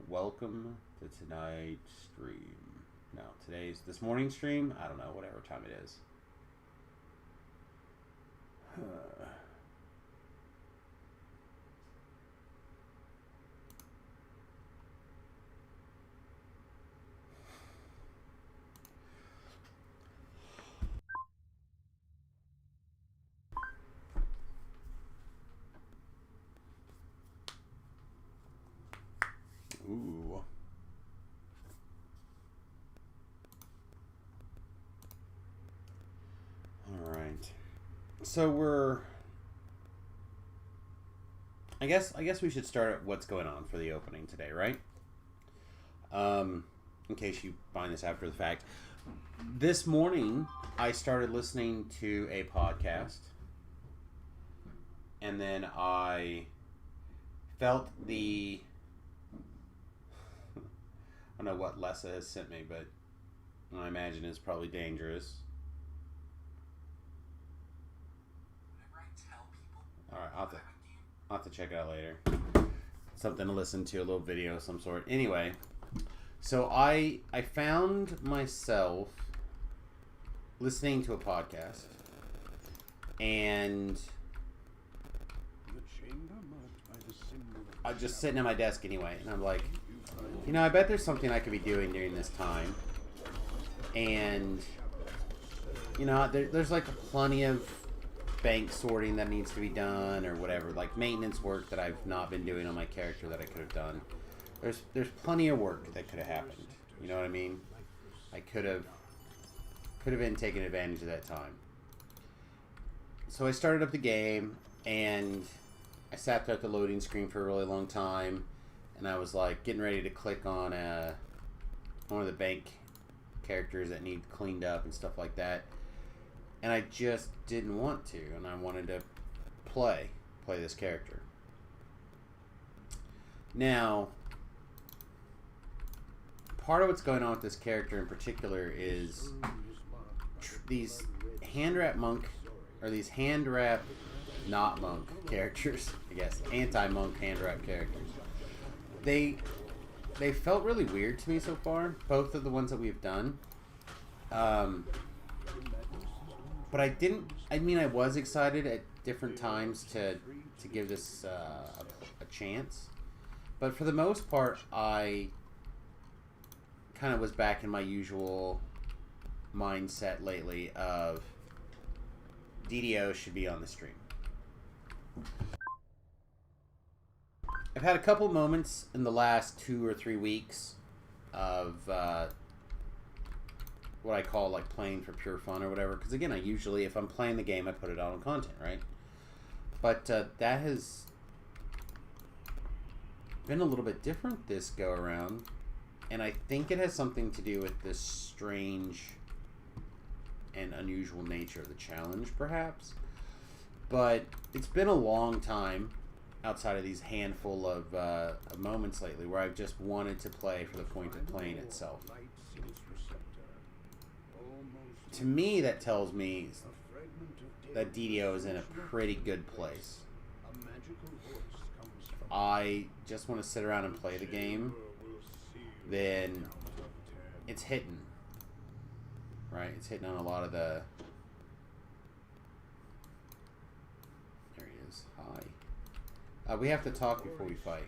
welcome to tonight's stream. No, this morning stream? I don't know, whatever time it is. Ooh. All right. So I guess we should start at what's going on for the opening today, right? In case you find this after the fact. This morning, I started listening to a podcast. And then I felt I don't know what Lessa has sent me, but I imagine it's probably dangerous. Alright, I'll have to check it out later. Something to listen to, a little video of some sort. Anyway, so I found myself listening to a podcast, and I was just sitting at my desk anyway, and I'm like, I bet there's something I could be doing during this time. And, there's like plenty of bank sorting that needs to be done or whatever. Like maintenance work that I've not been doing on my character that I could have done. There's plenty of work that could have happened. You know what I mean? I could have been taking advantage of that time. So I started up the game, and I sat there at the loading screen for a really long time. And I was like getting ready to click on one of the bank characters that need cleaned up and stuff like that. And I just didn't want to, and I wanted to play this character. Now, part of what's going on with this character in particular is these hand-wrap monk, or these hand-wrap not monk characters, I guess, anti-monk hand-wrap characters. They felt really weird to me so far, both of the ones that we've done. But I was excited at different times to give this a chance. But for the most part, I kind of was back in my usual mindset lately of DDO should be on the stream. I've had a couple moments in the last 2 or 3 weeks of what I call like playing for pure fun or whatever. Because again, I usually, if I'm playing the game, I put it out on content, right? But that has been a little bit different this go around. And I think it has something to do with this strange and unusual nature of the challenge, perhaps. But it's been a long time outside of these handful of moments lately where I've just wanted to play for the point of playing itself. To me, that tells me that DDO is in a pretty good place. If I just want to sit around and play the game, then it's hitting. Right? It's hitting on a lot of the... There he is. Hi. We have to talk before we fight.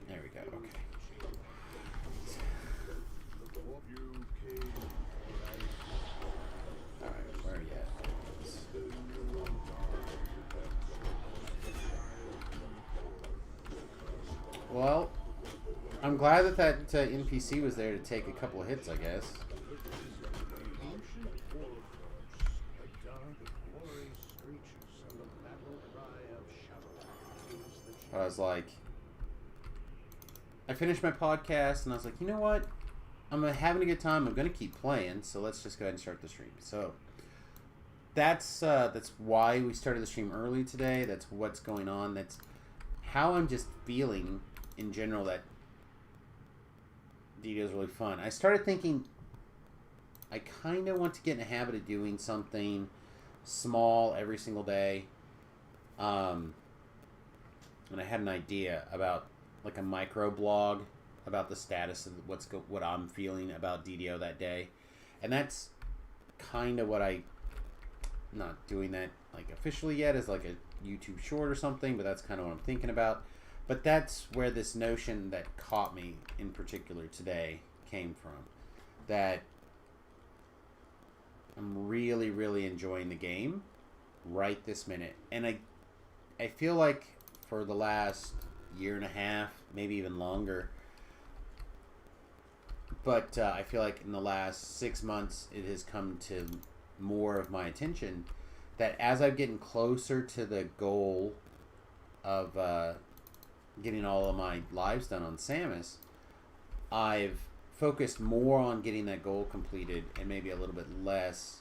There we go, okay. Alright, where are you at? Well, I'm glad that NPC was there to take a couple of hits, I guess. I was like, I finished my podcast, and I was like, you know what? I'm having a good time. I'm going to keep playing, so let's just go ahead and start the stream. So that's why we started the stream early today. That's what's going on. That's how I'm just feeling in general, that DDO is really fun. I started thinking I kind of want to get in the habit of doing something small every single day. And I had an idea about like a micro blog about the status of what I'm feeling about DDO that day, and that's kind of what not doing that like officially yet as like a YouTube short or something, but that's kind of what I'm thinking about. But that's where this notion that caught me in particular today came from, that I'm really, really enjoying the game right this minute, and I feel like for the last year and a half, maybe even longer. But I feel like in the last 6 months, it has come to more of my attention that as I'm getting closer to the goal of getting all of my lives done on Samus, I've focused more on getting that goal completed and maybe a little bit less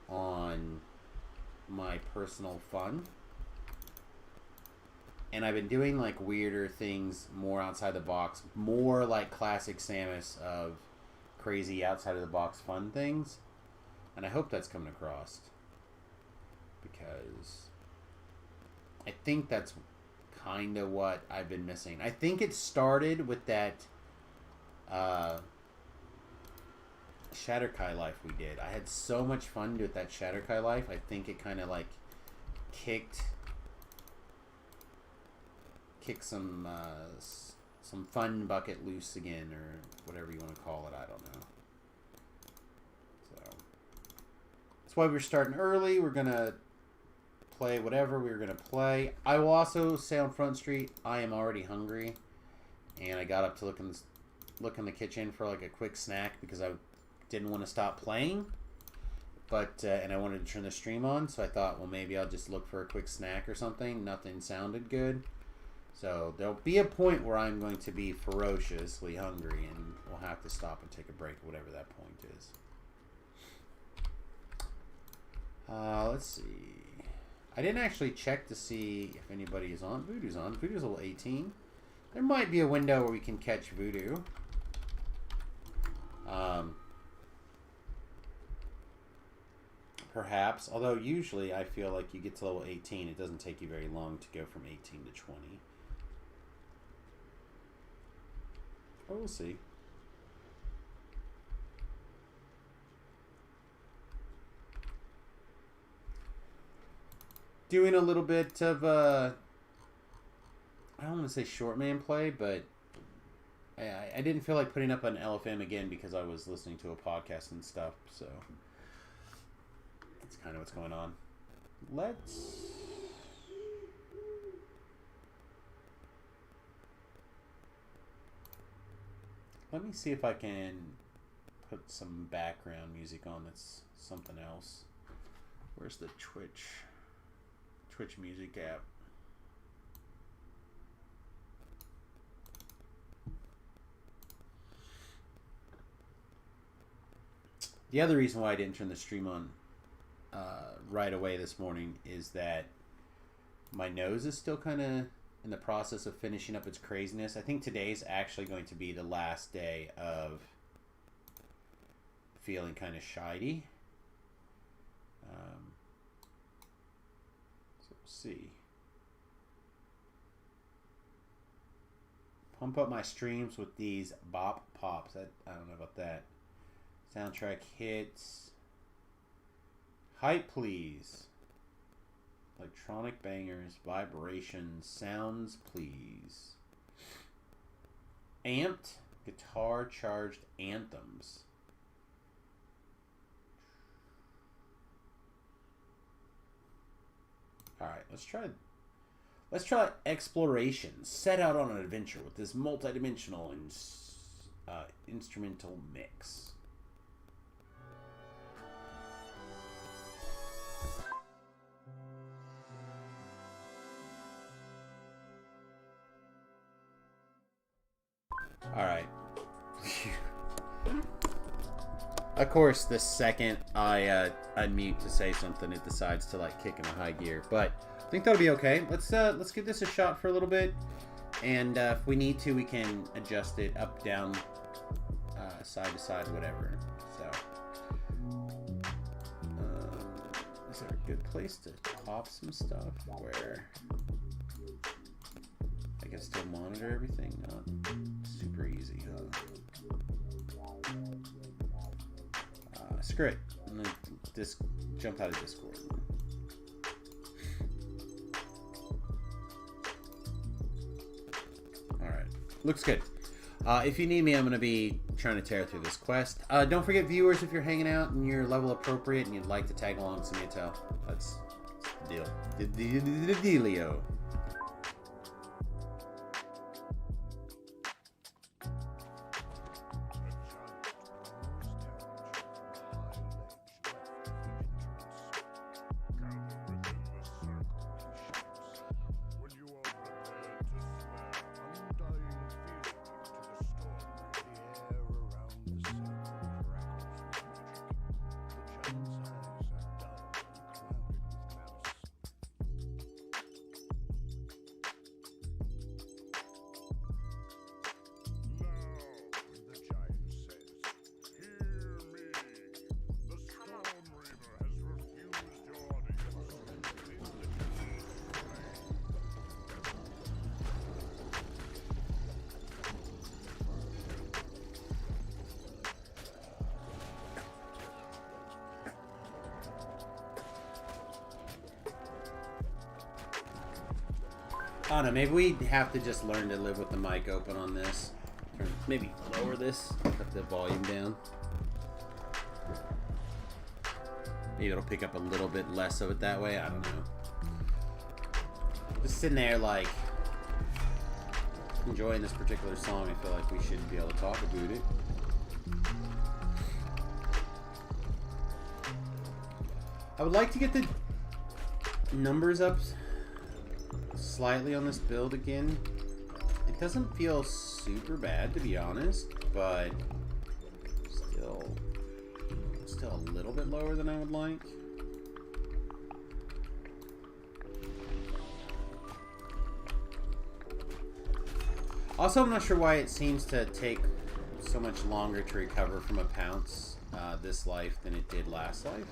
on my personal fun. And I've been doing like weirder things, more outside the box, more like classic Samus of crazy outside of the box fun things. And I hope that's coming across, because I think that's kind of what I've been missing. I think it started with that Shatterkai life we did. I had so much fun with that Shatterkai life. I think it kind of like kicked some fun bucket loose again, or whatever you want to call it. I don't know. So that's why we're starting early. We're gonna play whatever we're gonna play. I will also say on Front Street, I am already hungry, and I got up to look in the kitchen for like a quick snack because I didn't want to stop playing, but and I wanted to turn the stream on, so I thought, well, maybe I'll just look for a quick snack or something. Nothing sounded good. So there'll be a point where I'm going to be ferociously hungry, and we'll have to stop and take a break, whatever that point is. Let's see. I didn't actually check to see if anybody is on. Voodoo's on. Voodoo's level 18. There might be a window where we can catch Voodoo. Perhaps. Although usually I feel like you get to level 18, it doesn't take you very long to go from 18 to 20. But we'll see. Doing a little bit of I don't want to say short man play, but I didn't feel like putting up an LFM again because I was listening to a podcast and stuff, so that's kind of what's going on. Let me see if I can put some background music on that's something else. Where's the Twitch music app? The other reason why I didn't turn the stream on right away this morning is that my nose is still kind of in the process of finishing up its craziness. I think today's actually going to be the last day of feeling kind of shiny. So we'll see. Pump up my streams with these bop pops. I don't know about that. Soundtrack hits. Hype, please. Electronic bangers, vibrations, sounds, please. Amped, guitar charged anthems. All right, let's try exploration. Set out on an adventure with this multidimensional and instrumental mix. All right. Of course, the second I unmute to say something, it decides to like kick in a high gear. But I think that'll be okay. Let's give this a shot for a little bit, and if we need to, we can adjust it up, down, side to side, whatever. So, is there a good place to pop some stuff where I I can still monitor everything. Not super easy, huh? Screw it. I'm gonna jump out of Discord. Alright. Looks good. If you need me, I'm going to be trying to tear through this quest. Don't forget, viewers, if you're hanging out and you're level appropriate and you'd like to tag along, send me a tell. That's the deal. The dealio. I don't know, maybe we have to just learn to live with the mic open on this. Maybe lower this, cut the volume down. Maybe it'll pick up a little bit less of it that way, I don't know. Just sitting there like, enjoying this particular song, I feel like we should be able to talk about it. I would like to get the numbers up slightly on this build again. It doesn't feel super bad, to be honest, but still a little bit lower than I would like. Also, I'm not sure why it seems to take so much longer to recover from a pounce this life than it did last life.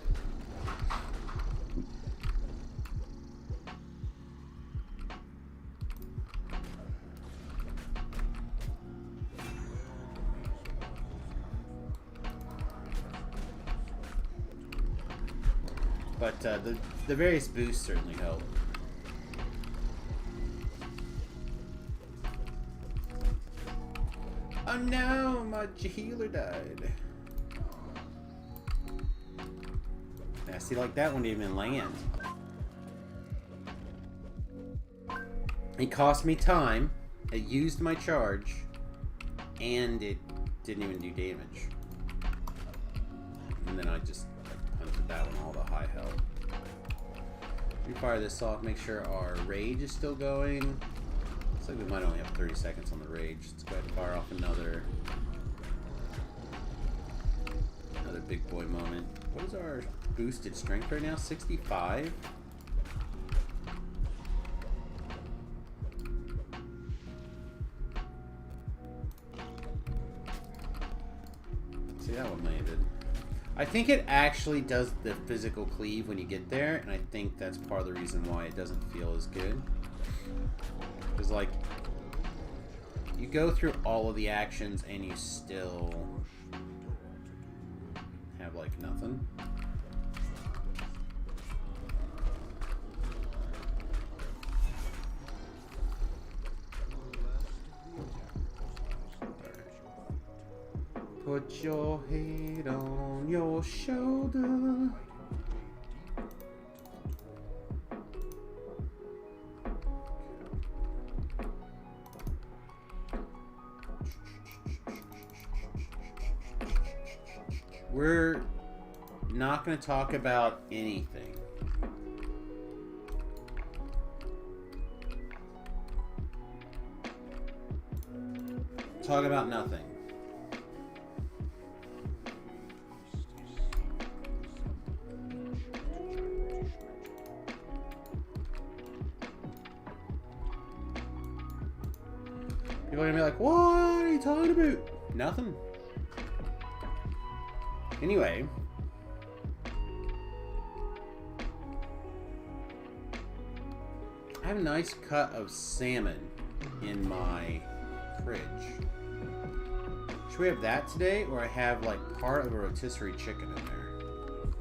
But the various boosts certainly help. Oh no, my healer died. Yeah, see, like that one didn't even land. It cost me time, it used my charge, and it didn't even do damage. And then I just punted that one all to high health. We fire this off, make sure our rage is still going. Looks like we might only have 30 seconds on the rage. Let's go ahead and fire off another big boy moment. What is our boosted strength right now? 65? See, that one landed. I think it actually does the physical cleave when you get there, and I think that's part of the reason why it doesn't feel as good. Because, like, you go through all of the actions and you still have, like, nothing. Put your head on your shoulder. We're not going to talk about anything. Talk about nothing. People are going to be like, what are you talking about? Nothing. Anyway, I have a nice cut of salmon. in my fridge. Should we have that today, or I have like part of a rotisserie chicken in there?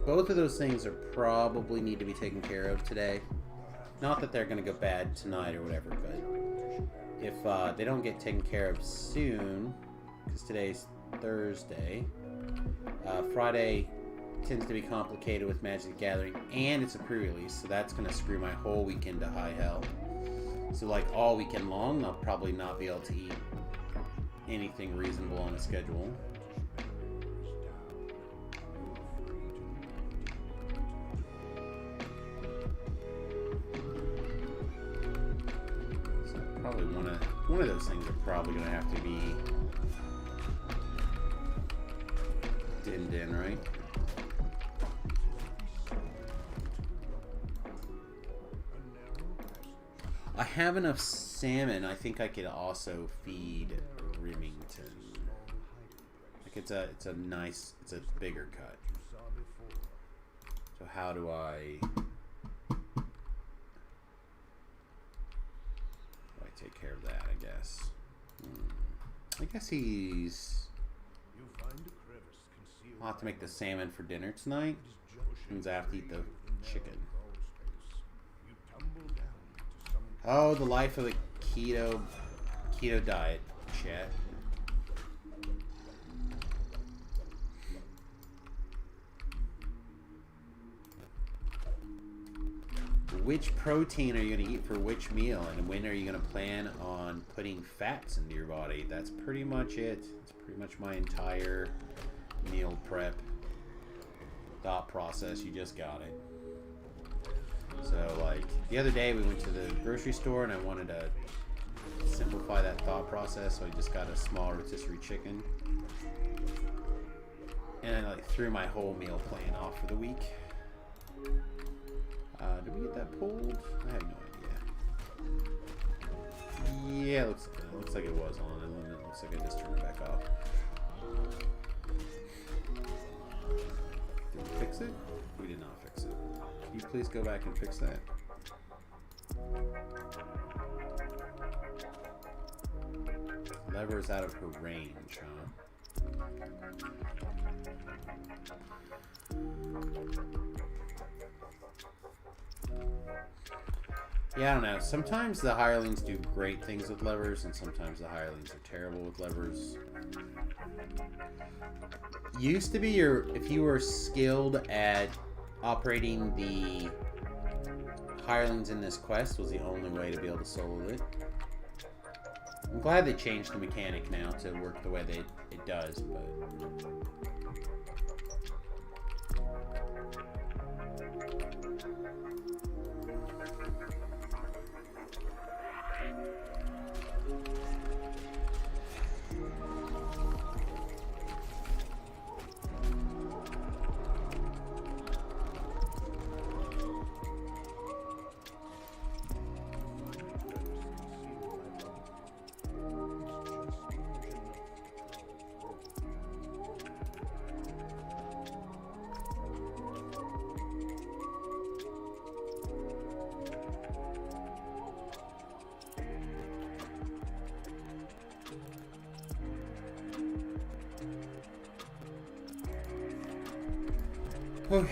Both of those things are probably need to be taken care of today. Not that they're going to go bad tonight or whatever, but if they don't get taken care of soon, because today's Thursday, Friday tends to be complicated with Magic the Gathering, and it's a pre-release, so that's going to screw my whole weekend to high hell. So like all weekend long, I'll probably not be able to eat anything reasonable on a schedule. So probably one of those things are probably going to have to be dinned in, right? I have enough salmon. I think I could also feed Remington. Like it's a bigger cut. So how do I take care of that? I guess. I guess I'll have to make the salmon for dinner tonight. Means I have to eat the chicken. Oh, the life of a keto diet, chat. Which protein are you going to eat for which meal, and when are you going to plan on putting fats into your body? That's pretty much it. It's pretty much my entire meal prep thought process. You just got it. So, like, the other day we went to the grocery store and I wanted to simplify that thought process, so I just got a small rotisserie chicken. And I, like, threw my whole meal plan off for the week. Did we get that pulled? I have no idea. Yeah, it looks like it was on, and then it looks like I just turned it back off. Did we fix it? We did not fix it. Can you please go back and fix that? Lever is out of her range, huh? Yeah, I don't know. Sometimes the hirelings do great things with levers, and sometimes the hirelings are terrible with levers. Used to be if you were skilled at operating the hirelings in this quest was the only way to be able to solo it. I'm glad they changed the mechanic now to work the way it does, but okay.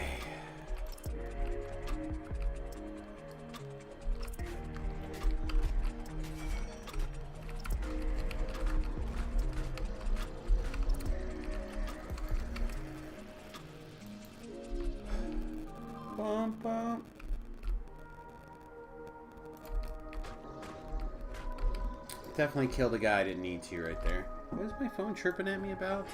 Bump, bump. Definitely killed a guy I didn't need to right there. What is my phone chirping at me about?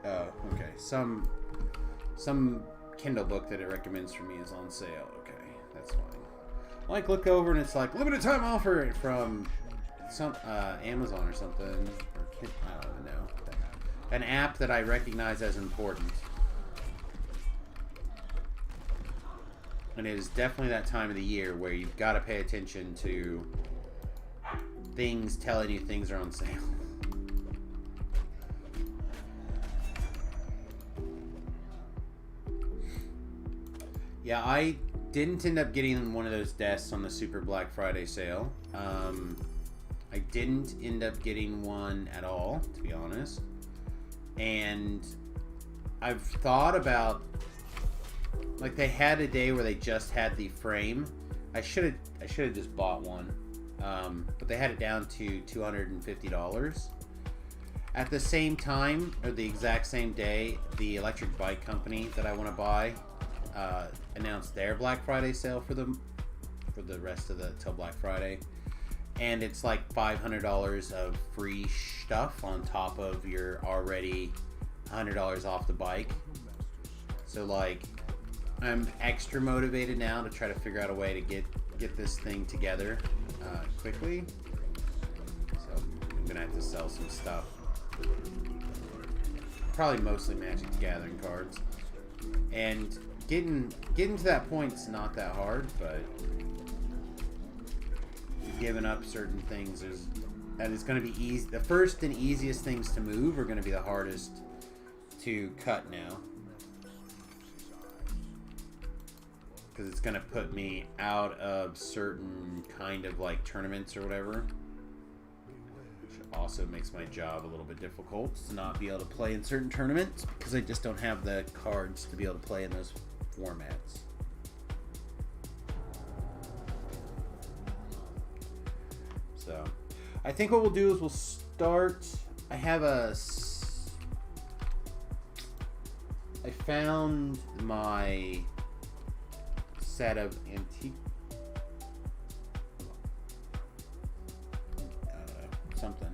Oh, okay. Some Kindle book that it recommends for me is on sale. Okay, that's fine. I like look over and it's like limited time offer from some Amazon or something, or I don't even know. An app that I recognize as important. And it is definitely that time of the year where you've got to pay attention to things telling you things are on sale. Yeah, I didn't end up getting one of those desks on the Super Black Friday sale. I didn't end up getting one at all, to be honest. And I've thought about, like, they had a day where they just had the frame. I should have just bought one, but they had it down to $250. At the same time, or the exact same day, the electric bike company that I want to buy announced their Black Friday sale for the rest of the till Black Friday, and it's like $500 of free stuff on top of your already $100 off the bike. So like, I'm extra motivated now to try to figure out a way to get this thing together quickly. So I'm gonna have to sell some stuff. Probably mostly Magic the Gathering cards. And getting to that point is not that hard, but giving up certain things is going to be easy. The first and easiest things to move are going to be the hardest to cut now, because it's going to put me out of certain kind of like tournaments or whatever, which also makes my job a little bit difficult to not be able to play in certain tournaments because I just don't have the cards to be able to play in those formats. So I think what we'll do is we'll start. I found my set of antique something.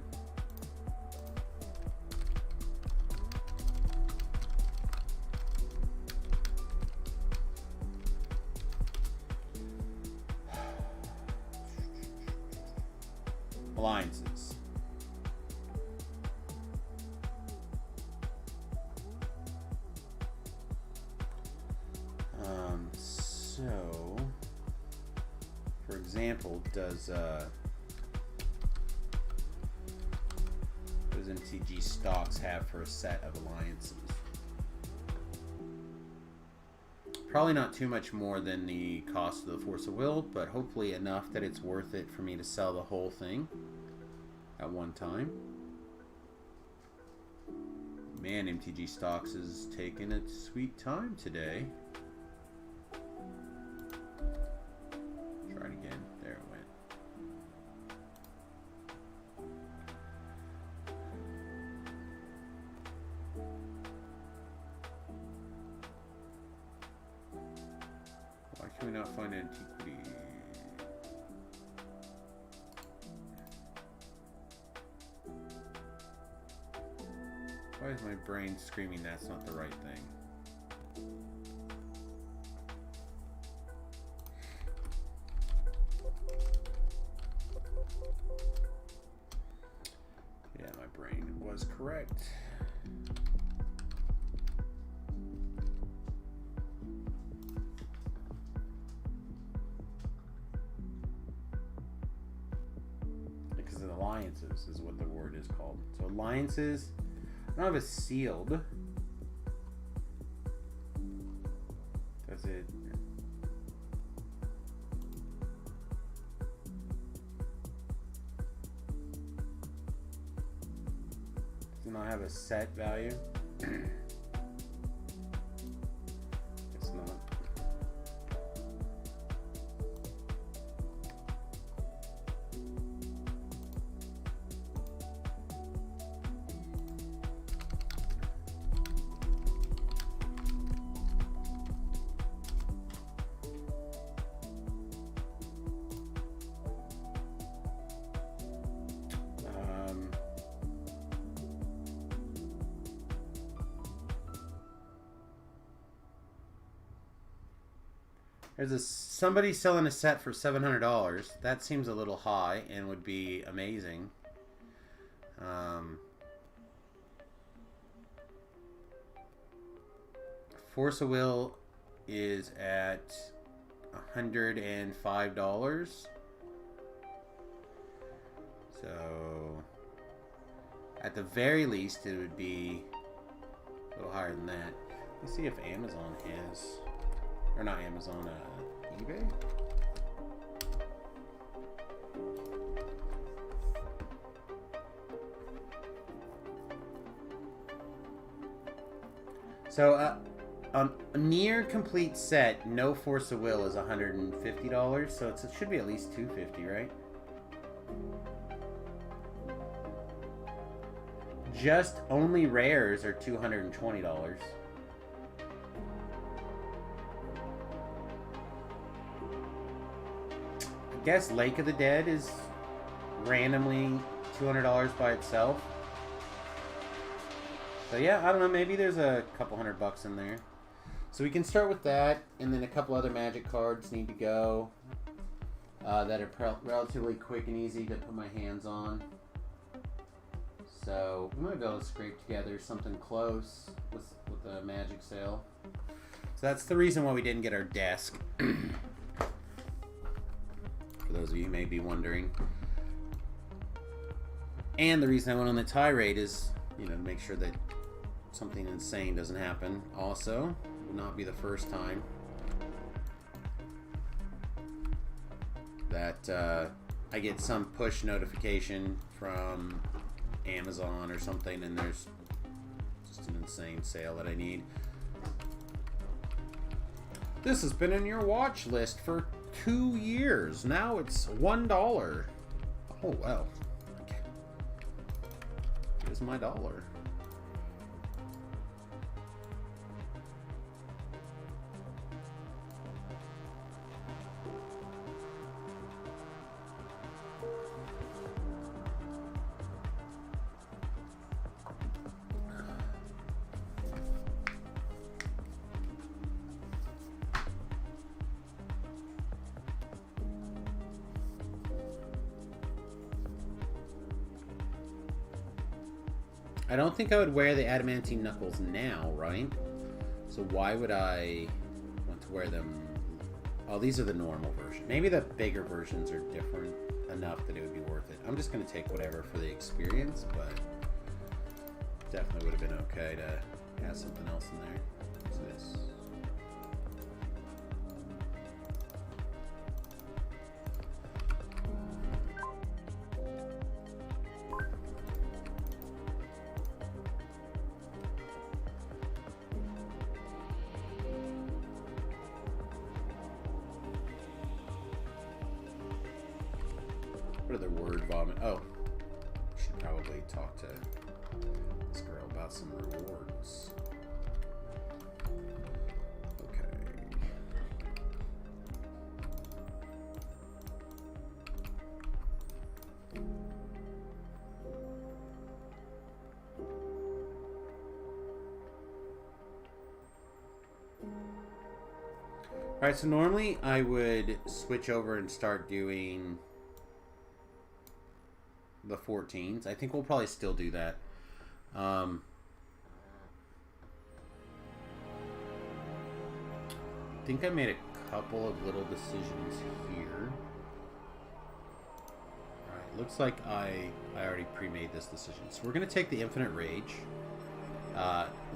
Alliances. So, for example, does MTG stocks have for a set of alliances? Probably not too much more than the cost of the Force of Will, but hopefully enough that it's worth it for me to sell the whole thing at one time. Man, MTG stocks is taking its sweet time today. Try it again. There it went. Why can we not find antiquity? Why is my brain screaming that's not the right thing? Yeah, my brain was correct. Because of alliances is what the word is called. So alliances, I don't have a sealed. Does it? Does it not have a set value? It's not. There's somebody selling a set for $700. That seems a little high and would be amazing. Force of Will is at $105. So at the very least it would be a little higher than that. Let's see if Amazon has, or not Amazon, eBay? So, a near complete set, no Force of Will, is $150. So it should be at least $250, right? Just only rares are $220. I guess Lake of the Dead is randomly $200 by itself. So yeah, I don't know, maybe there's a couple $100 in there. So we can start with that, and then a couple other Magic cards need to go that are relatively quick and easy to put my hands on. So I'm going to go scrape together something close with the Magic sale. So that's the reason why we didn't get our desk. For those of you who may be wondering. And the reason I went on the tirade is, you know, to make sure that something insane doesn't happen. Also, will not be the first time that I get some push notification from Amazon or something, and there's just an insane sale that I need. This has been in your watch list for 2 years. Now it's $1. Oh well. Okay. Here's my dollar. I don't think I would wear the adamantine knuckles now, right? So why would I want to wear them? Oh, these are the normal version. Maybe the bigger versions are different enough that it would be worth it. I'm just going to take whatever for the experience, but definitely would have been okay to have something else in there. What's this? What other word vomit? Oh, should probably talk to this girl about some rewards. Okay. Alright, so normally I would switch over and start doing the 14s. I think we'll probably still do that. I think I made a couple of little decisions here. Alright, looks like I already pre-made this decision. So we're going to take the Infinite Rage.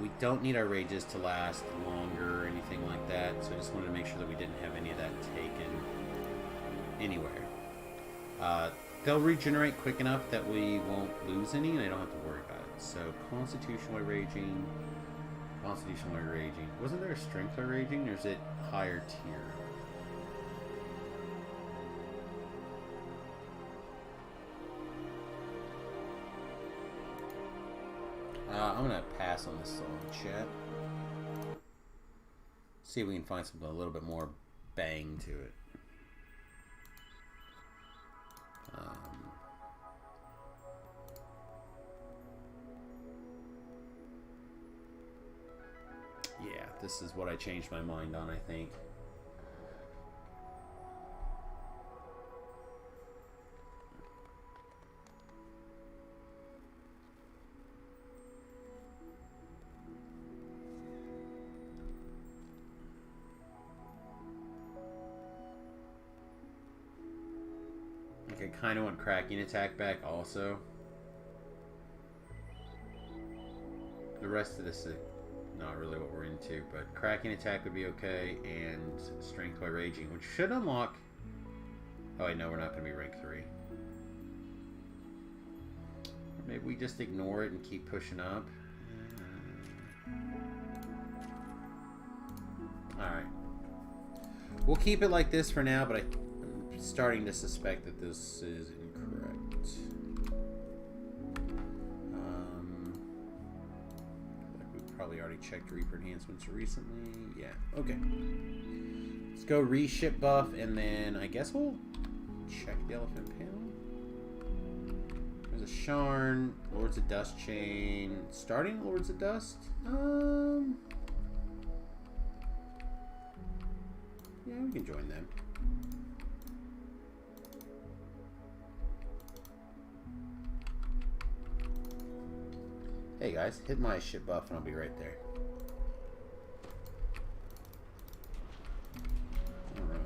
We don't need our rages to last longer or anything like that, so I just wanted to make sure that we didn't have any of that taken anywhere. They'll regenerate quick enough that we won't lose any, and I don't have to worry about it. So, Constitution while raging. Constitution while raging. Wasn't there a Strength while raging, or is it higher tier? I'm going to pass on this song, chat. See if we can find something a little bit more bang to it. Yeah, this is what I changed my mind on, I think. Like, I kind of want cracking attack back also. The rest of this not really what we're into, but cracking attack would be okay, and strength by raging, which should unlock. Oh, I know we're not going to be rank 3. Maybe we just ignore it and keep pushing up. Alright. We'll keep it like this for now, but I'm starting to suspect that this is incorrect. Like we've probably already checked Reaper enhancements recently. Yeah, okay. Let's go reship buff, and then I guess we'll check the elephant panel. There's a Sharn, Lords of Dust chain. Starting Lords of Dust? Yeah, we can join them. Hey guys, hit my ship buff and I'll be right there. Alright.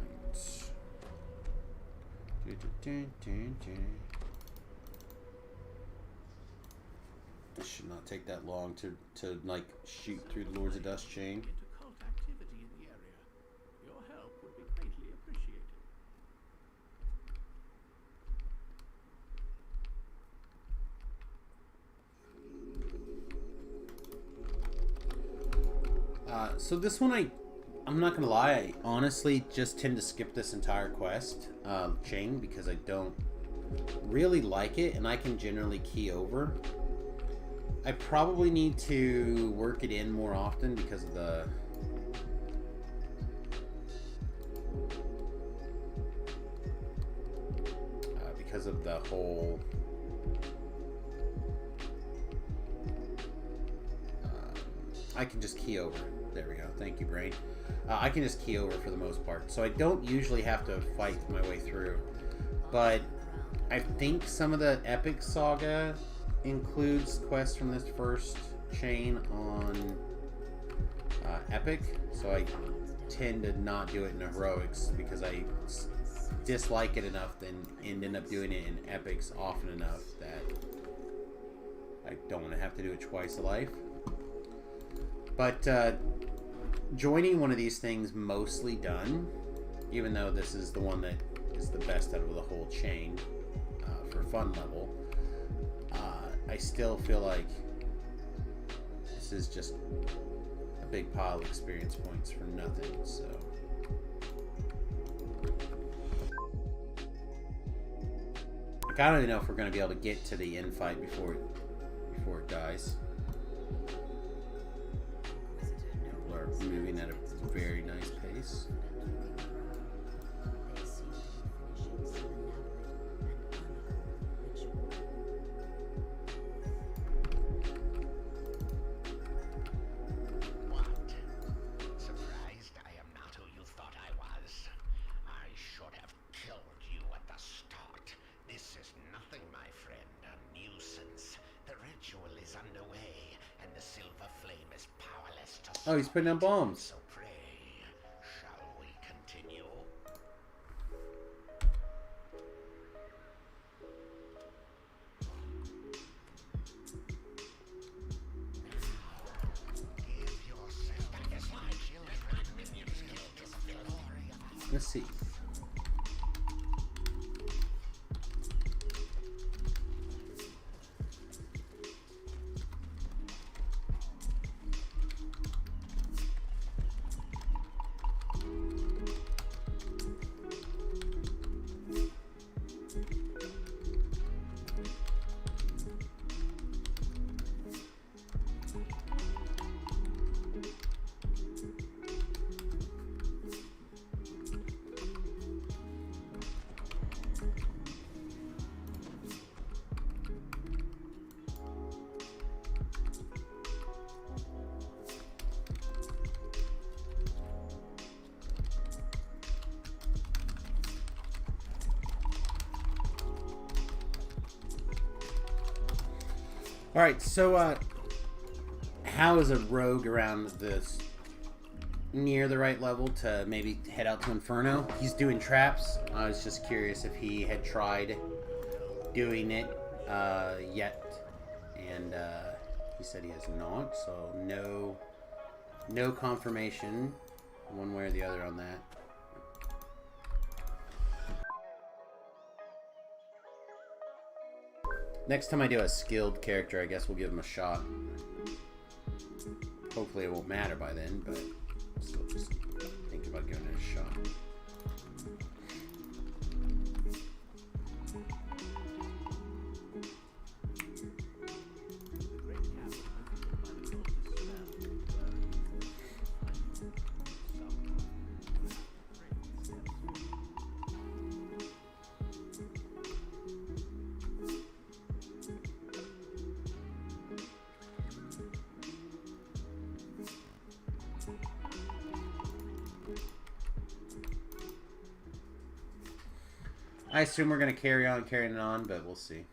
This should not take that long to like shoot through the Lords of Dust chain. So this one, I'm not gonna lie, I honestly just tend to skip this entire quest chain because I don't really like it, and I can generally key over. I probably need to work it in more often because of the whole I can just key over. There we go. Thank you, brain. I can just key over for the most part, so I don't usually have to fight my way through. But I think some of the Epic Saga includes quests from this first chain on Epic, so I tend to not do it in Heroics because I dislike it enough and end up doing it in Epics often enough that I don't want to have to do it twice a life. But joining one of these things mostly done, even though this is the one that is the best out of the whole chain for fun level, I still feel like this is just a big pile of experience points for nothing. So I don't even know if we're going to be able to get to the end fight before it dies. Moving at a very nice pace. What? Surprised I am not who you thought I was? I should have killed you at the start. This is nothing, my friend. A nuisance. The ritual is underway, and the silver flame is powerless to stop. Oh, he's putting down bombs. So pray, shall we continue? Give yourself as my children minions to the glory of our Let's see. Alright, so how is a rogue around this near the right level to maybe head out to Inferno? He's doing traps. I was just curious if he had tried doing it yet, and he said he has not, so no No confirmation one way or the other on that. Next time I do a skilled character, I guess we'll give him a shot. Hopefully it won't matter by then, but still just think about giving it a shot. I assume we're going to carrying it on, but we'll see.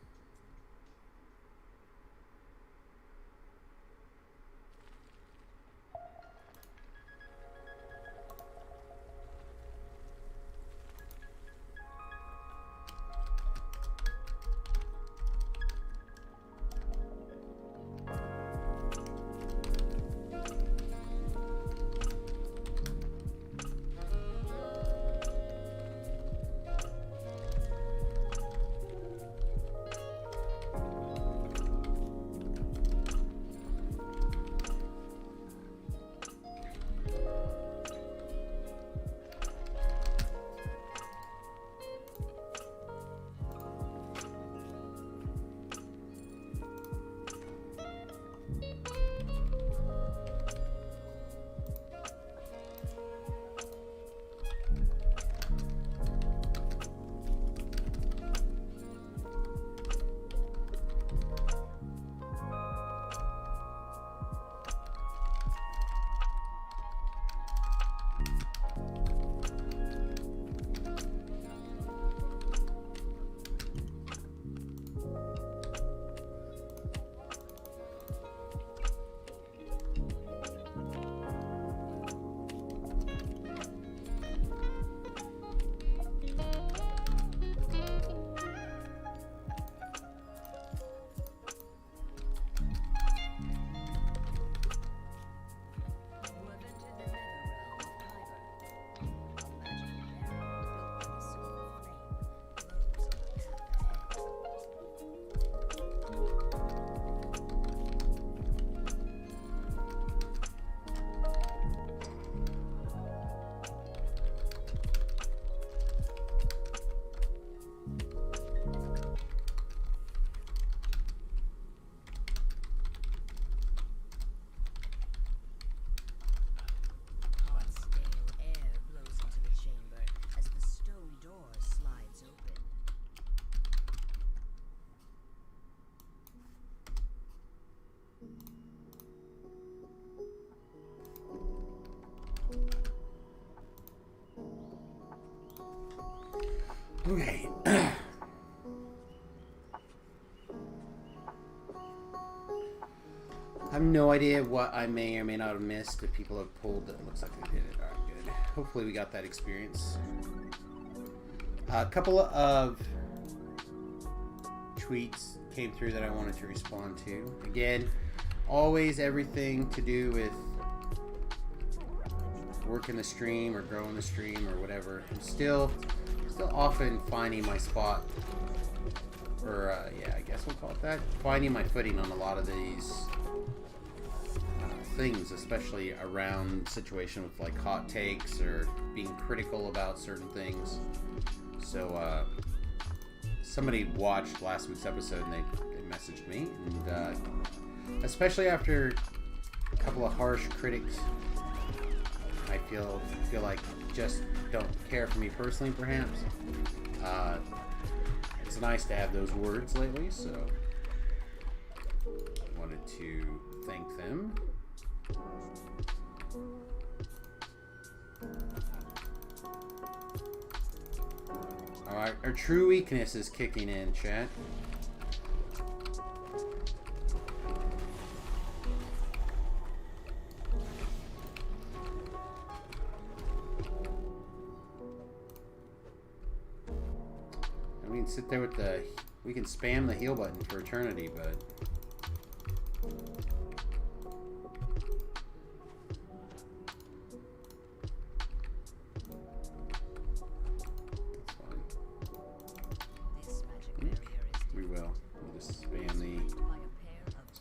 Okay. I have no idea what I may or may not have missed. If people have pulled it, looks like they did it. Alright, good. Hopefully we got that experience. A couple of tweets came through that I wanted to respond to. Again, always everything to do with working the stream or growing the stream or whatever. I'm still often finding my spot, or yeah, I guess we'll call it that. Finding my footing on a lot of these things, especially around situation with like hot takes or being critical about certain things. So somebody watched last week's episode and they messaged me, and especially after a couple of harsh critics, I feel like just don't care for me personally, perhaps. It's nice to have those words lately, so I wanted to thank them. Alright, our true weakness is kicking in, chat. We can sit there with the... We can spam the heal button for eternity, but...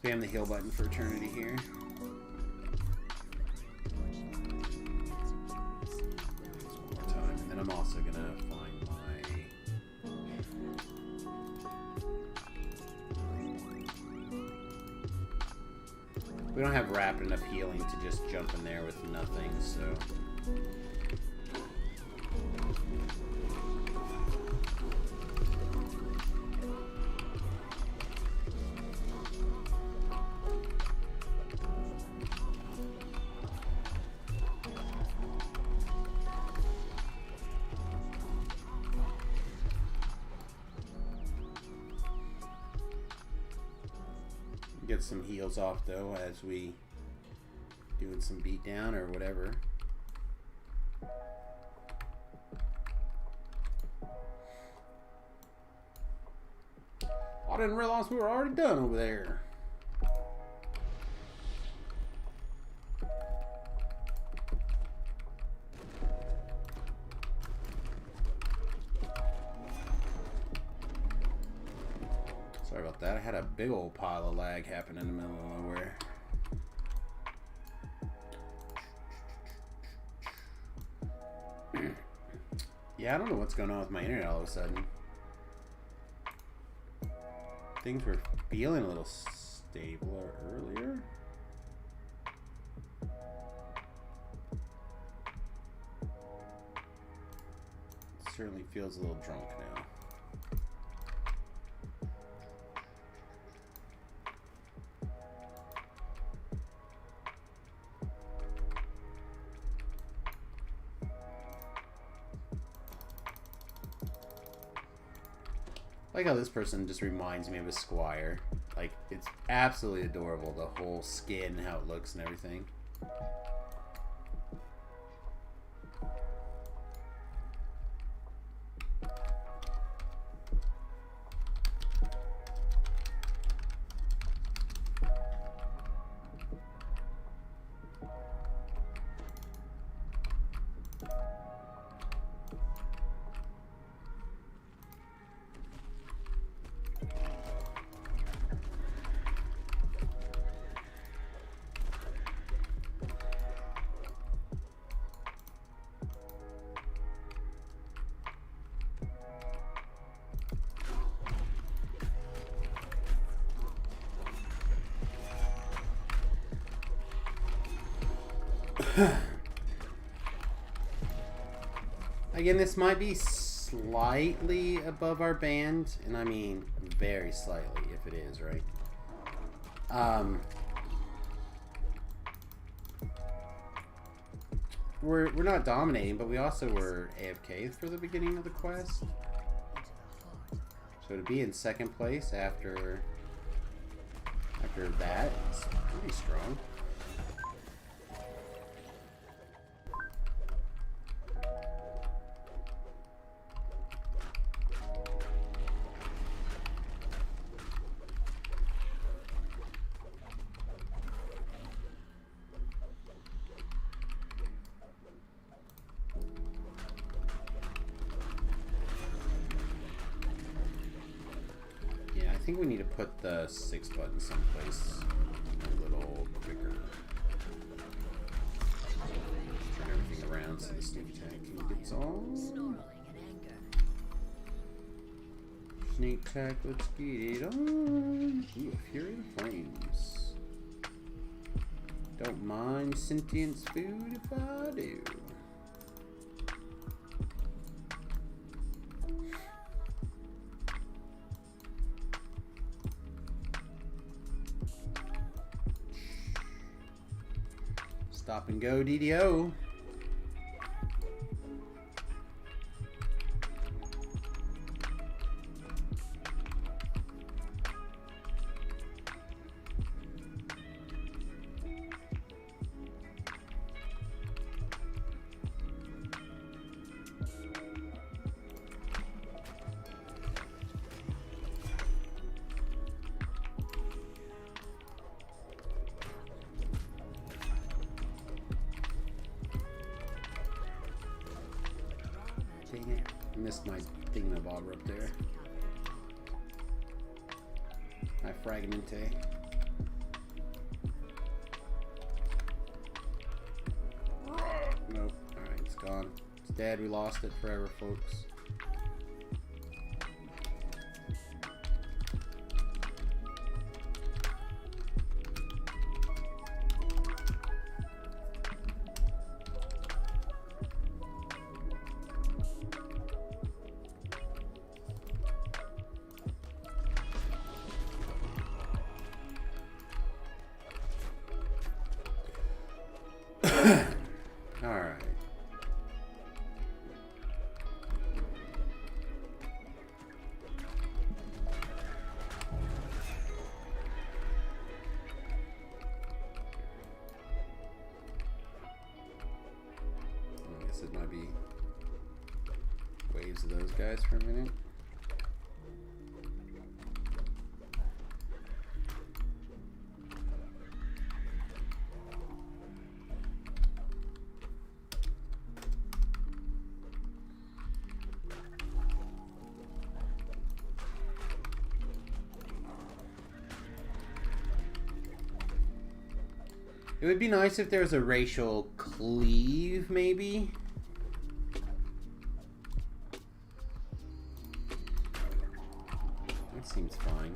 spam the heal button for eternity here. One more time, and then I'm also gonna find my. We don't have rapid enough healing to just jump in there with nothing, so. Get some heals off though as we doing some beat down or whatever. I didn't realize we were already done over there. Sorry about that. I had a big old pile of lag happen in the middle of nowhere. Yeah, I don't know what's going on with my internet all of a sudden. Things were feeling a little stabler earlier. It certainly feels a little drunk now. I like how this person just reminds me of a squire. Like, it's absolutely adorable, the whole skin, how it looks and everything. Again, this might be slightly above our band, and I mean very slightly if it is, right? We're not dominating, but we also were AFK for the beginning of the quest. So to be in second place after that is pretty strong. I think we need to put the 6 button someplace a little quicker. Turn everything around so the sneak attack gets on. Sneak attack, let's get it on. Ooh, Fury of Flames. Don't mind sentience food if I do. Stop and go, DDO. Dang it. I missed my thingamabobber up there. My Fragmente. dead. We lost it forever, folks. Alright. I guess it might be waves of those guys for a minute. It would be nice if there was a racial cleave, maybe. That seems fine.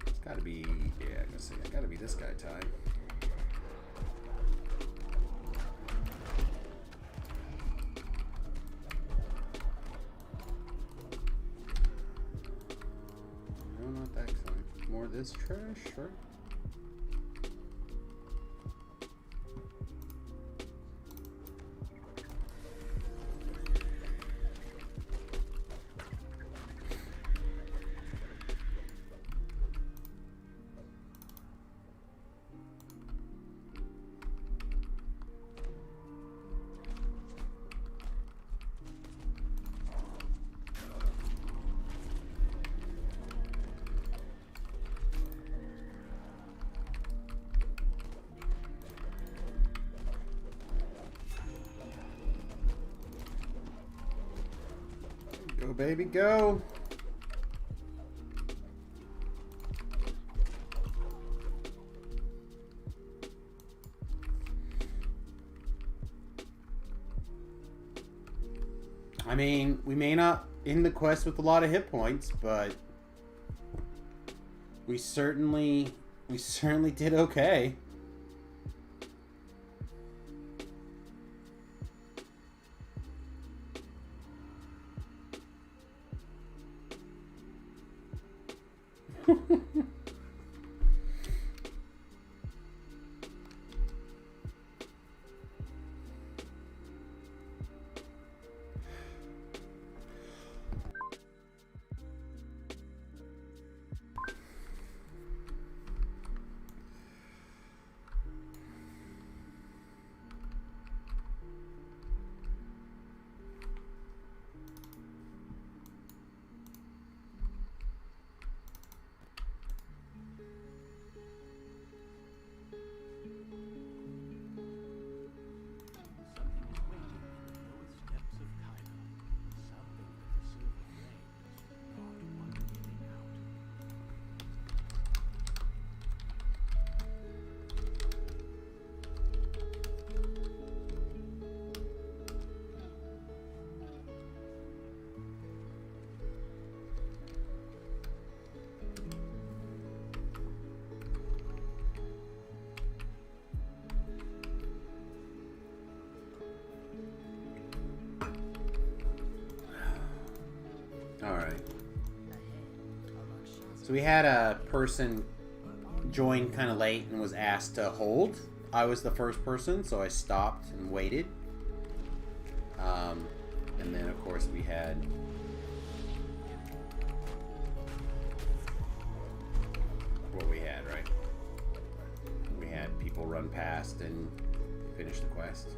It's gotta be, yeah, I'm gonna say, it's gotta be this guy, Ty. This trash, sure. Go, baby, go. I mean, we may not end the quest with a lot of hit points, but we certainly did okay. Alright. So we had a person join kind of late and was asked to hold. I was the first person, so I stopped and waited. And then, of course, we had... what we had, right? We had people run past and finish the quest.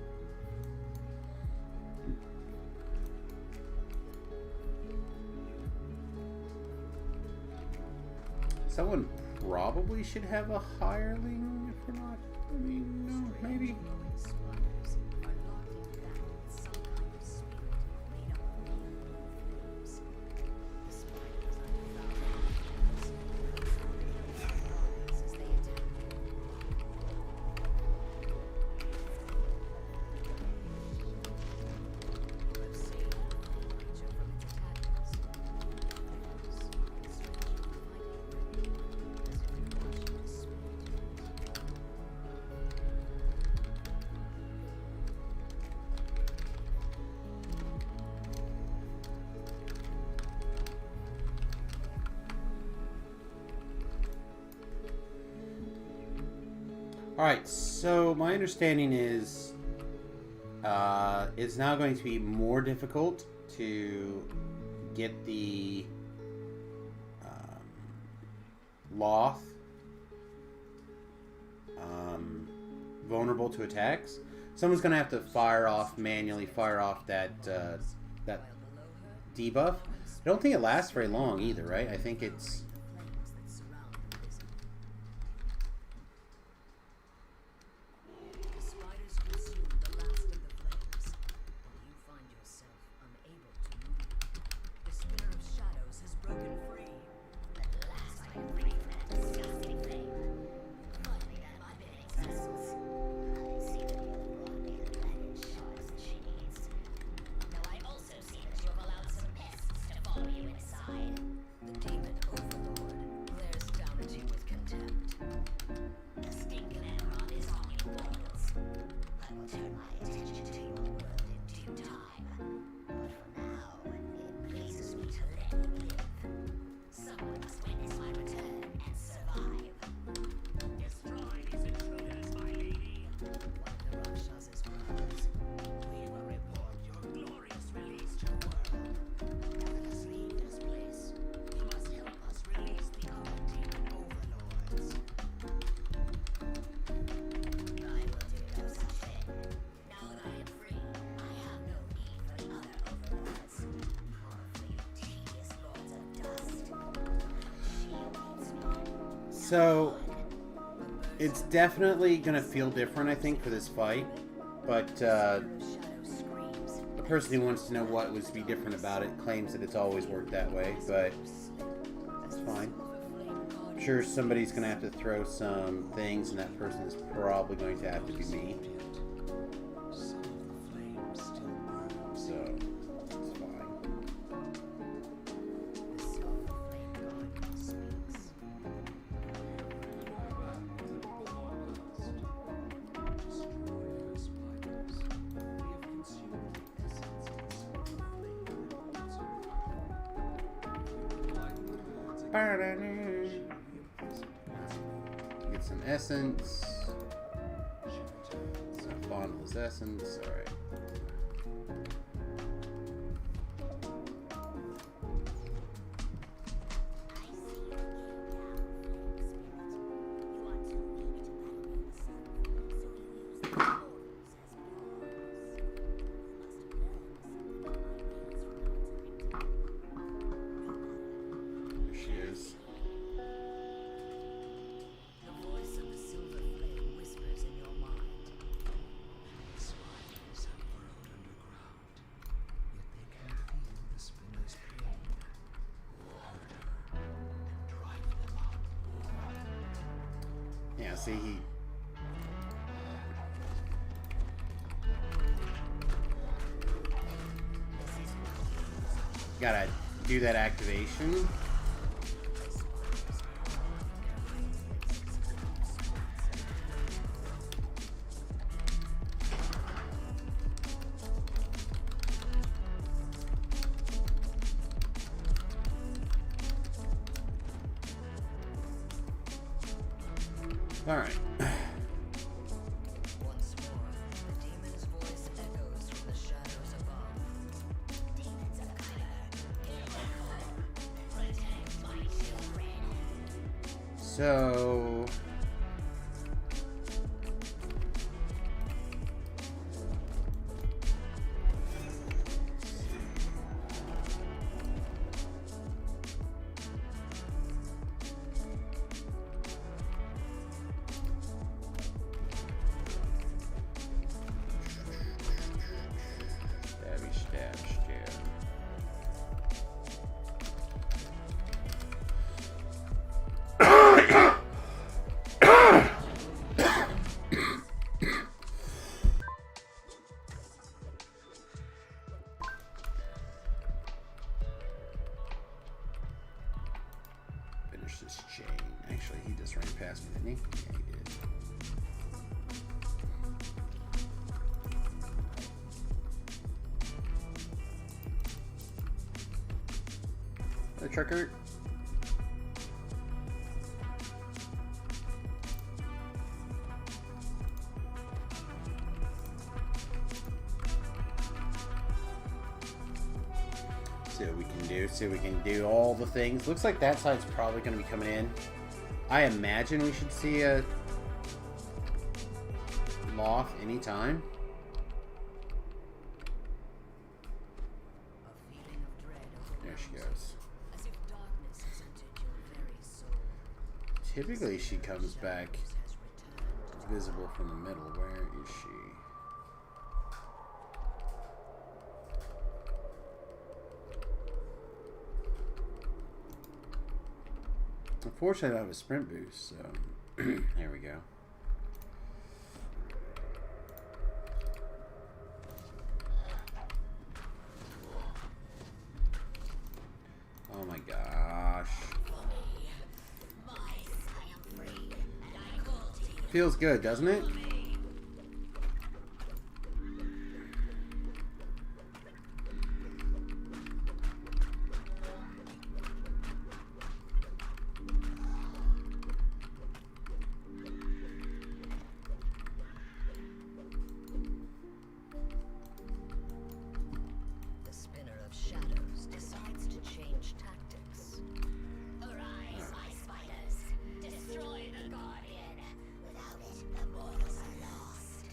Someone probably should have a hireling if we're not. I mean, no, maybe. Alright, so my understanding is it's now going to be more difficult to get the Loth vulnerable to attacks. Someone's going to have to manually fire off that that debuff. I don't think it lasts very long either, right? I think it's... So, it's definitely going to feel different, I think, for this fight. But, the person who wants to know what was to be different about it claims that it's always worked that way, but it's fine. I'm sure somebody's going to have to throw some things, and that person is probably going to have to be me. So, it's fine. Get some essence. Some bottomless essence. Alright. Yeah, see, he... Gotta do that activation. All right. Once more, the demon's voice echoes from the shadows above. Demons of color, protect my children. So... Finish this chain. Actually, he just ran past me, didn't he? Yeah, he did. Another trucker. See what we can do. See if we can do all the things. Looks like that side's probably going to be coming in. I imagine we should see a Loth anytime. A feeling of dread There she overwhelms goes. you, as if darkness has entered your very soul. Typically she comes back Shadows has returned. visible from the middle. Where is she? Unfortunately, I have a sprint boost, so there we go. Oh my gosh. Feels good, doesn't it? The spinner of shadows decides to change tactics. Arise, my spiders. Destroy the Guardian. Without it, the mortals are lost.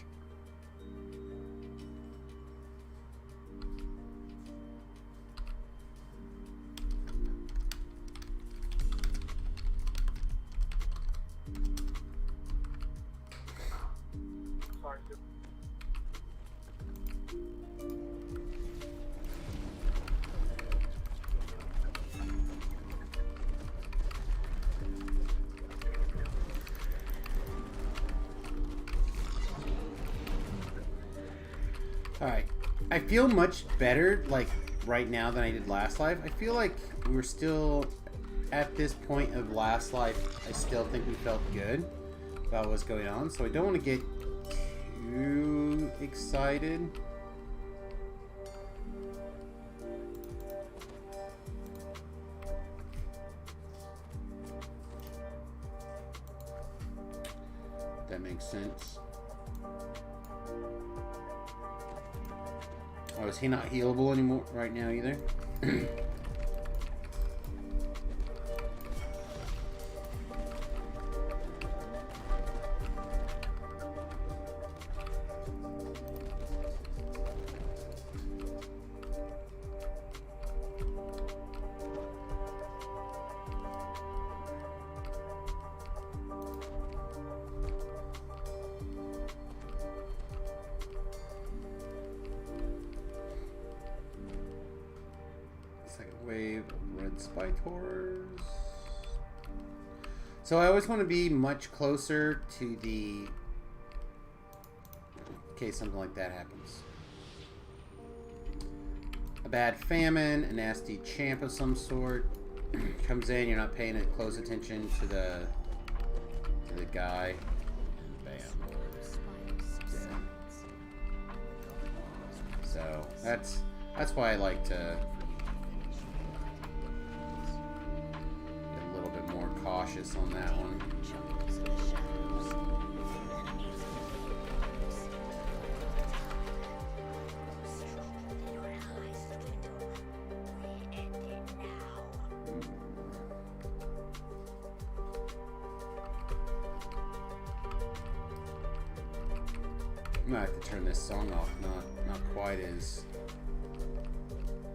Alright. I feel much better, like, right now than I did last life. I feel like we were still, at this point of last life, I still think we felt good about what's going on. So I don't want to get too excited. That makes sense. Oh, is he not healable anymore right now either? Wave of red spike horrors. So I always want to be much closer to the, in case something like that happens. A bad famine, a nasty champ of some sort comes in. You're not paying close attention to the guy. Bam. Dead. So that's why I like to cautious on that one. Chuckles in the shadows. Enemies your eyes dwindle. We end it now. I'm gonna have to turn this song off. Not quite as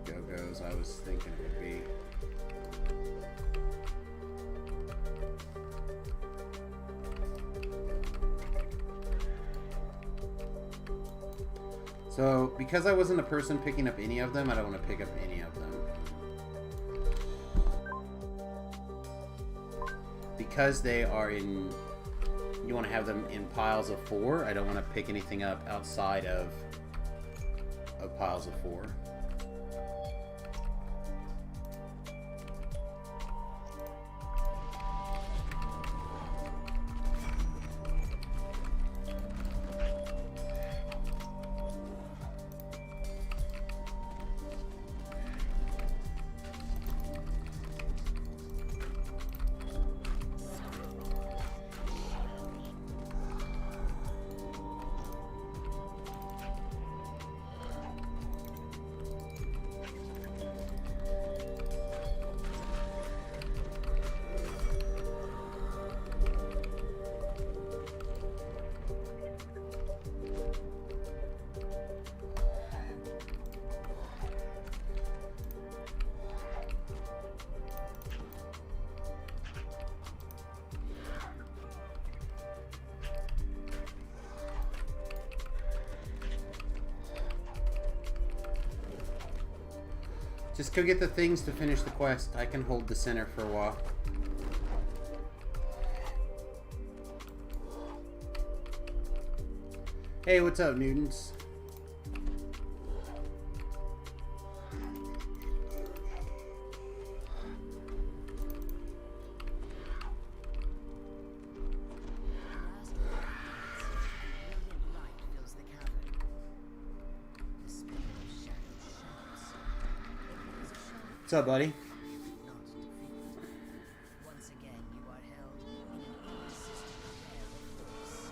go-go as I was thinking it would be. So, because I wasn't a person picking up any of them, I don't want to pick up any of them. Because they are in... You want to have them in piles of 4, I don't want to pick anything up outside of piles of 4. Just go get the things to finish the quest. I can hold the center for a while. Hey, what's up, Newtons? What's up, buddy? Once again, you are held in an irresistible pair of force.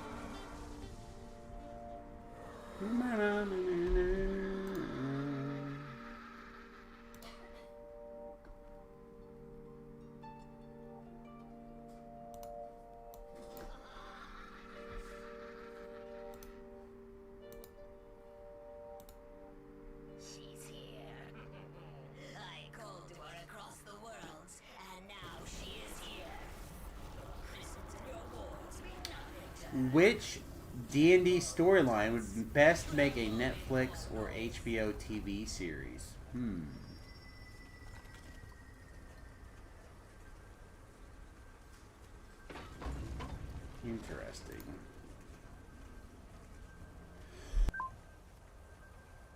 She's here. I called to her across the worlds, and now she is here. Your prisons and your wars mean nothing to her. Which D&D storyline would best make a Netflix or HBO TV series? Interesting.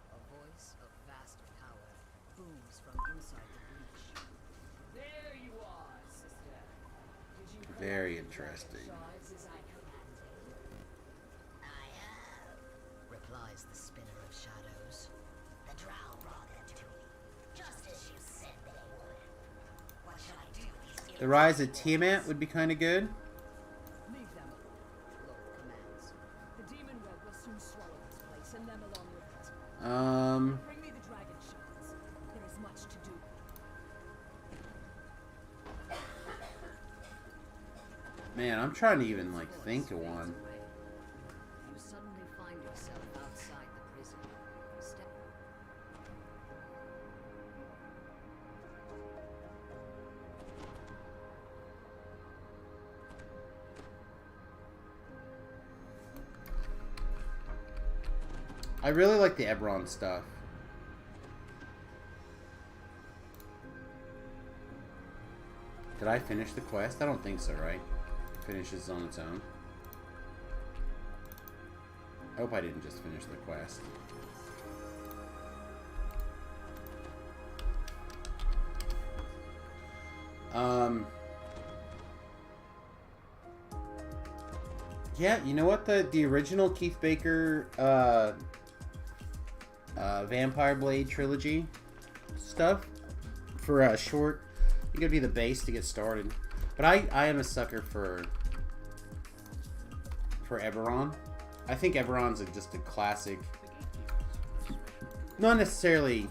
A voice of vast power booms from inside the breach. There you are, sister. Did you Very interesting. shards as I commanded? I have. Replies the spinner of shadows. The drow brought them to me, just as you said they would. What should I do with these The Rise of Tiamat would be kind of good. Leave them alone. Lord commands. The demon web will soon swallow this place, and them along with it. Bring me the dragon shards. There is much to do. Man, I'm trying to even like think of one. You suddenly find yourself outside the prison. Step I really like the Eberron stuff. Did I finish the quest? I don't think so, right? Finishes on its own. I hope I didn't just finish the quest. Yeah, you know what? The original Keith Baker Vampire Blade trilogy stuff for a short, I think it'd be the base to get started. But I am a sucker for Eberron. I think Eberron's just a classic. Not necessarily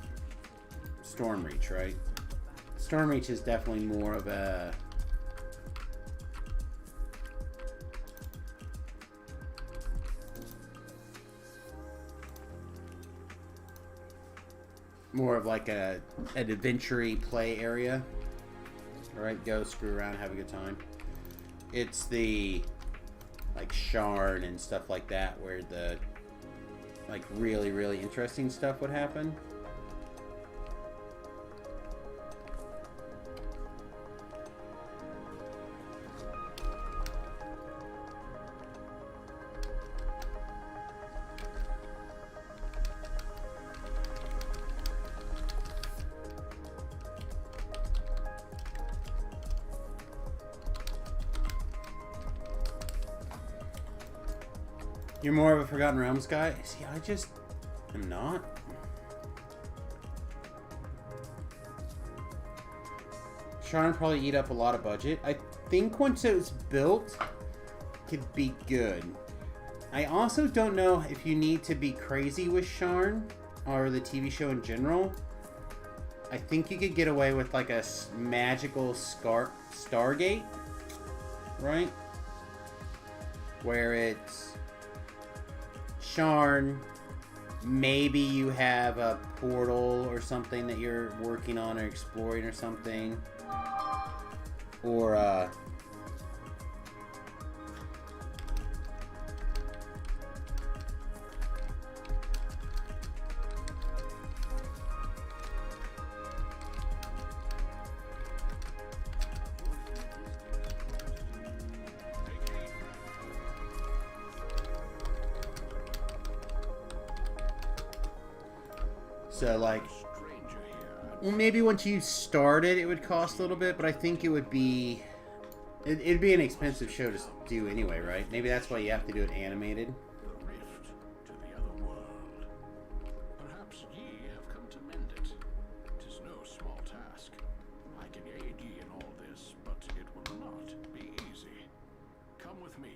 Stormreach, right? Stormreach is definitely more of a like an adventure-y play area. Alright, go screw around, have a good time. It's the like Sharn and stuff like that where the like really interesting stuff would happen. You're more of a Forgotten Realms guy? See, I just am not. Sharn probably eat up a lot of budget. I think once it was built, it could be good. I also don't know if you need to be crazy with Sharn or the TV show in general. I think you could get away with like a magical Stargate, right? Where it's Sharn, maybe you have a portal or something that you're working on or exploring or something. Or, So, like, well, maybe once you started, it would cost a little bit, but I think it would be... It'd be an expensive show to do anyway, right? Maybe that's why you have to do it animated. The rift to the other world. Perhaps ye have come to mend it. 'Tis no small task. I can aid ye in all this, but it will not be easy. Come with me.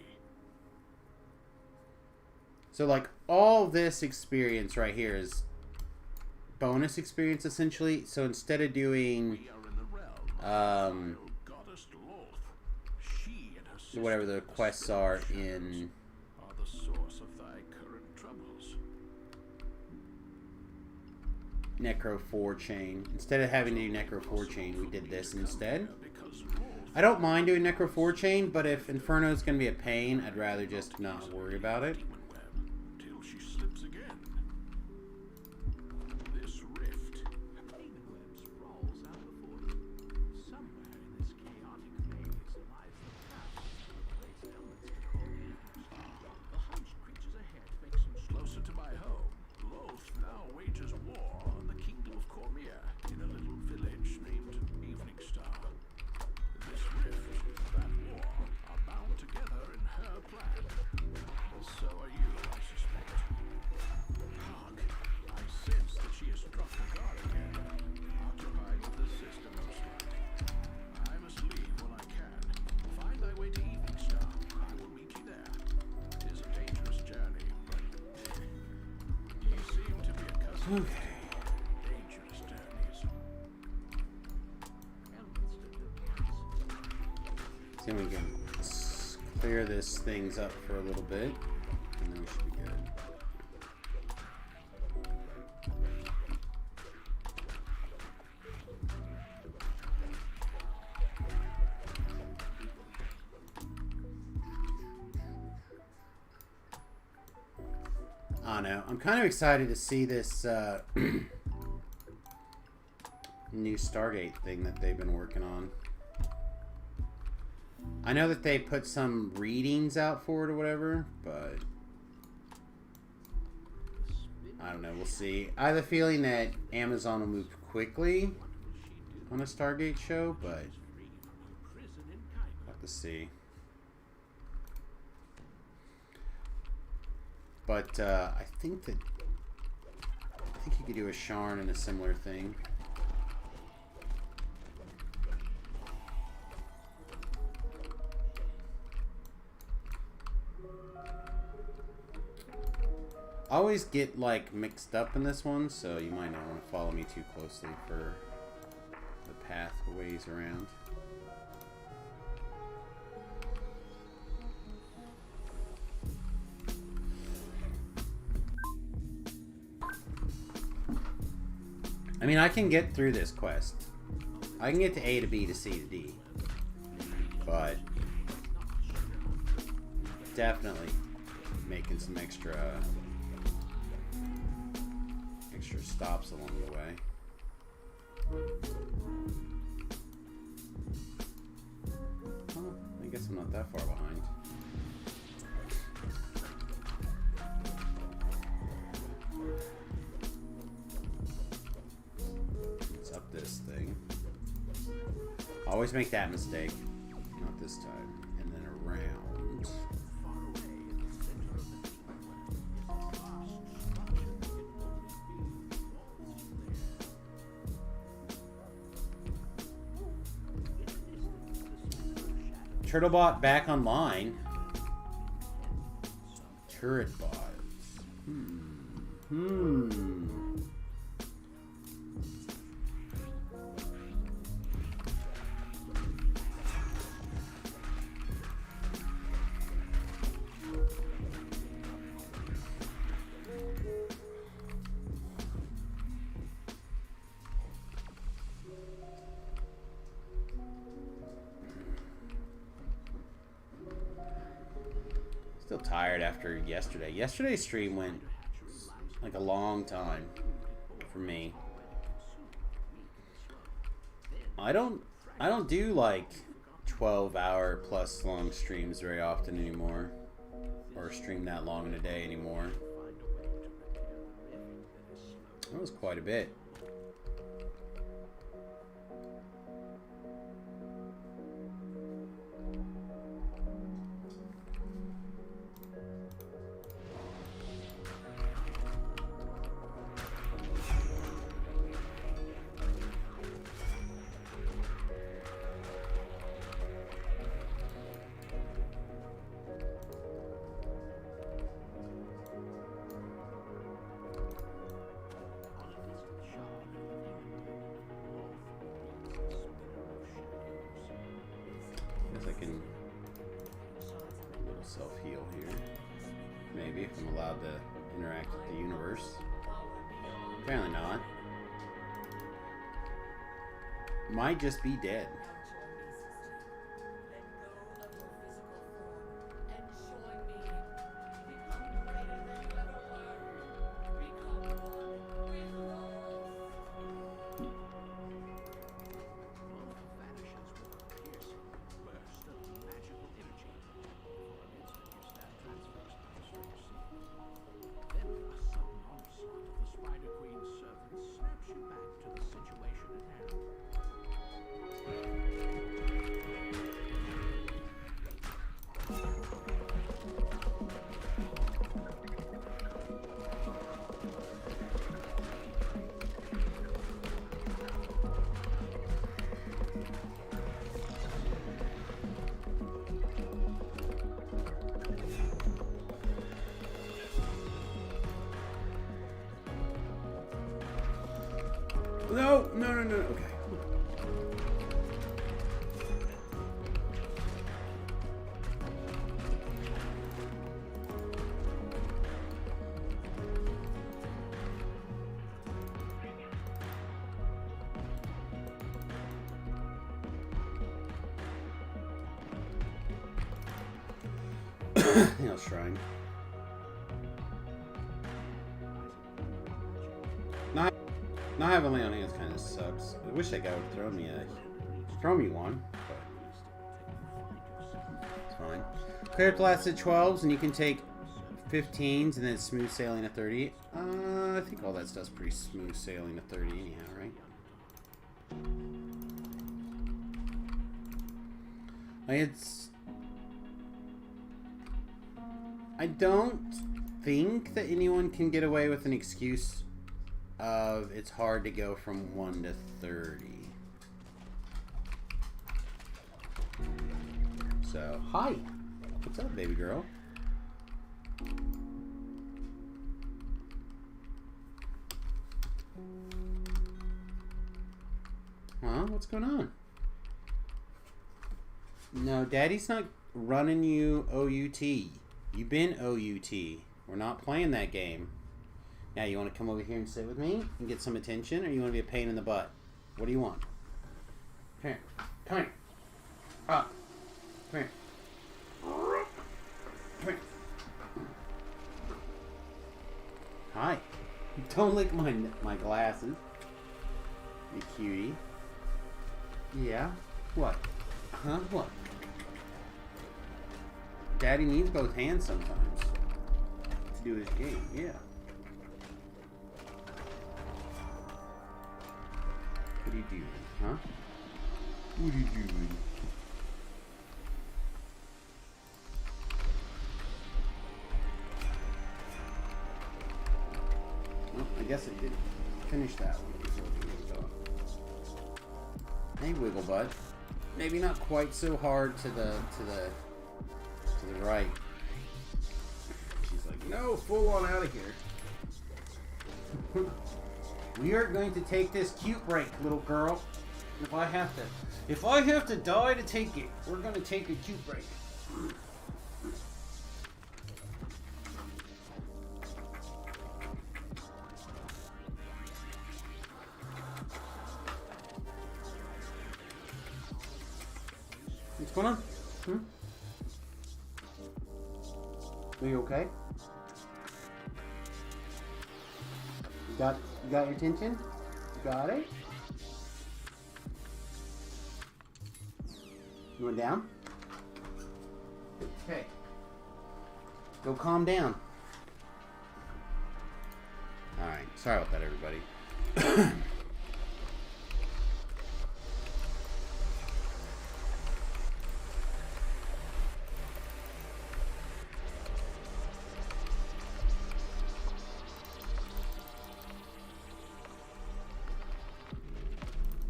So, like, all this experience right here is bonus experience, essentially. So instead of doing We are in the realm of goddess Loth. She and her whatever the sisters, quests are in are the source of thy current troubles. Necro 4 chain, instead of having to do Necro 4 chain, we did this instead. Because Loth I don't mind doing Necro 4 chain, but if Inferno is going to be a pain, I'd rather just not worry about it. demon web till she slips again. This rift. Demon web sprawls out before you. Somewhere in this chaotic maze lies the path to a place elements can call evil. The hunched creatures ahead make some closer to my home. Loth now wages war on the kingdom of Cormier in a little village named Evening Star. This rift, that war, are bound together in her plan. So are you, I suspect. Hark! I sense that she has struck the guard again. Occupied with the system of slide. I must leave when I can. Find thy way to Evening Star. I will meet you there. 'Tis a dangerous journey, but ye seem to be accustomed to dangerous journeys. See if we can clear this things up for a little bit, and then we should be good. I don't know. I'm kind of excited to see this new Stargate thing that they've been working on. I know that they put some readings out for it or whatever, but I don't know. We'll see. I have a feeling that Amazon will move quickly on a Stargate show, but we'll have to see. But I think you could do a Sharn and a similar thing. I always get like mixed up in this one, so you might not want to follow me too closely for the pathways around. I mean, I can get through this quest. I can get to A to B to C to D. But definitely making some extra stops along the way. Well, I guess I'm not that far behind. Let's up this thing. Always make that mistake. Not this time. And then around. Turtlebot back online. Turret bots. Still tired after yesterday. Yesterday's stream went like a long time for me. I don't do like 12-hour plus long streams very often anymore, or stream that long in a day anymore. That was quite a bit. I can a little self-heal here. Maybe, if I'm allowed to interact with the universe. Apparently not. Might just be dead. No, no, no, no, okay. Nail shrine. Not having Lay on Hands kind of sucks. I wish that guy would have thrown me one, but it's fine. Clear up the last 12s, and you can take 15s, and then smooth sailing to 30. I think all that stuff's pretty smooth sailing to 30 anyhow, right? I don't think that anyone can get away with an excuse of it's hard to go from 1 to 30. So, hi. What's up, baby girl? Huh? What's going on? No, Daddy's not running you OUT. You've been OUT. We're not playing that game. Now, you want to come over here and sit with me and get some attention, or you want to be a pain in the butt? What do you want? Come here. Come here. Up. Come here. Come here. Hi. Don't lick my glasses. You cutie. Yeah? What? Huh? What? Daddy needs both hands sometimes to do his game. Yeah. What are you doing, huh? What are you doing? Well, I guess I did finish that one before we moved on. Hey, Wiggle Bud. Maybe not quite so hard to the right. She's like, no, full on out of here. We are going to take this cute break, little girl. If I have to die to take it, we're going to take a cute break. What's going on? Are you okay? You got your attention? You got it? You went down? Okay. Go calm down. Alright. Sorry about that, everybody.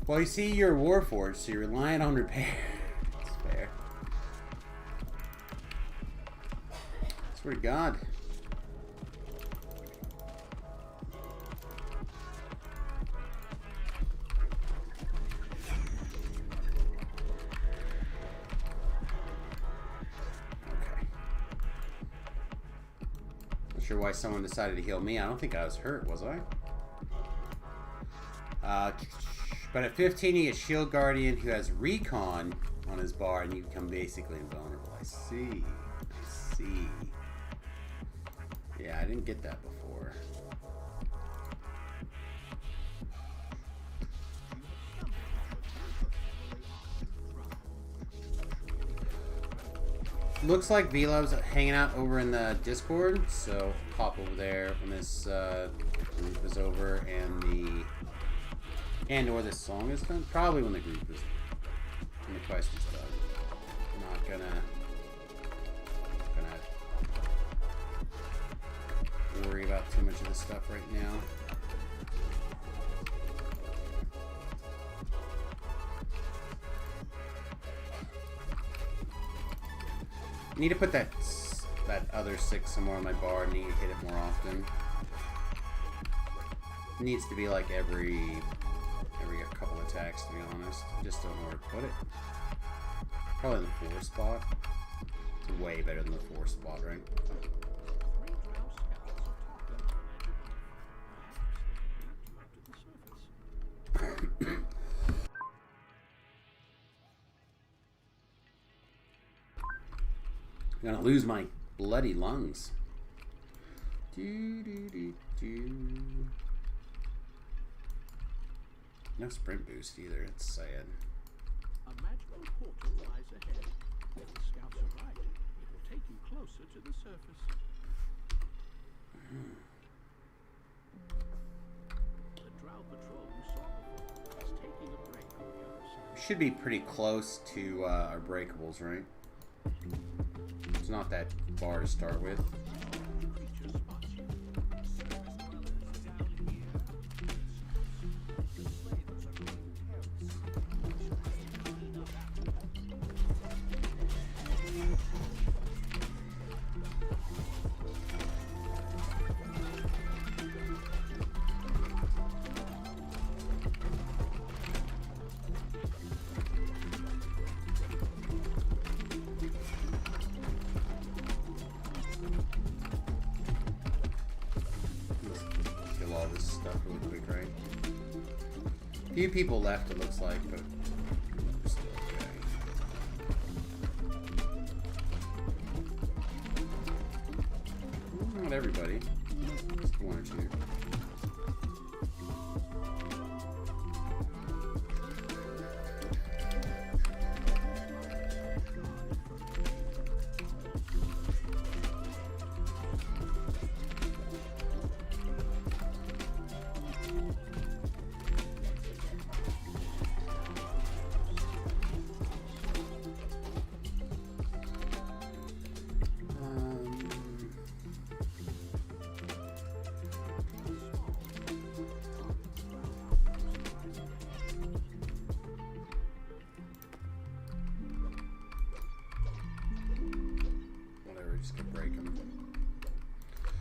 Well, you see, you're a Warforged, so you're relying on repair. That's fair. Swear to God. Okay. Not sure why someone decided to heal me. I don't think I was hurt, was I? But at 15, you get Shield Guardian, who has Recon on his bar, and you become basically invulnerable. I see. I see. Yeah, I didn't get that before. Looks like Velo's hanging out over in the Discord, so pop over there when this group is over or this song is done. Probably when the group is, when the quest is done. I'm not gonna worry about too much of this stuff right now. I need to put that other 6 somewhere on my bar. I need to hit it more often. It needs to be like every couple attacks, to be honest. I just don't know where to put it. Probably in the 4 spot. It's way better than the 4 spot, right? I'm gonna lose my bloody lungs. No sprint boost either, it's sad. A magical portal lies ahead. If the scouts are right, it will take you closer to the surface. The Drow patrol you saw before is taking a break on the other side. We should be pretty close to our breakables, right? It's not that far to start with. Creature spots you. Few people left, it looks like, but we're still okay. Not everybody. Just 1 or 2.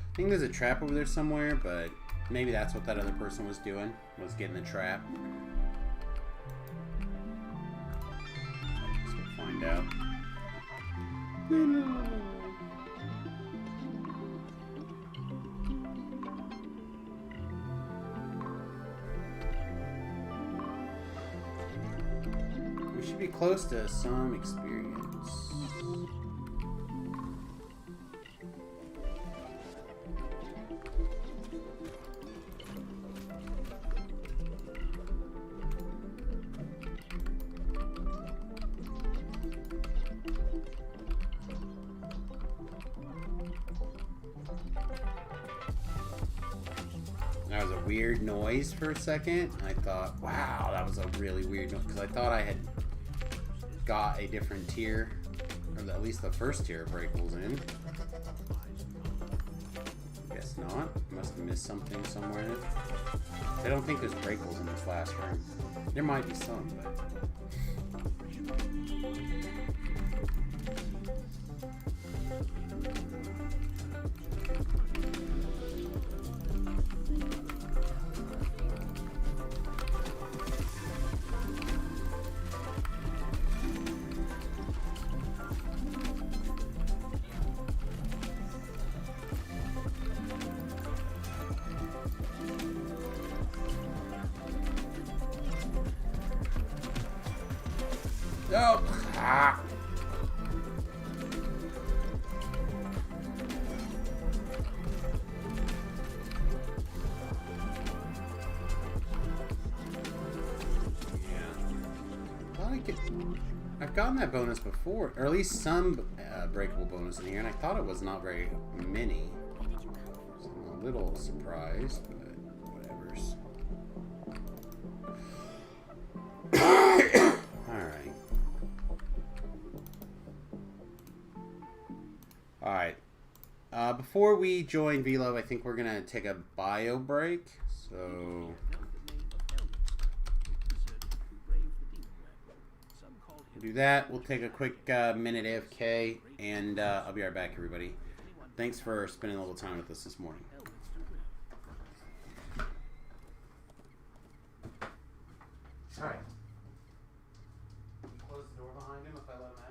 I think there's a trap over there somewhere, but maybe that's what that other person was doing, was getting the trap. So we'll find out. We should be close to some experience. That was a weird noise for a second. I thought, wow, that was a really weird noise. Because I thought I had got a different tier, or at least the first tier of breakables in. Guess not. Must have missed something somewhere. I don't think there's breakables in this last room. There might be some, but... Oh! Ah! I've gotten that bonus before, or at least some breakable bonus in here, and I thought it was not very many. So I'm a little surprised, but whatever's. Alright. Before we join Velo, I think we're going to take a bio break. So... do that. We'll take a quick minute AFK, and I'll be right back, everybody. Thanks for spending a little time with us this morning. Alright. Close the door behind him if I let him out.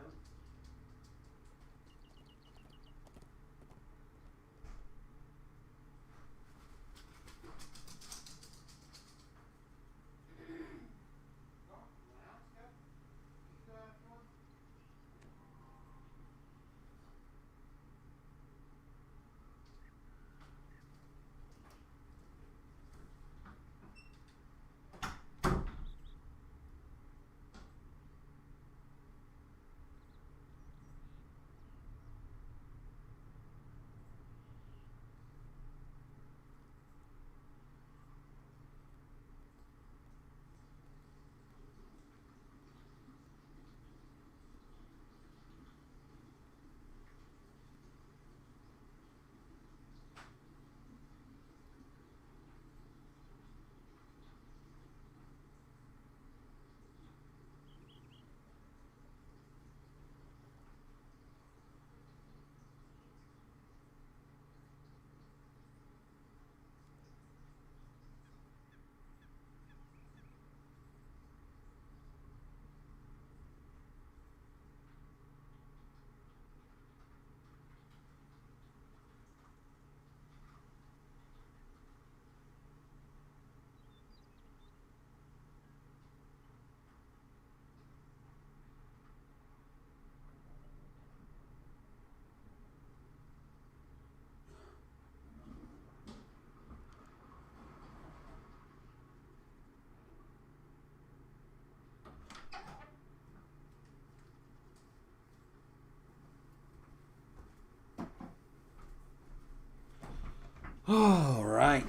All right,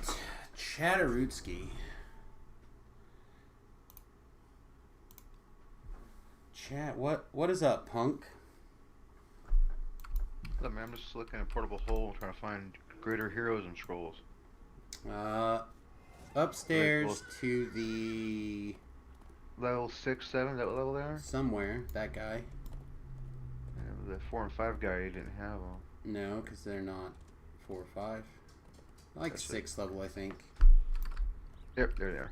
Chatterootsky. Chat, what is up, punk? Look, man, I'm just looking at Portable Hole, trying to find greater heroes and scrolls. Upstairs to the level 6, 7. Is that what level they are? Somewhere, that guy. Yeah, the 4 and 5 guy, you didn't have them. No, because they're not 4 or 5. Like that's 6th level, I think. Yep, there they are.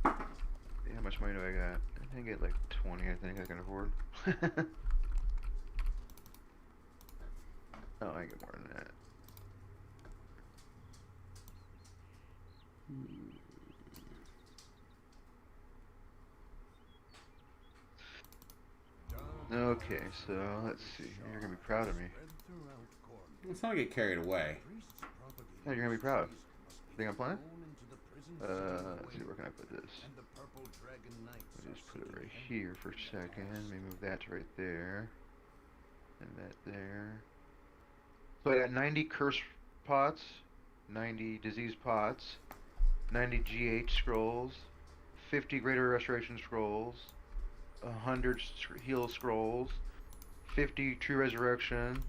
How much money do I got? I think I get like 20, I think I can afford. Oh, I get more than that. Okay, so let's see. You're gonna be proud of me. Let's not get carried away. Yeah, you're gonna be proud. Think I'm playing? Let's see, where can I put this? I'll just put it right here for a second. Let me move that to right there. And that there. So I got 90 curse pots, 90 disease pots, 90 GH scrolls, 50 greater restoration scrolls, 100 heal scrolls, 50 true resurrection,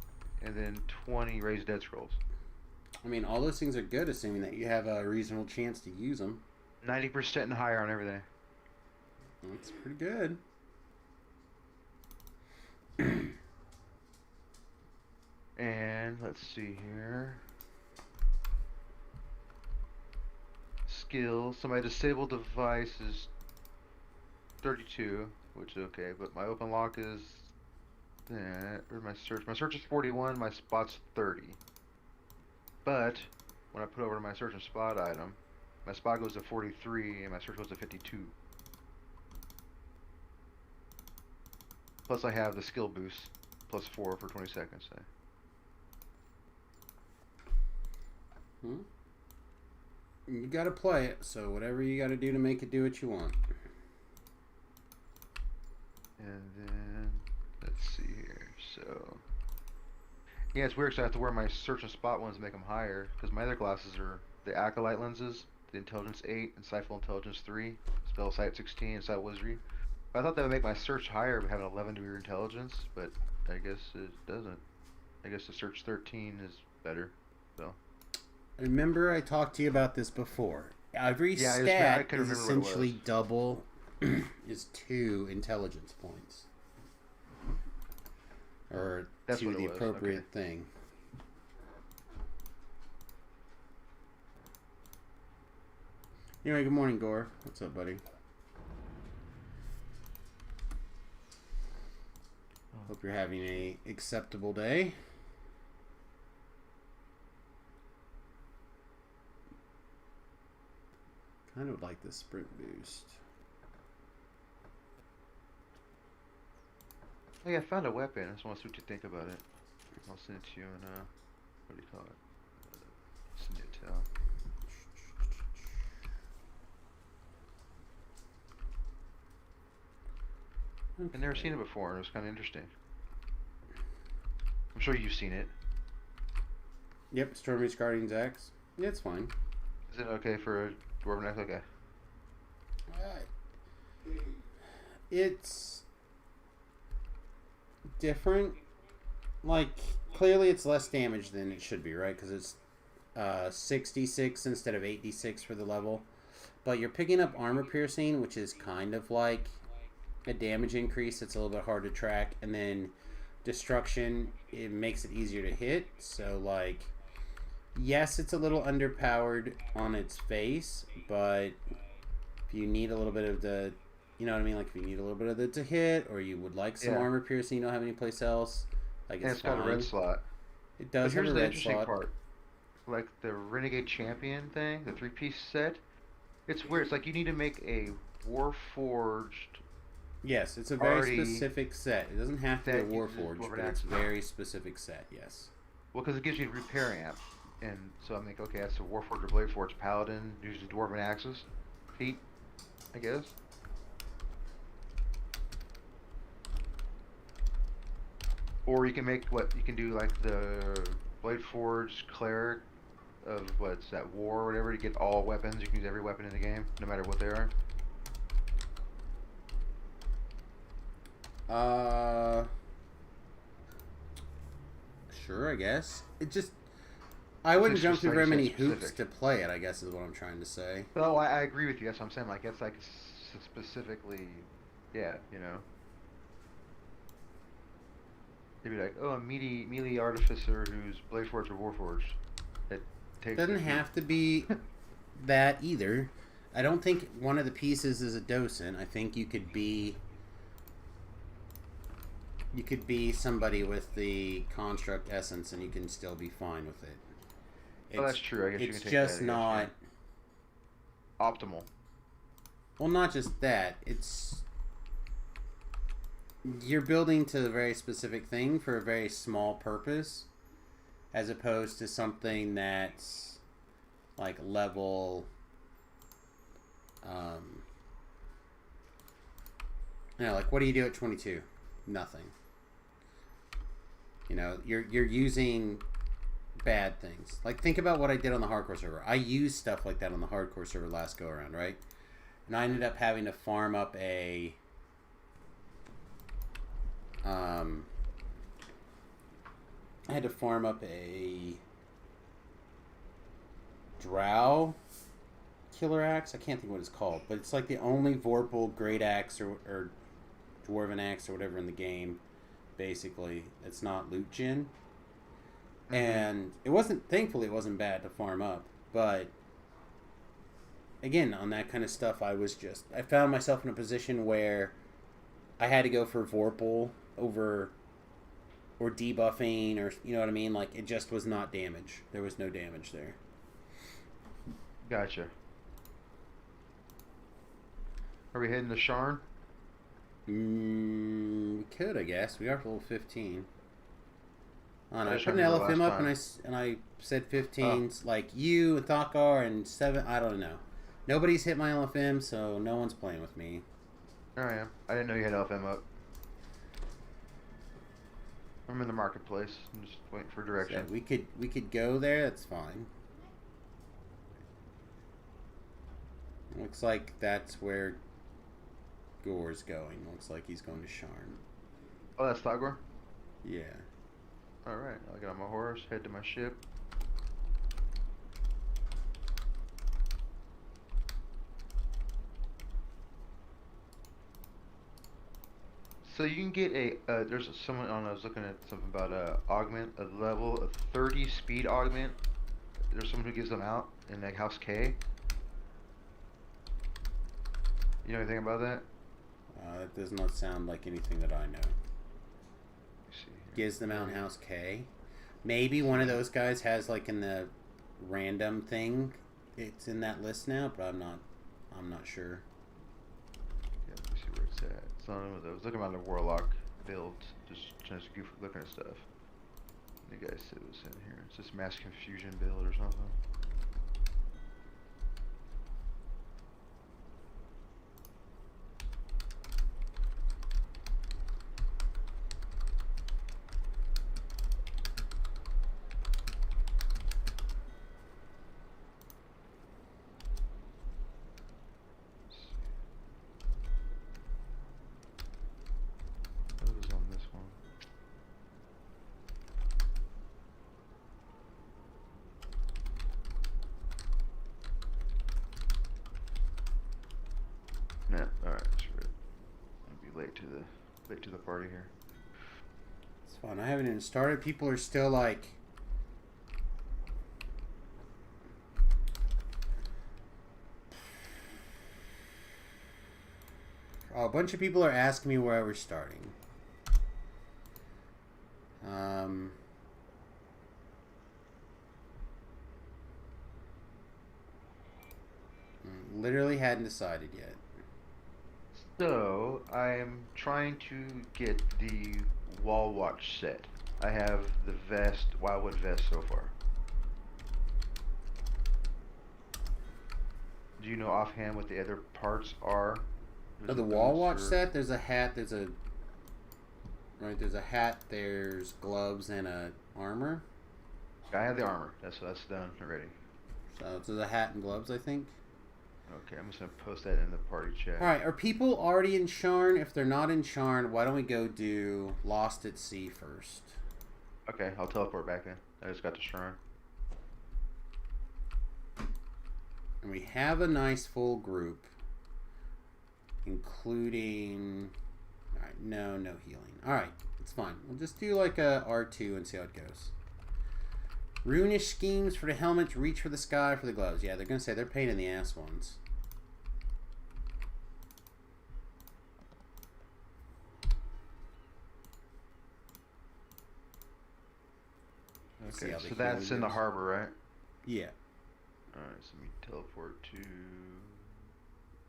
and then 20 raised dead scrolls. I mean, all those things are good, assuming that you have a reasonable chance to use them. 90% and higher on everything. That's pretty good. And let's see here. Skills. So my disabled device is 32, which is okay, but my open lock is that. Or my search. My search is 41, my spot's 30. But when I put over to my search and spot item, my spot goes to 43 and my search goes to 52. Plus I have the skill boost, plus 4 for 20 seconds. You gotta play it, so whatever you gotta do to make it do what you want. And then, let's see here, so... Yeah, it's weird because I have to wear my search and spot ones to make them higher, because my other glasses are the Acolyte lenses, the Intelligence 8 and Sight Intelligence 3, Spell Sight 16 and Sight Wizardry. I thought that would make my search higher by having 11 degree intelligence, but I guess it doesn't. I guess the search 13 is better, so... Remember I talked to you about this before. Every stat is essentially double, is 2 intelligence points. Or that's to the appropriate thing. Anyway, good morning, Gore. What's up, buddy? Hope you're having a acceptable day. Kind of like the sprint boost. Hey, I found a weapon. I just want to see what you think about it. I'll send it to you in, what do you call it? Send it to... Okay. I've never seen it before, and it was kind of interesting. I'm sure you've seen it. Yep, Stormy's Guardian's Axe. Yeah, it's fine. Is it okay for a Dwarven Axe? Okay. It's different. Like, clearly it's less damage than it should be, right? Because it's 66 instead of 8d6 for the level. But you're picking up armor piercing, which is kind of like a damage increase. It's a little bit hard to track. And then destruction, it makes it easier to hit. So, like, yes, it's a little underpowered on its face, but if you need a little bit of the, you know what I mean? Like, if you need a little bit of it to hit, or you would like some armor piercing you don't have any place else, like, it's got a red slot. It does have a red slot. Here's the interesting part. Like, the Renegade Champion thing, the 3-piece set, it's weird. It's like you need to make a Warforged... Yes, it's a very specific set. It doesn't have to be a Warforged, but it's a very specific set, yes. Well, because it gives you a repair amp. And so I'm like, okay, that's a Warforged or Blade Forge Paladin, uses Dwarven Axes. Feet, I guess. Or you can make you can do, like the Blade Forge Cleric of what's that, War or whatever, to get all weapons. You can use every weapon in the game, no matter what they are. Sure, I guess. It just, I wouldn't jump through very many hoops to play it, I guess is what I'm trying to say. Well, I agree with you. That's what I'm saying. Like, it's like specifically, yeah, you know. They'd be like, oh, a melee artificer who's Blade Forged or Warforged. It doesn't have to be that either. I don't think one of the pieces is a docent. I think you could be somebody with the construct essence and you can still be fine with it. Oh, that's true. I guess you can take that. It's just not optimal. Well, not just that. It's you're building to a very specific thing for a very small purpose, as opposed to something that's like level. Like what do you do at 22? Nothing. You know, you're using bad things. Like, think about what I did on the hardcore server. I used stuff like that on the hardcore server last go around, right? And I ended up having to farm up a I had to farm up a drow killer axe. I can't think what it's called, but it's like the only Vorpal great axe or dwarven axe or whatever in the game. Basically, it's not loot gen. And it wasn't, thankfully, it wasn't bad to farm up. But again, on that kind of stuff, I found myself in a position where I had to go for Vorpal over or debuffing, or you know what I mean. Like, it just was not damage. There was no damage there. Gotcha. Are we heading to Sharn? We could, I guess. We are level 15. I don't know. I just put an remember LFM last up time. and I said 15s. Like you and Thakar and 7. I don't know. Nobody's hit my LFM, so no one's playing with me. There I am. I didn't know you had LFM up. I'm in the marketplace. I'm just waiting for direction. So we could go there. That's fine. Looks like that's where Gore's going. Looks like he's going to Sharn. Oh, that's Thagor? Yeah. Alright, I'll get on my horse, head to my ship. So you can get there's someone I was looking at something about augment, a level of 30 speed augment. There's someone who gives them out in like House K. You know anything about that? That does not sound like anything that I know. Let me see here. Gives them out in House K. Maybe one of those guys has like in the random thing. It's in that list now, but I'm not sure. Yeah, let me see where it's at. It's not, I was looking at the Warlock build, just goof looking at stuff. The guy said it was in here. It's this Mass Confusion build or something. What was on this one? Yeah, alright, screw it. I'll be late to the party here. It's fun. I haven't even started. People are still like, oh, a bunch of people are asking me where we're starting. Literally hadn't decided yet. So, I'm trying to get the Wall Watch set. I have the vest, Wildwood vest so far. Do you know offhand what the other parts are? Oh, the Wall Watch set. There's a hat. There's a There's a hat. There's gloves and a armor. I have the armor. That's done already. So there's a hat and gloves, I think. Okay, I'm just gonna post that in the party chat. All right. Are people already in Sharn? If they're not in Sharn, why don't we go do Lost at Sea first? Okay, I'll teleport back in. I just got to Shrine. And we have a nice full group, including. All right, no healing. All right, it's fine. We'll just do like a R2 and see how it goes. Runish schemes for the helmets, reach for the sky for the gloves. Yeah, they're gonna say they're pain in the ass ones. Let's see Okay, how the so that's healing in the goes. harbor, right? Yeah. Alright, so let me teleport to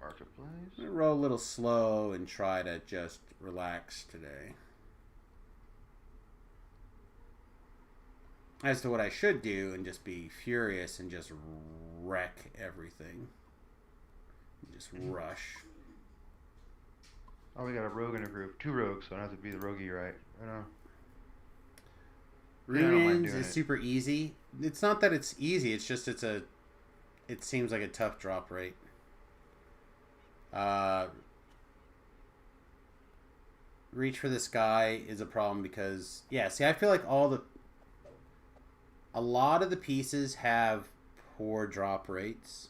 Marketplace. I'm gonna roll a little slow and try to just relax today. As to what I should do and just be furious and just wreck everything. Just rush. Oh, we got a rogue in a group. 2 rogues, so I don't have to be the roguey, right? I know. Yeah, I don't mind Ruins doing is it. super easy. It's not that it's easy. It's just it seems like a tough drop rate. Reach for the Sky is a problem because yeah. See, I feel like a lot of the pieces have poor drop rates.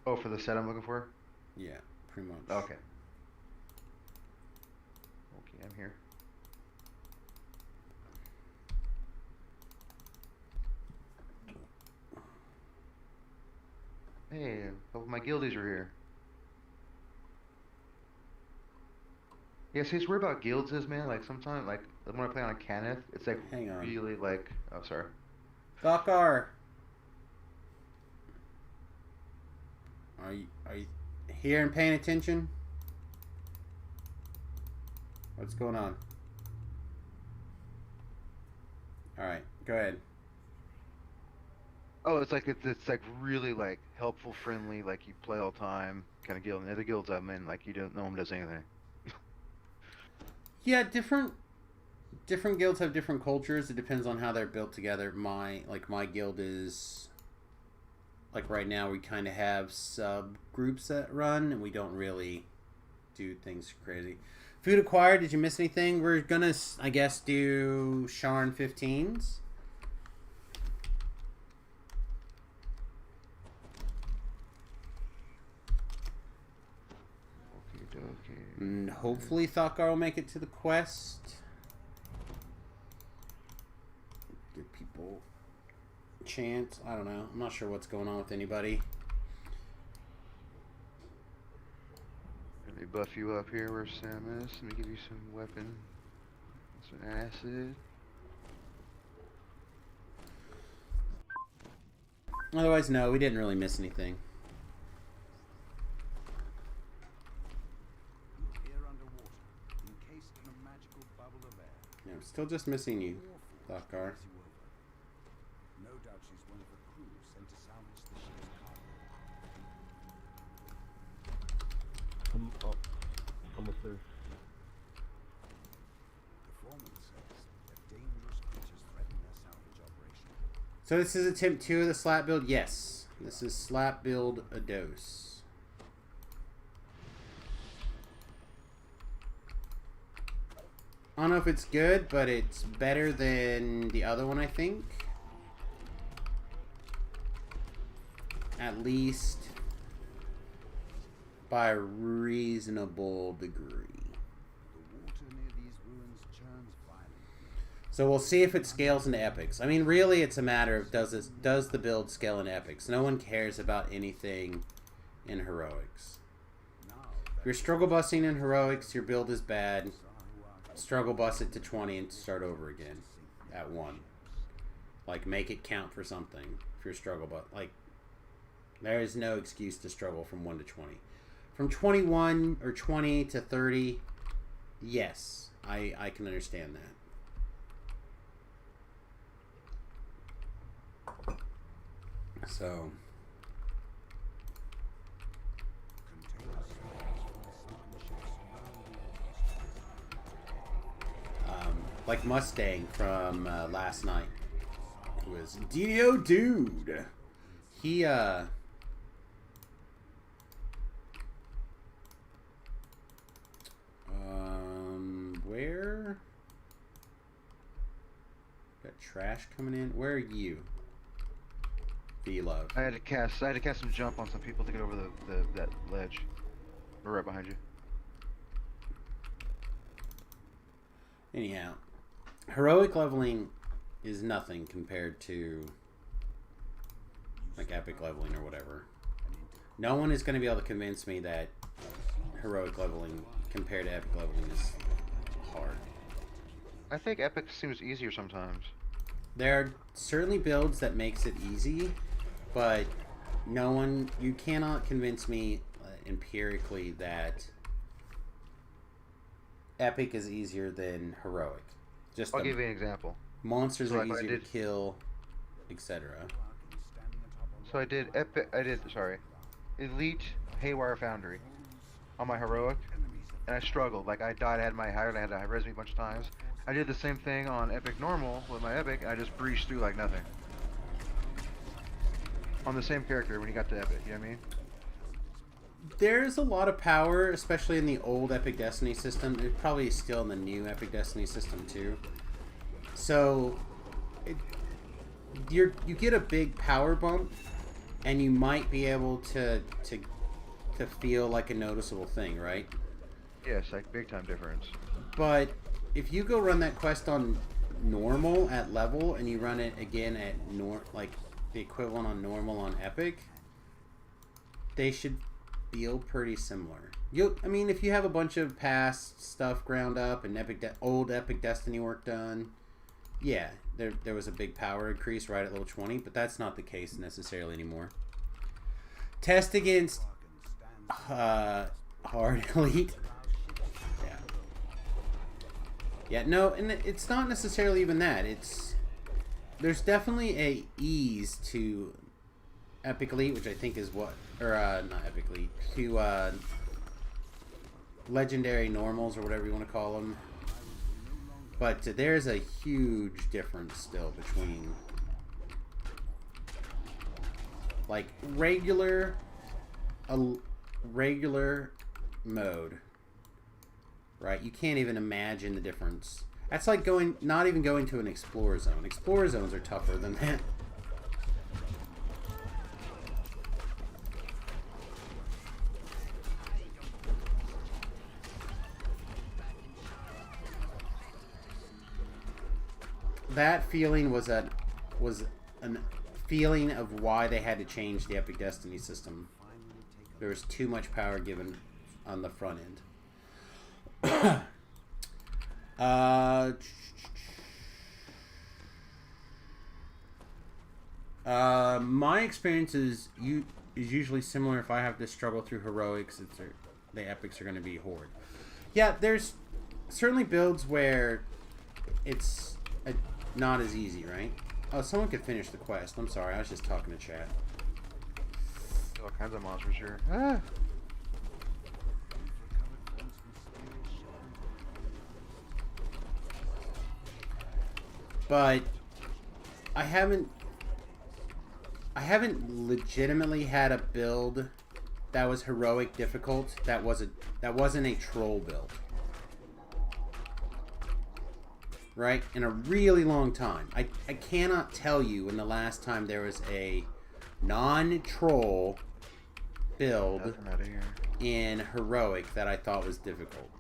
Oh, for the set I'm looking for? Yeah, pretty much. Okay. Okay, I'm here. Hey, a couple of my guildies are here. Yeah, see, it's weird about guilds is, man. Like, sometimes, like, when I play on a Kenneth, it's, like, Hang on. really, like... Oh, sorry. Thakar, are you here and paying attention? What's going on? All right, go ahead. Oh, it's like, it's like, really, like, helpful, friendly, like, you play all the time kind of guild. And the other guilds I'm in, like, you don't... No one does anything. Yeah, different guilds have different cultures. It depends on how they're built together. My guild is like right now we kind of have subgroups that run, and we don't really do things crazy. Food acquired. Did you miss anything? We're gonna, I guess, do Sharn 15s. Okay. And hopefully Thakar will make it to the quest. Give people a chance. I don't know. I'm not sure what's going on with anybody. Let me buff you up here where Sam is. Let me give you some weapon. Some acid. Otherwise, no, we didn't really miss anything. Here underwater, encased in a magical bubble of air. Yeah, I'm still just missing you, Thakar. No doubt she's one of the crew sent to salvage the ship's cargo. Almost there. The foreman says that dangerous creatures threaten their salvage operation. So this is attempt 2 of the slap build? Yes. This is slap build a dose. I don't know if it's good, but it's better than the other one, I think. At least by a reasonable degree. The water near these ruins churns violently. So we'll see if it scales into epics. I mean, really, it's a matter of does the build scale in epics? No one cares about anything in heroics. Now If you're struggle busting in heroics, your build is bad. Struggle bust it to 20 and start over again at 1. Like, make it count for something. If you're struggle bust, like, there is no excuse to struggle from 1 to 20. From 21 or 20 to 30, yes, I can understand that. So, like Mustang from last night, who was DDO Dude. He where got trash coming in? Where are you? V-Love. I had to cast some jump on some people to get over that ledge. We're right behind you. Anyhow, heroic leveling is nothing compared to like epic leveling or whatever. No one is going to be able to convince me that heroic leveling compared to epic leveling is hard. I think epic seems easier sometimes. There are certainly builds that makes it easy, but you cannot convince me empirically that epic is easier than heroic. Just I'll give you an example. monsters So are if I easier to did- kill, etc. So I did elite Haywire Foundry on my heroic. and I struggled. Like I died, I had my higher, and I had to res me a bunch of times. I did the same thing on Epic Normal with my Epic, and I just breezed through like nothing. On the same character when you got to Epic, you know what I mean? There's a lot of power, especially in the old Epic Destiny system. There's probably still in the new Epic Destiny system too. So, you get a big power bump, and you might be able to feel like a noticeable thing, right? Yes, like big time difference. But if you go run that quest on normal at level, and you run it again at like the equivalent on normal on Epic, they should feel pretty similar. I mean, if you have a bunch of past stuff ground up and old Epic Destiny work done, yeah, there was a big power increase right at level 20, but that's not the case necessarily anymore. Test against hard elite. Yeah, no, and it's not necessarily even that. There's definitely a ease to Epic Elite, which I think is what, or not Epic Elite, to Legendary Normals or whatever you want to call them. But there's a huge difference still between like regular mode. Right, you can't even imagine the difference. That's like not even going to an Explorer Zone. Explorer Zones are tougher than that. That feeling was a feeling of why they had to change the Epic Destiny system. There was too much power given on the front end. My experience is usually similar. If I have to struggle through heroics, the epics are going to be horde. Yeah, there's certainly builds where it's not as easy, right? Oh, someone could finish the quest. I'm sorry, I was just talking to chat. All kinds of monsters here. Ah. But I haven't legitimately had a build that was heroic difficult that wasn't a troll build. Right? In a really long time. I cannot tell you when the last time there was a non-troll build in heroic that I thought was difficult.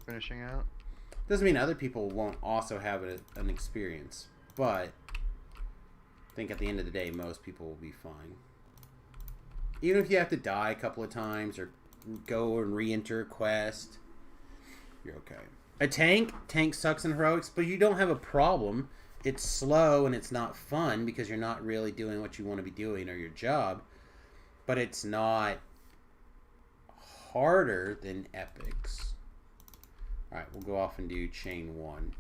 Finishing out. Doesn't mean other people won't also have an experience, but I think at the end of the day, most people will be fine. Even if you have to die a couple of times or go and re-enter a quest, you're okay. A tank sucks in heroics, but you don't have a problem. It's slow and it's not fun because you're not really doing what you want to be doing or your job, but it's not harder than epics. Alright, we'll go off and do chain 1.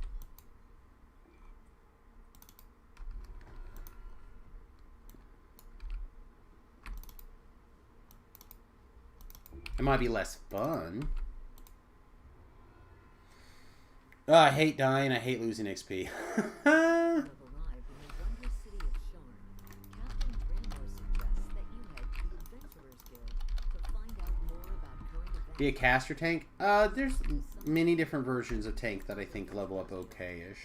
It might be less fun. Oh, I hate dying. I hate losing XP. Be a caster tank? There's many different versions of tank that I think level up okay-ish.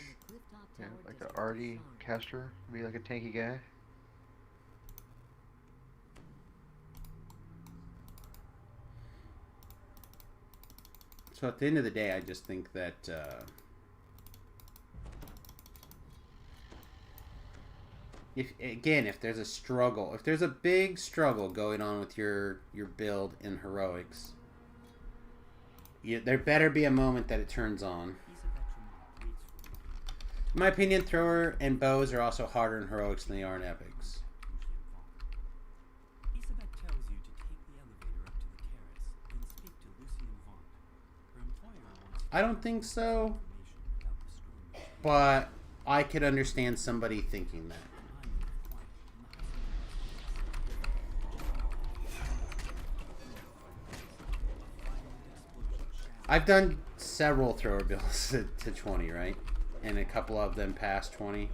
Yeah, like an arty caster, be like a tanky guy. So at the end of the day, I just think that if there's a struggle, if there's a big struggle going on with your build in heroics, there better be a moment that it turns on. In my opinion, thrower and bows are also harder in heroics than they are in epics. I don't think so, but I could understand somebody thinking that. I've done several thrower builds to 20, right? And a couple of them past 20.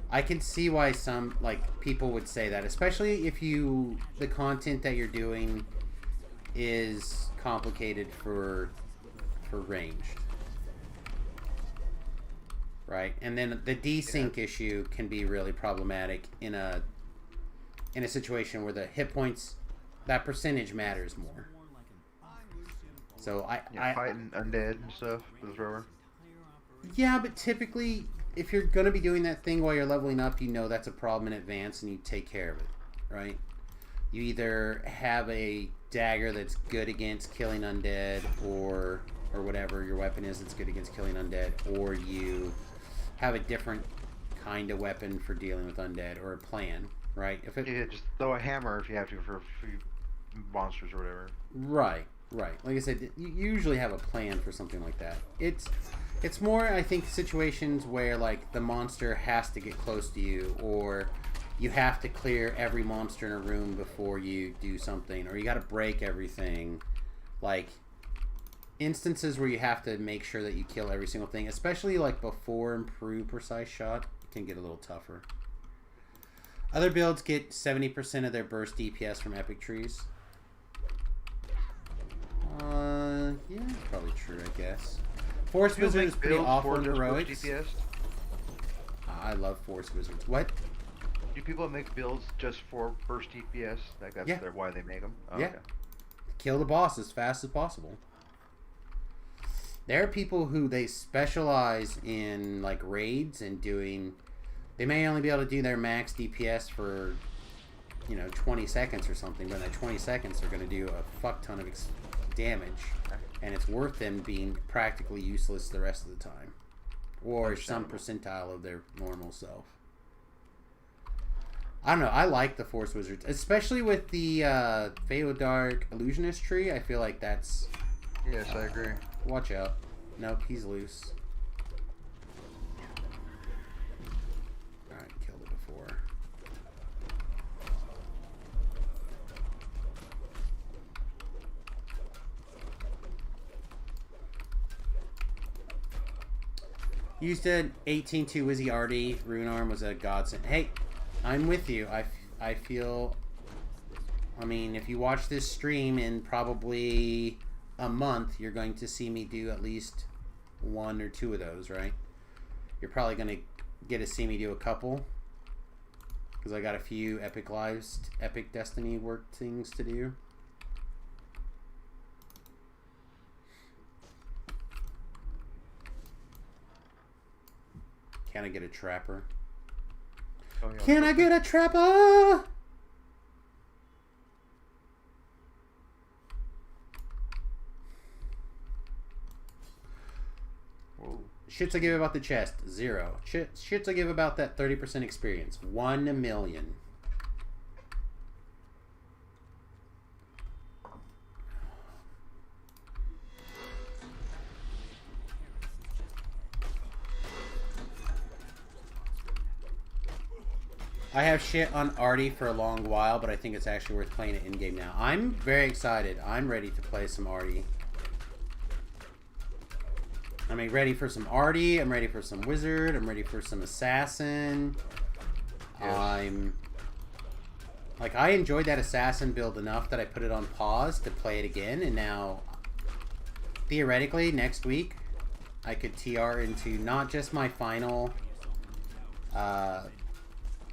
I can see why some, like, people would say that, especially if the content that you're doing is complicated for ranged. Right? And then the desync issue can be really problematic in a situation where the hit points, that percentage matters more. So fighting undead and stuff with the thrower. Yeah, but typically, if you're going to be doing that thing while you're leveling up, you know that's a problem in advance and you take care of it, right? You either have a dagger that's good against killing undead, or whatever your weapon is that's good against killing undead, or you have a different kind of weapon for dealing with undead, or a plan, right? Yeah, just throw a hammer if you have to for monsters or whatever. Right. Like I said, you usually have a plan for something like that. It's more, I think, situations where, like, the monster has to get close to you, or you have to clear every monster in a room before you do something, or you got to break everything. Like, instances where you have to make sure that you kill every single thing, especially, like, before improved precise shot, it can get a little tougher. Other builds get 70% of their burst DPS from epic trees. Yeah, probably true, I guess. Force Wizard is pretty awful in heroics. I love Force Wizards. What? Do people make builds just for burst DPS? Like that's why they make them? Oh, yeah. Okay. Kill the boss as fast as possible. There are people who they specialize in, like, raids and doing... They may only be able to do their max DPS for, 20 seconds or something, but in that 20 seconds they're going to do a fuck ton of damage. And it's worth them being practically useless the rest of the time. Or some percentile of their normal self. I don't know. I like the Force Wizards. Especially with the Fado Dark Illusionist tree. I feel like that's... Yes, I agree. Watch out. Nope, he's loose. Alright, killed it before. Used an 18-2 Wizzy Arty. Rune Arm was a godsend. Hey, I'm with you. I feel... I mean, if you watch this stream in probably a month, you're going to see me do at least 1 or 2 of those, right? You're probably going to get to see me do a couple. Because I got a few Epic Destiny work things to do. Can I get a trapper? Oh, yeah, Can I get a trapper? Whoa. Shits I give about the chest, 0. Shits I give about that 30% experience, 1 million. I have shit on Artie for a long while, but I think it's actually worth playing it in-game now. I'm very excited. I'm ready to play some Artie. I'm ready for some Artie. I'm ready for some Wizard. I'm ready for some Assassin. Yes. I enjoyed that Assassin build enough that I put it on pause to play it again, and now, theoretically, next week, I could TR into not just my final...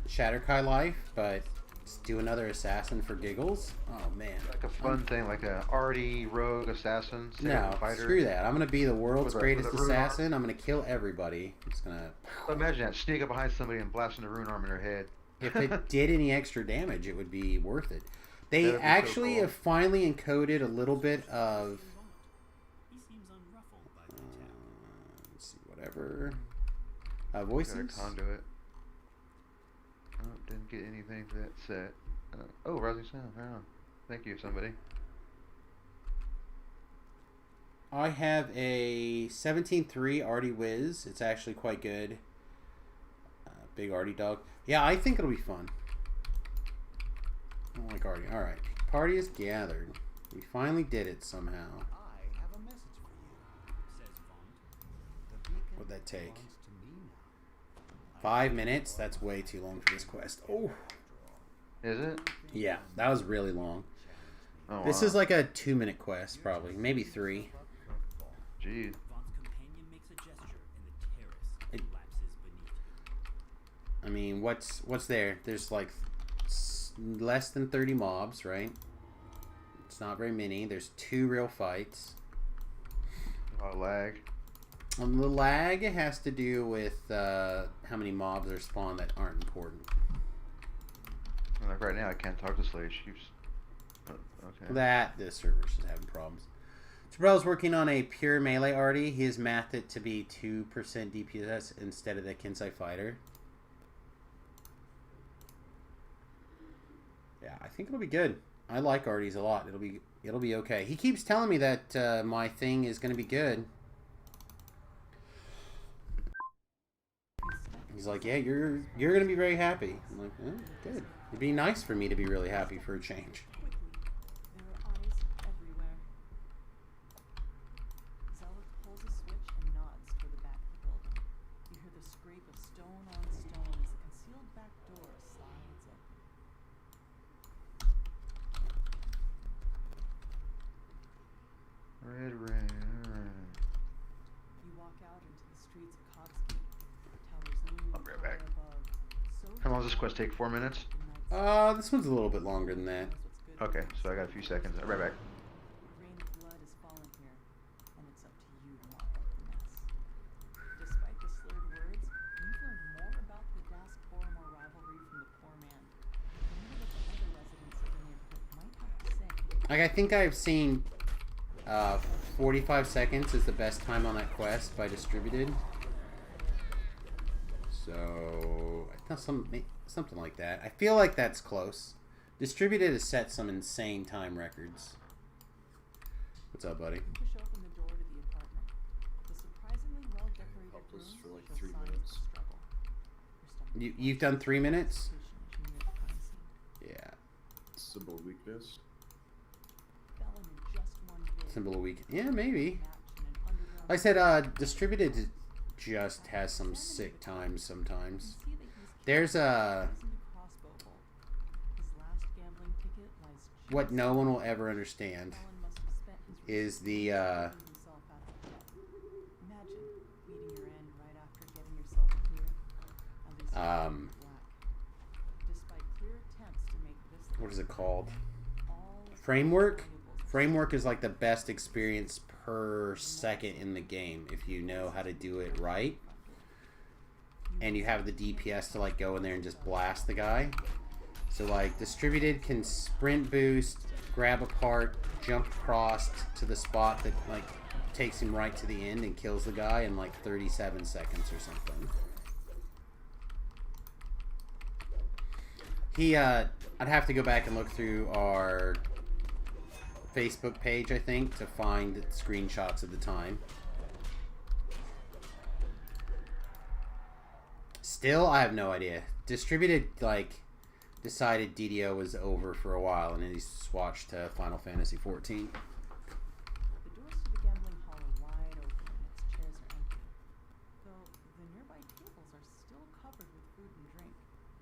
Shatterkai life, but just do another assassin for giggles. Oh man, like a fun thing, like a arty rogue assassin. No, fighter. Screw that. I'm gonna be the world's greatest assassin. I'm gonna kill everybody. I'm just gonna. Imagine that, sneak up behind somebody and blasting a rune arm in their head. If it did any extra damage, it would be worth it. They actually have finally encoded a little bit of. Let's see, whatever. Voices. Got a conduit. Oh, didn't get anything for that set. Oh, Rising Sound. Oh, thank you, somebody. I have a 17-3 Artie Wiz. It's actually quite good. Big Artie dog. Yeah, I think it'll be fun. I don't like Artie. Alright. Party is gathered. We finally did it somehow. I have a message for you. What'd that take? 5 minutes? That's way too long for this quest. Oh. Is it? Yeah, that was really long. Oh, This wow. is like a 2-minute quest, probably. Maybe 3. Jeez. It, I mean, what's there? There's like less than 30 mobs, right? It's not very many. There's 2 real fights. A lot of lag. The lag has to do with how many mobs are spawned that aren't important. Like right now, I can't talk to Slade. She's okay. That the server's just having problems. Jabrell's working on a pure melee arty. He has mathed it to be 2% DPS instead of the Kinsai fighter. Yeah, I think it'll be good. I like arties a lot. It'll be okay. He keeps telling me that my thing is going to be good. He's like, yeah, you're going to be very happy. I'm like, oh, good. It'd be nice for me to be really happy for a change. There are eyes everywhere. Zealot pulls a switch and nods toward the back of the building. You hear the scrape of stone on stone as the concealed back door slides open. Red. You walk out into the streets of Cogsgate. Towers loom I'll be right back. far above. So How long does this quest take? 4 minutes? This one's a little bit longer than that. Okay, so I got a few seconds. I'll be right back. The rain of blood has fallen here, and it's up to you to mop up the mess. Despite the slurred words, you've learned more about the Dask-Boromor rivalry from the poor man. Remember what the other residents of the neighborhood might have to say. Like, I think I've seen 45 seconds is the best time on that quest by Distributed. So, I thought something like that. I feel like that's close. Distributed has set some insane time records. What's up, buddy? Push open the door to the apartment. The surprisingly well-decorated Helpless rooms for like show 3 signs minutes. of struggle. Your stomach You've done 3 minutes? constitution as you near the crime scene. Yeah. Symbol of weakness. Fell into just one vid. Symbol of week. Yeah, maybe. Match in an underground Like I said, Distributed just has some sick times sometimes. There's a... What no one will ever understand is the what is it called? Framework? Framework is like the best experience per second in the game if you know how to do it right. And you have the DPS to like go in there and just blast the guy. So like Distributed can sprint boost, grab a part, jump across to the spot that like takes him right to the end and kills the guy in like 37 seconds or something. I'd have to go back and look through our Facebook page, I think, to find screenshots of the time. Still, I have no idea. Distributed, like, decided DDO was over for a while, and then he swatched to Final Fantasy XIV. The doors to the gambling hall are wide open and its chairs are empty. Though the nearby tables are still covered with food and drink.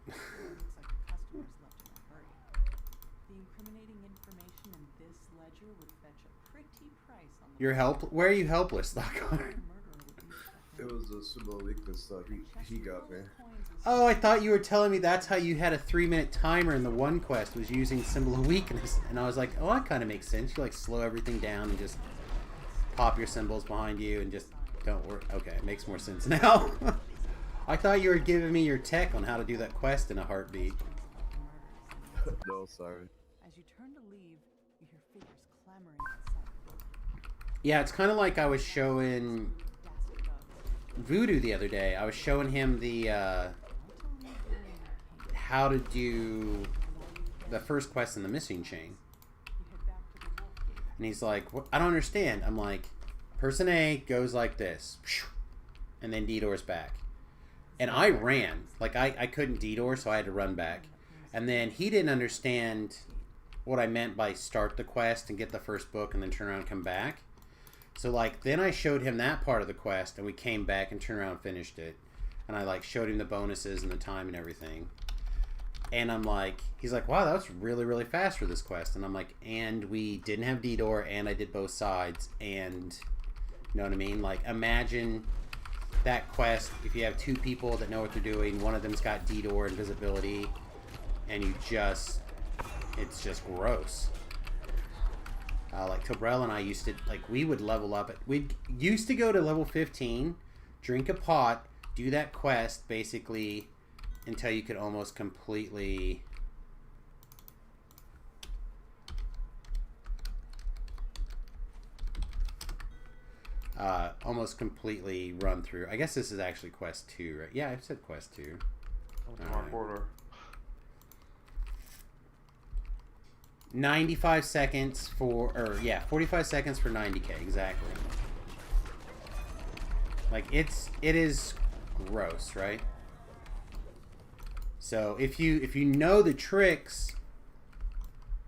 It looks like the customers left in a hurry. The incriminating information in this ledger would fetch a pretty price on the Where are you helpless, Lockhart? It was a symbol of weakness that he got me. Oh, I thought you were telling me that's how you had a 3-minute timer in the one quest, was using Symbol of Weakness. And I was like, oh, that kind of makes sense. You like slow everything down and just pop your symbols behind you and just don't work. Okay, it makes more sense now. I thought you were giving me your tech on how to do that quest in a heartbeat. No, sorry. As you turn to leave, you hear figures clamoring outside the building. Yeah, it's kind of like I was showing Dask thugs. Voodoo the other day. I was showing him the how to do the first quest in the missing chain. You head back to the wolf gate. And he's like, what? I don't understand. I'm like, person A goes like this, and then D-doors back. And I ran. Like, I couldn't D-door, so I had to run back. And then he didn't understand what I meant by start the quest and get the first book and then turn around and come back. So, like, then I showed him that part of the quest, and we came back and turned around and finished it. And I, like, showed him the bonuses and the time and everything. And I'm like, he's like, wow, that was really, really fast for this quest. And I'm like, and we didn't have D-Door, and I did both sides, and, you know what I mean? Like, imagine that quest, if you have two people that know what they're doing, one of them's got D-Door invisibility, and you just, it's just gross. Like, Tobrell and I used to, like, we would level up. We used to go to level 15, drink a pot, do that quest, basically, until you could almost completely... almost completely run through. I guess this is actually quest 2, right? Yeah, I've said quest 2. Mark order. 95 seconds for, or yeah, 45 seconds for 90k, exactly. Like, it is gross, right? So if you know the tricks,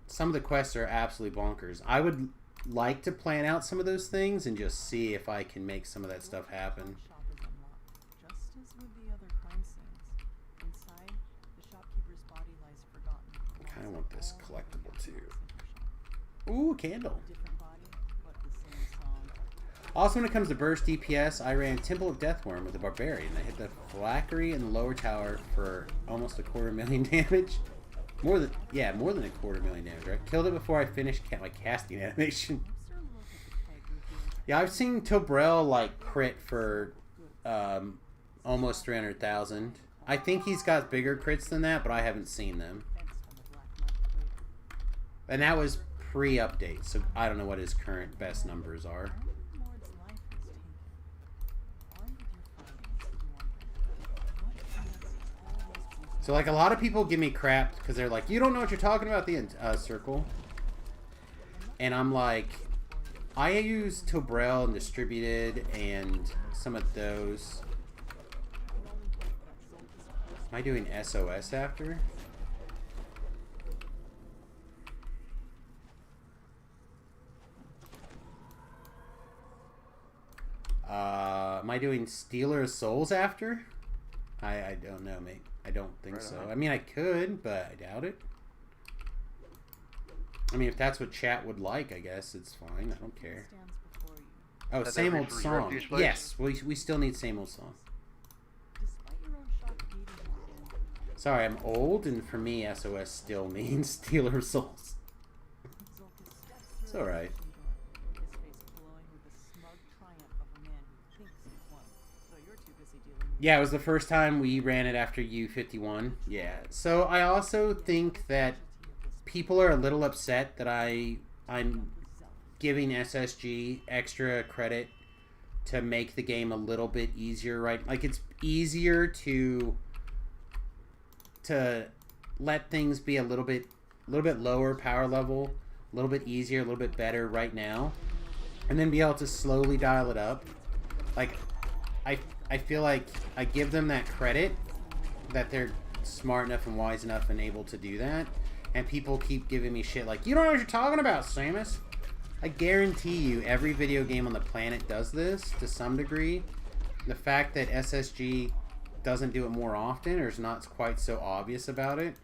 some of the quests are absolutely bonkers. I would like to plan out some of those things and just see if I can make some of that stuff happen. Shop is unlocked, just as with the other crime scenes. Inside, the shopkeeper's body lies forgotten. I kind of want this collectible too. Ooh, candle. Different body, but the same song. Also, when it comes to burst DPS, I ran Temple of Deathworm with the Barbarian. I hit the Phylactery in the lower tower for almost 250,000 damage. More than a 250,000 damage, right? Killed it before I finished my casting animation. Yeah, I've seen Tobrell, like, crit for almost 300,000. I think he's got bigger crits than that, but I haven't seen them. And that was pre-update, so I don't know what his current best numbers are. So, like, a lot of people give me crap because they're like, you don't know what you're talking about, the circle. And I'm like, I use Tobrell and Distributed and some of those. Am I doing SOS after? Am I doing Stealer of Souls after? I don't know, mate. I don't think so. I mean, I could, but I doubt it. I mean, if that's what chat would like, I guess it's fine. I don't care. Oh, same old song. Yes, we still need same old song. Sorry, I'm old, and for me, SOS still means Stealer of Souls. It's alright. Yeah, it was the first time we ran it after U51. Yeah. So I also think that people are a little upset that I'm giving SSG extra credit to make the game a little bit easier, right? Like, it's easier to let things be a little bit lower power level, a little bit easier, a little bit better right now, and then be able to slowly dial it up. Like, I feel like I give them that credit that they're smart enough and wise enough and able to do that. And people keep giving me shit like, you don't know what you're talking about, Samus. I guarantee you every video game on the planet does this to some degree. The fact that SSG doesn't do it more often or is not quite so obvious about it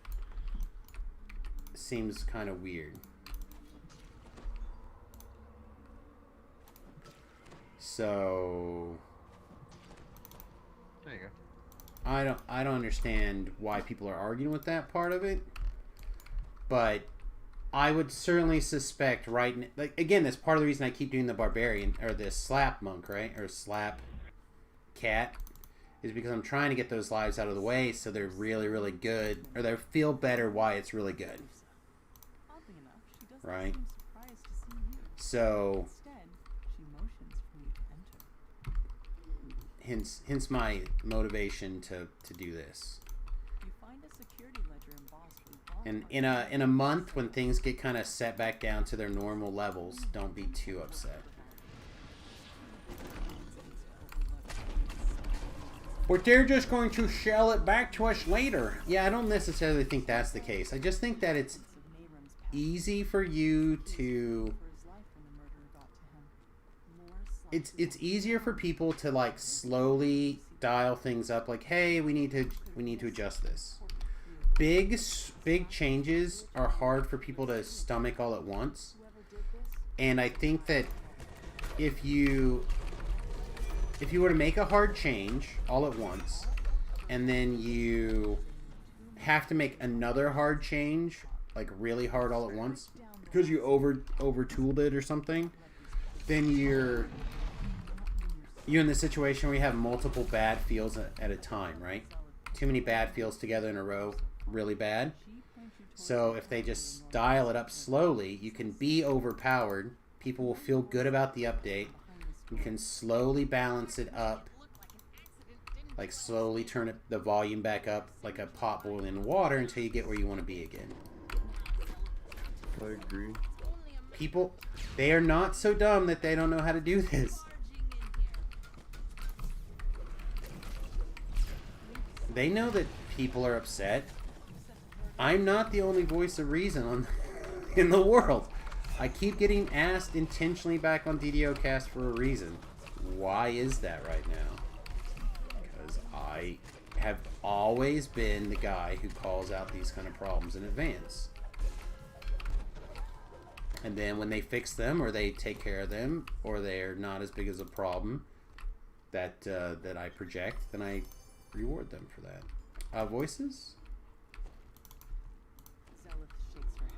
seems kind of weird. So... There you go. I don't understand why people are arguing with that part of it, but I would certainly suspect like, again, that's part of the reason I keep doing the Barbarian or the Slap Monk, right, or Slap Cat, is because I'm trying to get those lives out of the way so they're really, really good, or they feel better why it's really good, right? So hence my motivation to do this. And in a month when things get kind of set back down to their normal levels, don't be too upset. Or they're just going to shell it back to us later. Yeah, I don't necessarily think that's the case. I just think that it's easy for you to it's easier for people to like slowly dial things up. Like, hey, we need to adjust this. Big changes are hard for people to stomach all at once, and I think that if you were to make a hard change all at once, and then you have to make another hard change, like really hard all at once, because you over tooled it or something, then you're in the situation where you have multiple bad feels at a time, right? Too many bad feels together in a row, really bad. So if they just dial it up slowly, you can be overpowered. People will feel good about the update. You can slowly balance it up, like slowly turn the volume back up like a pot boiling water until you get where you want to be again. I agree. People, they are not so dumb that they don't know how to do this. They know that people are upset. I'm not the only voice of reason in the world. I keep getting asked intentionally back on DDOcast for a reason. Why is that right now? Because I have always been the guy who calls out these kind of problems in advance. And then when they fix them, or they take care of them, or they're not as big as a problem that that I project, then I reward them for that. Voices? Zelith shakes her head.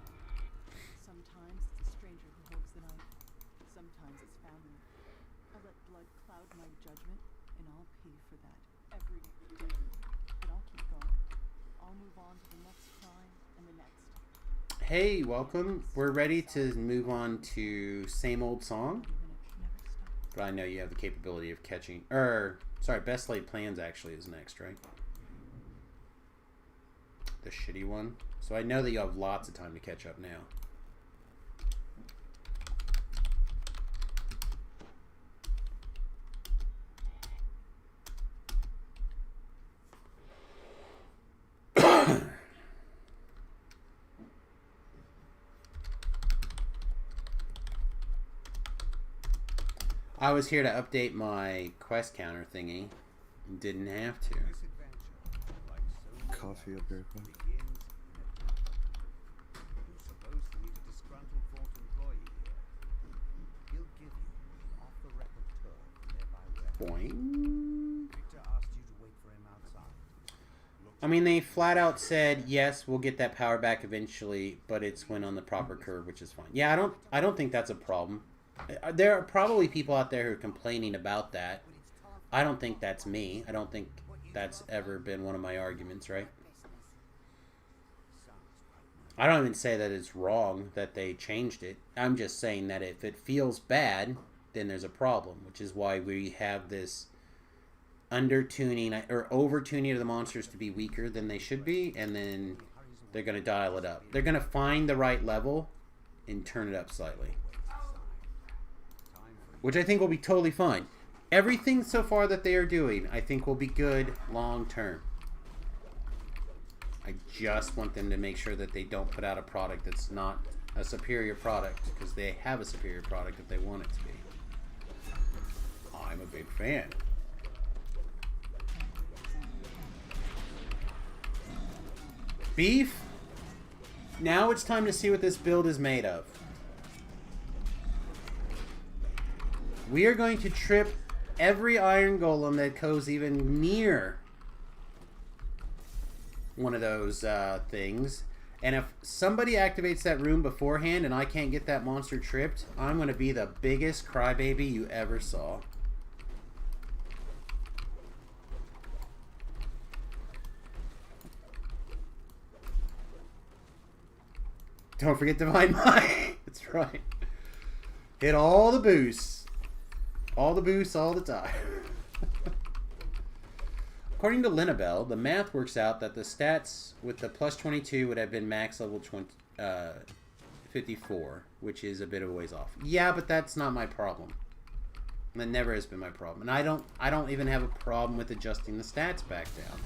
Sometimes it's a stranger who holds the knife. Sometimes it's family. I let blood cloud my judgment, and I'll pay for that every day. But I'll keep going. I'll move on to the next crime and the next. Hey, welcome. We're ready to move on to Same Old Song. But I know you have the capability of catching... sorry, Best Laid Plans actually is next, right? The shitty one. So I know that you have lots of time to catch up now. I was here to update my quest counter thingy. Didn't have to. Coffee up here. Boing. I mean, they flat out said, yes, we'll get that power back eventually, but it's when on the proper curve, which is fine. Yeah, I don't think that's a problem. There are probably people out there who are complaining about that. I don't think that's me. I don't think that's ever been one of my arguments, right? I don't even say that it's wrong that they changed it. I'm just saying that if it feels bad, then there's a problem, which is why we have this under-tuning or over-tuning of the monsters to be weaker than they should be, and then they're going to dial it up. They're going to find the right level and turn it up slightly, which I think will be totally fine. Everything so far that they are doing, I think will be good long term. I just want them to make sure that they don't put out a product that's not a superior product, because they have a superior product if they want it to be. I'm a big fan. Beef? Now it's time to see what this build is made of. We are going to trip every iron golem that goes even near one of those things. And if somebody activates that room beforehand and I can't get that monster tripped, I'm going to be the biggest crybaby you ever saw. Don't forget Divine Mind. That's right. Hit all the boosts. All the boosts all the time. According to Linabelle, the math works out that the stats with the plus 22 would have been max level 54, which is a bit of a ways off. Yeah, but that's not my problem. That never has been my problem. And I don't even have a problem with adjusting the stats back down.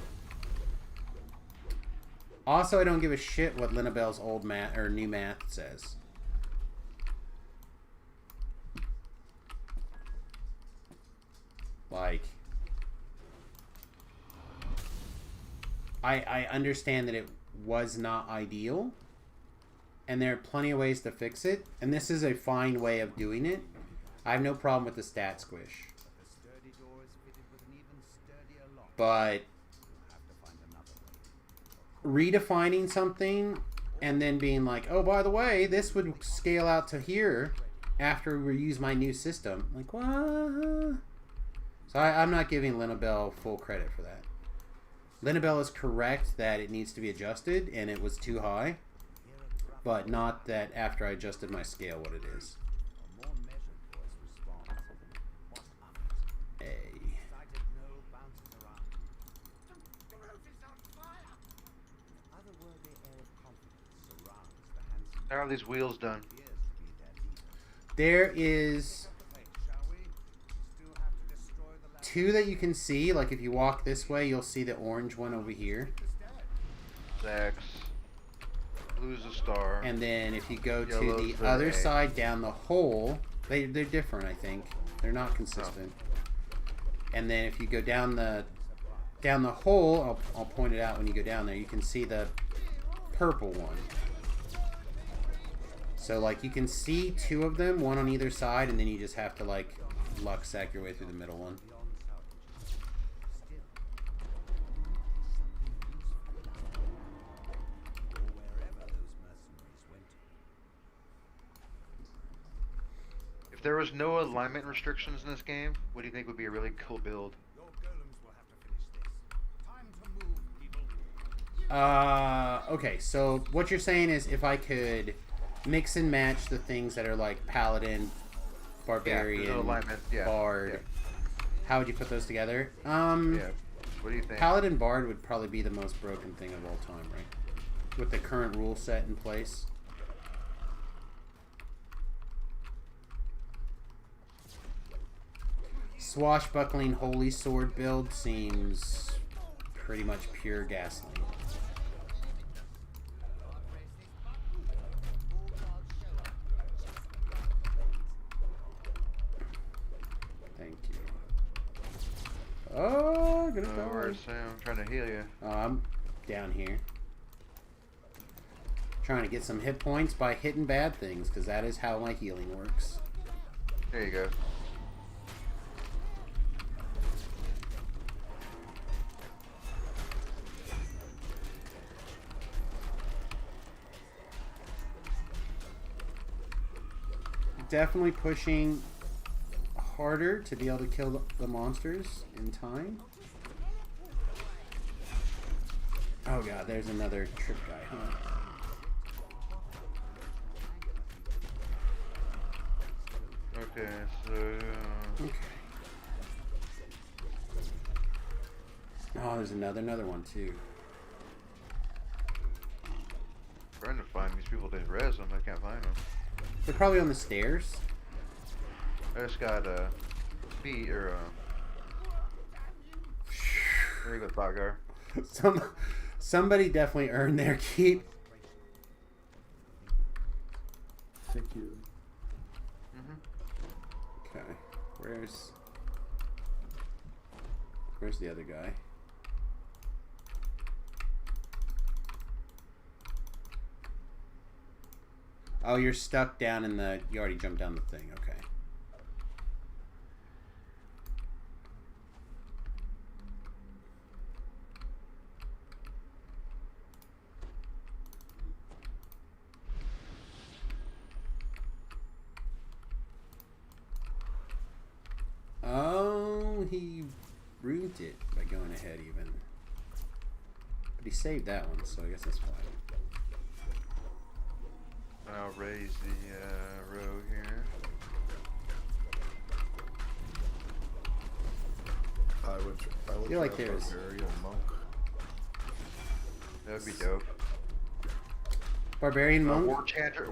Also, I don't give a shit what Linabelle's old math or new math says. Like, I understand that it was not ideal, and there are plenty of ways to fix it, and this is a fine way of doing it. I have no problem with the stat squish. But redefining something and then being like, oh, by the way, this would scale out to here after we use my new system. Like, what? So I'm not giving Linabelle full credit for that. Linabelle is correct that it needs to be adjusted, and it was too high. But not that after I adjusted my scale what it is. How are these wheels done? There is 2 that you can see. Like if you walk this way, you'll see the orange one over here. X. Blue's a star. And then if you go to Yellow's the other A. side down the hole, they're different, I think. They're not consistent. And then if you go down the hole, I'll point it out when you go down there. You can see the purple one. So like you can see 2 of them, one on either side, and then you just have to like luck sack your way through the middle one. If there was no alignment restrictions in this game, what do you think would be a really cool build? Okay, so what you're saying is if I could mix and match the things that are like Paladin, Barbarian, no alignment. Bard, how would you put those together? Yeah. What do you think? Paladin Bard would probably be the most broken thing of all time, right? With the current rule set in place. Swashbuckling Holy Sword build seems pretty much pure gasoline. Thank you. Oh, gonna die. Where's Sam? I'm trying to heal you. I'm down here. Trying to get some hit points by hitting bad things, because that is how my healing works. There you go. Definitely pushing harder to be able to kill the monsters in time. Oh god, there's another trip guy, huh? Okay, so... Okay. Oh, there's another one too. Trying to find these people to res them, I can't find them. They're probably on the stairs. I just got a beat or there you go, Thought Somebody definitely earned their keep. Thank you. Okay, where's the other guy? Oh, you're stuck down in the... You already jumped down the thing. Okay. Oh, he ruined it by going ahead even. But he saved that one, so I guess that's fine. I'll raise the rogue here. I would feel like try there's- Barbarian Monk. That would be dope. Barbarian monk?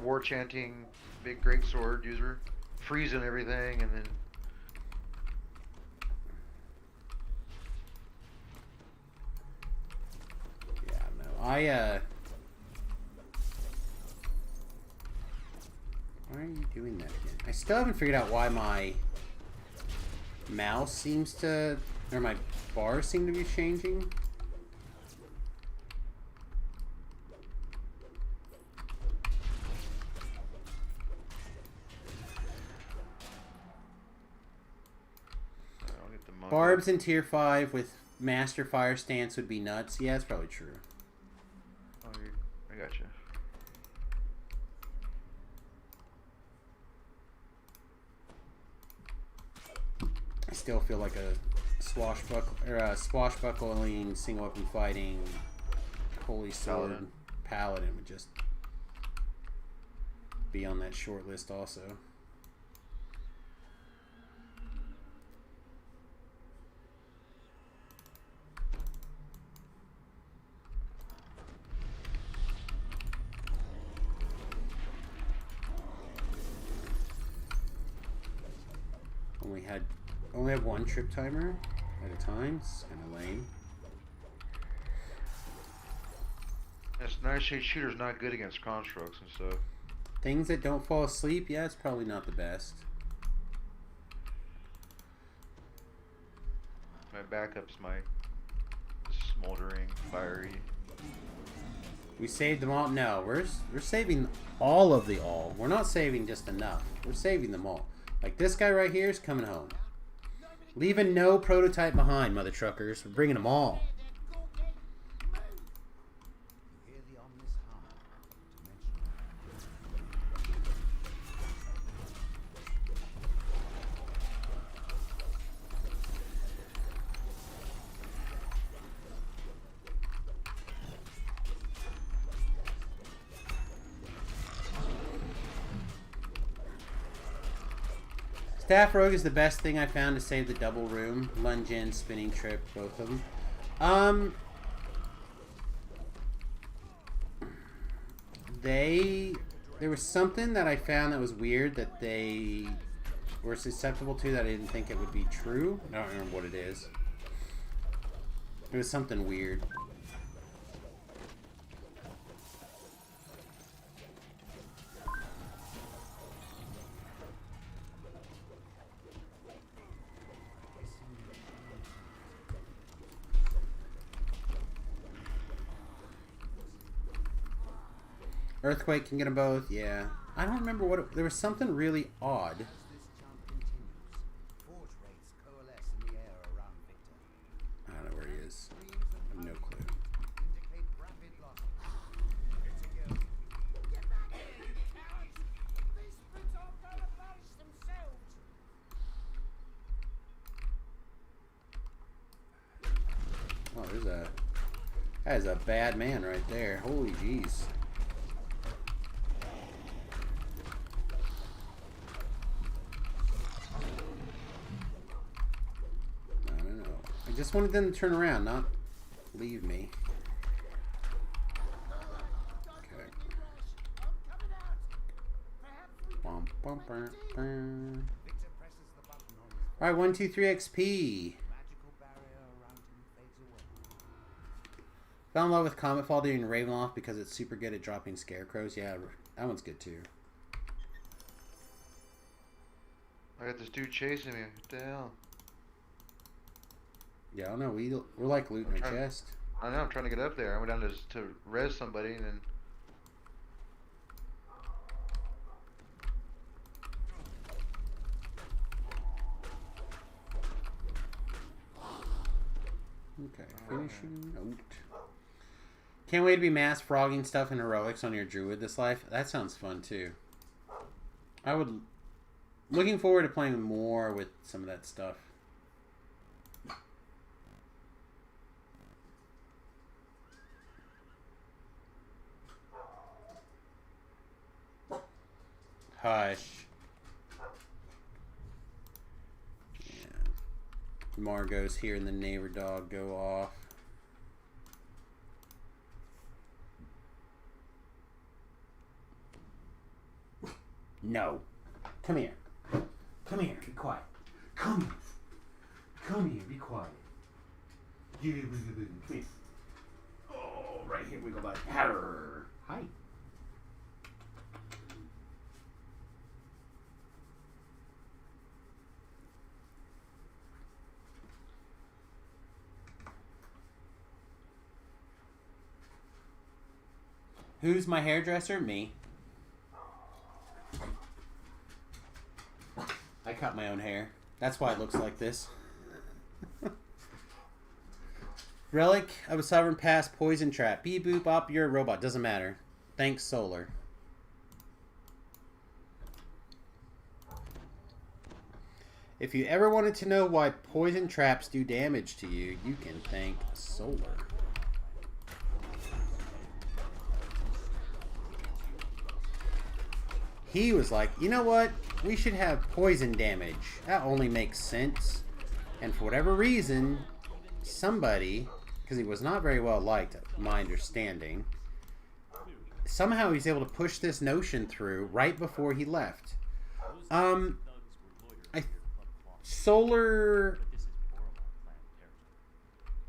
War chanting, big great sword user, freezing everything, and then Yeah, no. Why are you doing that again? I still haven't figured out why my mouse seems to, or my bars seem to be changing. I'll get the monkey. Barbs in tier 5 with master fire stance would be nuts. Yeah, that's probably true. Oh, I got you. I still feel like a swashbuckling, single weapon fighting, holy sword paladin would just be on that short list also. Only have one trip timer at a time. It's kind of lame. This Nightshade Shooter's not good against constructs and stuff. Things that don't fall asleep, yeah, it's probably not the best. My backup's my smoldering, fiery. We saved them all. No, we're saving all of the all. We're not saving just enough. We're saving them all. Like this guy right here is coming home. Leaving no prototype behind, mother truckers. We're bringing them all. Hear the ominous hum Staff Rogue is the best thing I found to save the double room. Lunge in, spinning trip, both of them. There was something that I found that was weird that they were susceptible to that I didn't think it would be true. I don't remember what it is. It was something weird. Earthquake can get them both, yeah. I don't remember what it, there was something really odd. This jump continues. Forge rates coalesce in the air around Victor. I don't know where he is. Streams I have of no clue. indicate rapid losses. It's a go. Get back here, you cowards! These brutes aren't going to punish themselves! Oh, there's a... That is a bad man right there. Holy jeez. I don't know. I just wanted them to turn around, not leave me. Okay. Bum, bum, bum, bum. Victor presses the button on his Alright, 1, 2, 3 XP. magical barrier around him fades away. Fell in love with Cometfall doing Ravenloft because it's super good at dropping scarecrows. Yeah, that one's good too. I got this dude chasing me. What the hell? Yeah, I don't know. We're like looting a trying- chest. I know, I'm trying to get up there. I went down to res somebody and then... Okay, finishing note. Can't wait to be mass frogging stuff in heroics on your druid this life. That sounds fun too. Looking forward to playing more with some of that stuff. Hush. Yeah. Margot's hearing the neighbor dog go off. No. Come here. Come here. Be quiet. Come here. Come here. Be quiet. Yeah, come here. Oh, right here we go, bud. Arr. Hi. Who's my hairdresser? Me. I cut my own hair. That's why it looks like this. Relic of a Sovereign Past, Poison Trap. Beep boop up, you're a robot. Doesn't matter. Thanks, Solar. If you ever wanted to know why poison traps do damage to you, you can thank Solar. He was like, you know what? We should have poison damage. That only makes sense. And for whatever reason, somebody, because he was not very well liked, my understanding, somehow he's able to push this notion through right before he left. Solar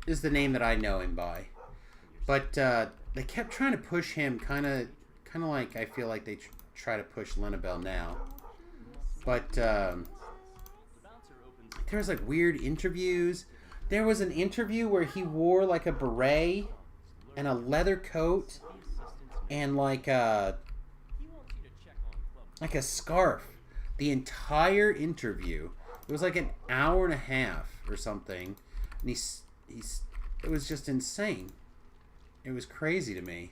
is the name that I know him by. But they kept trying to push him kind of like I feel like they try to push Linabelle now. But there was like weird interviews. There was an interview where he wore like a beret and a leather coat and like a scarf. The entire interview. It was like an hour and a half or something. And it was just insane. It was crazy to me.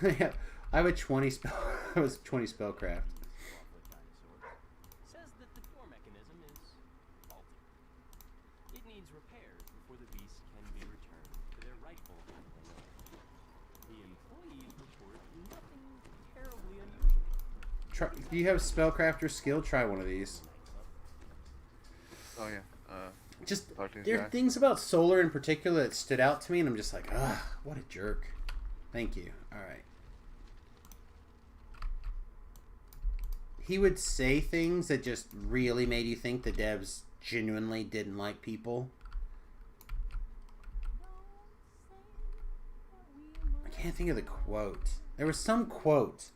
Yeah, I have a 20 spell. I was 20 spellcraft. Says that the door mechanism is faulty. It needs repairs before the beast can be returned to their rightful owner. The employees report nothing terribly unusual. Do you have spellcrafter skill? Try one of these. Oh yeah. Just there are things about Solar in particular that stood out to me, and I'm just like, ugh, what a jerk. Thank you. All right. He would say things that just really made you think the devs genuinely didn't like people. I can't think of the quote. There was some quote.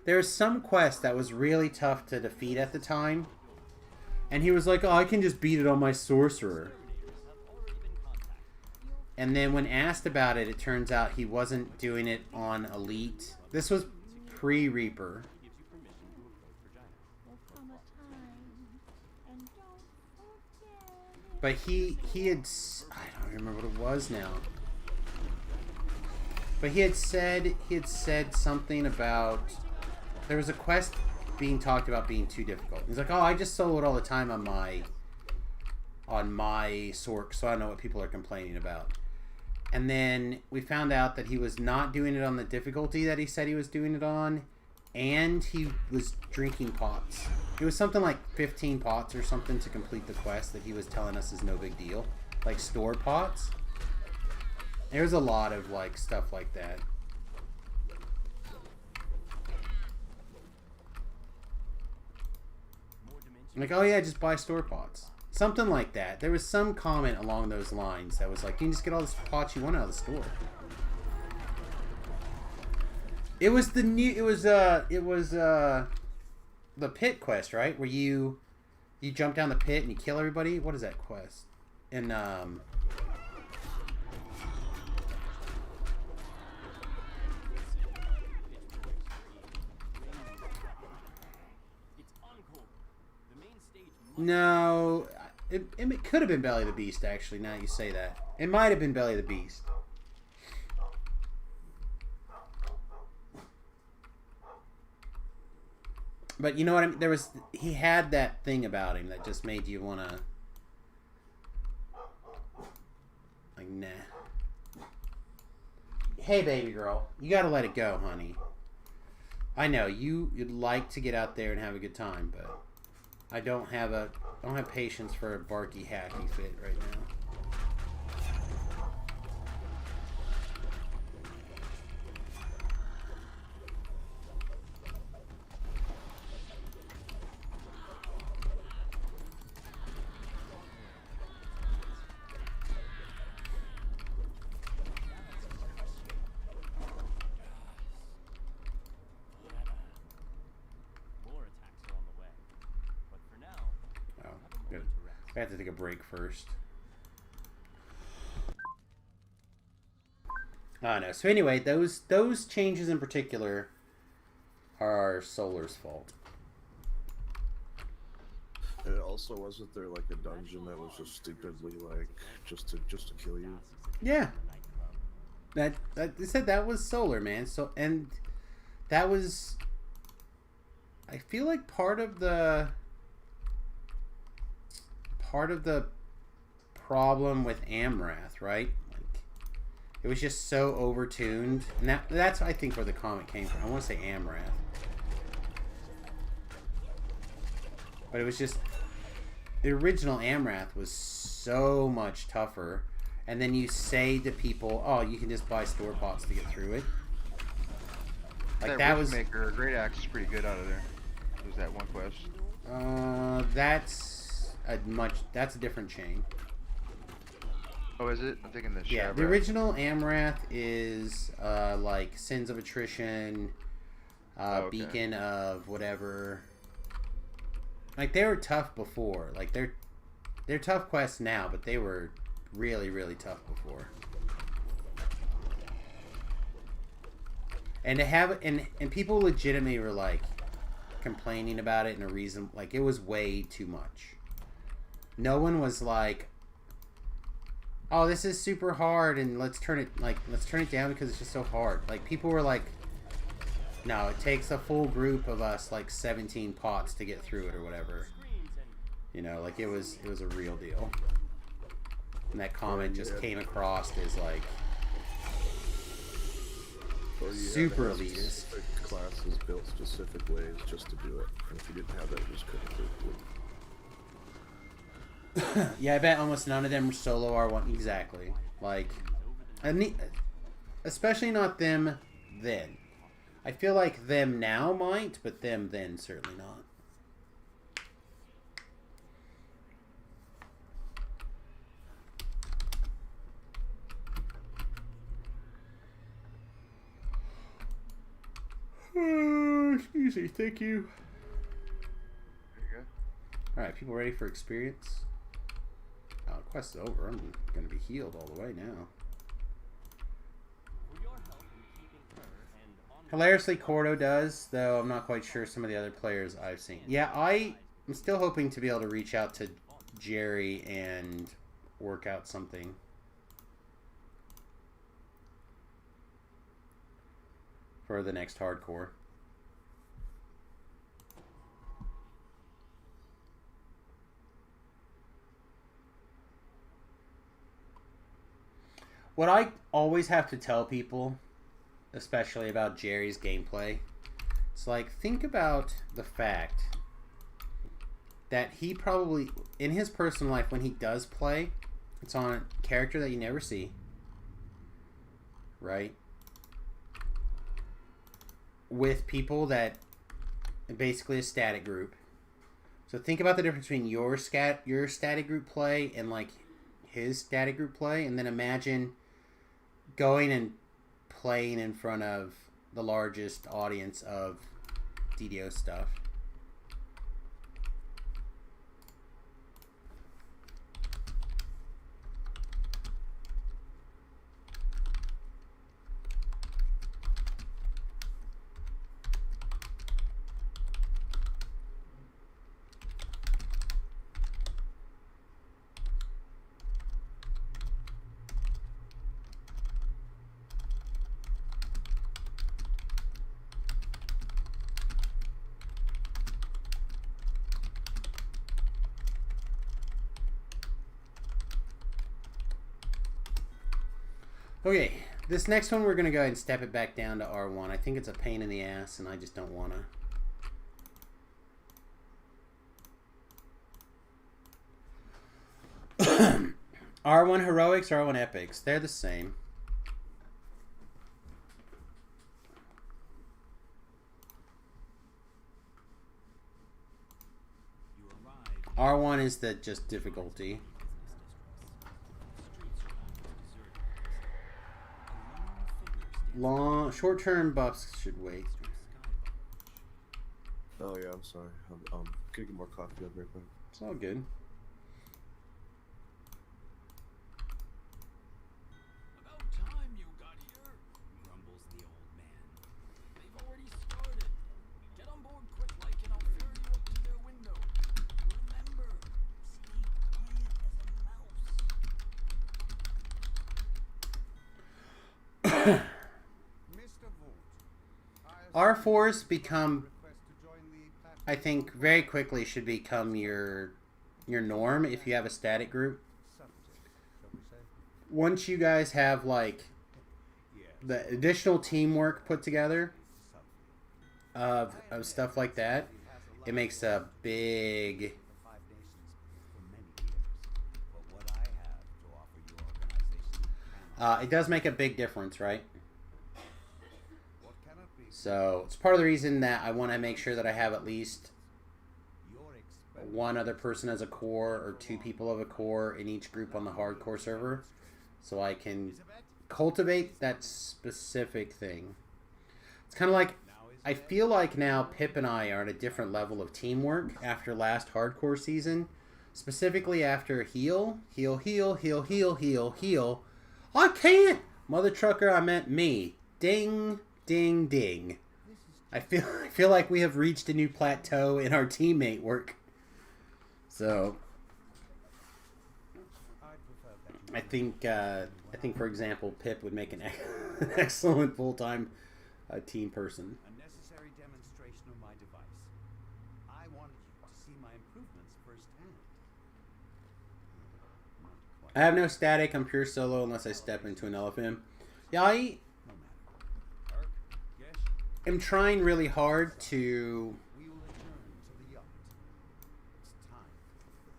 There was some quest that was really tough to defeat at the time. And he was like, oh, I can just beat it on my sorcerer. And then when asked about it, it turns out he wasn't doing it on Elite. This was pre-Reaper. But he had... I don't remember what it was now. But he had said something about... There was a quest being talked about being too difficult. He's like, oh, I just solo it all the time on my Sork, so I know what people are complaining about. And then we found out that he was not doing it on the difficulty that he said he was doing it on, and he was drinking pots. It was something like 15 pots or something to complete the quest that he was telling us is no big deal. Like store pots. There's a lot of like stuff like that. Like, oh yeah, just buy store pots. Something like that. There was some comment along those lines that was like, you can just get all the pots you want out of the store. It was the new, it was the pit quest, right? Where you jump down the pit and you kill everybody. What is that quest? And no, it could have been Belly of the Beast, actually, now that you say that. It might have been Belly of the Beast. But you know what I mean? He had that thing about him that just made you want to... Like, nah. Hey, baby girl. You got to let it go, honey. I know, you'd like to get out there and have a good time, but... I don't have patience for a barky hacky fit right now. I have to take a break first. I don't know. So anyway, those changes in particular are Solar's fault. And also, wasn't there like a dungeon that was just stupidly like just to kill you? Yeah. That they said that was Solar, man. So and that was, I feel like part of the problem with Amrath, right? Like it was just so overtuned, and that's I think where the comment came from. I want to say Amrath, but it was just the original Amrath was so much tougher. And then you say to people, "Oh, you can just buy store pots to get through it." Like that was maker. Great Axe is pretty good out of there. There's that one quest. That's a different chain. Oh, is it? I'm thinking the Yeah, the original Amrath is like Sins of Attrition, okay. Beacon of whatever. Like they were tough before. Like they're tough quests now, but they were really, really tough before. And to have and people legitimately were like complaining about it in a reason, like it was way too much. No one was like, "Oh, this is super hard and let's turn it down because it's just so hard." Like people were like, "No, it takes a full group of us, like 17 pots to get through it or whatever." You know, like it was a real deal. And that comment just came across as like super elitist. Classes built specific ways just to do it. And if you didn't have that, you just couldn't do it. Yeah, I bet almost none of them were solo R1. Exactly. Like, especially not them then. I feel like them now might, but them then certainly not. Excuse me, thank you. There you go. Alright, people ready for experience? Oh, quest is over. I'm gonna be healed all the way now. Hilariously, Cordo does, though I'm not quite sure some of the other players I've seen. Yeah, I'm still hoping to be able to reach out to Jerry and work out something. For the next hardcore. What I always have to tell people, especially about Jerry's gameplay, it's like, think about the fact that he probably, in his personal life, when he does play, it's on a character that you never see, right? With people that basically a static group. So think about the difference between your static group play and like his static group play, and then imagine going and playing in front of the largest audience of DDO stuff. Okay, this next one we're going to go ahead and step it back down to R1. I think it's a pain in the ass and I just don't want to. R1 Heroics, R1 Epics, they're the same. R1 is the just difficulty. Short-term buffs should wait. Oh yeah, I'm sorry. I'm gonna get more coffee up real quick. It's all good. R4s become, I think, very quickly should become your norm if you have a static group. Once you guys have like the additional teamwork put together of stuff like that, it makes a big it does make a big difference, right? So it's part of the reason that I want to make sure that I have at least one other person as a core or two people of a core in each group on the hardcore server, so I can cultivate that specific thing. It's kind of like, I feel like now Pip and I are at a different level of teamwork after last hardcore season, specifically after heal. I can't! Mother trucker, I meant me. Ding, ding, ding. I feel like we have reached a new plateau in our teammate work. So I think for example, Pip would make an excellent full-time team person. A necessary demonstration of my device. I wanted you to see my improvements firsthand. I have no static. I'm pure solo unless I step into an elephant. Yeah, I am trying really hard to. We will return to the yacht. It's time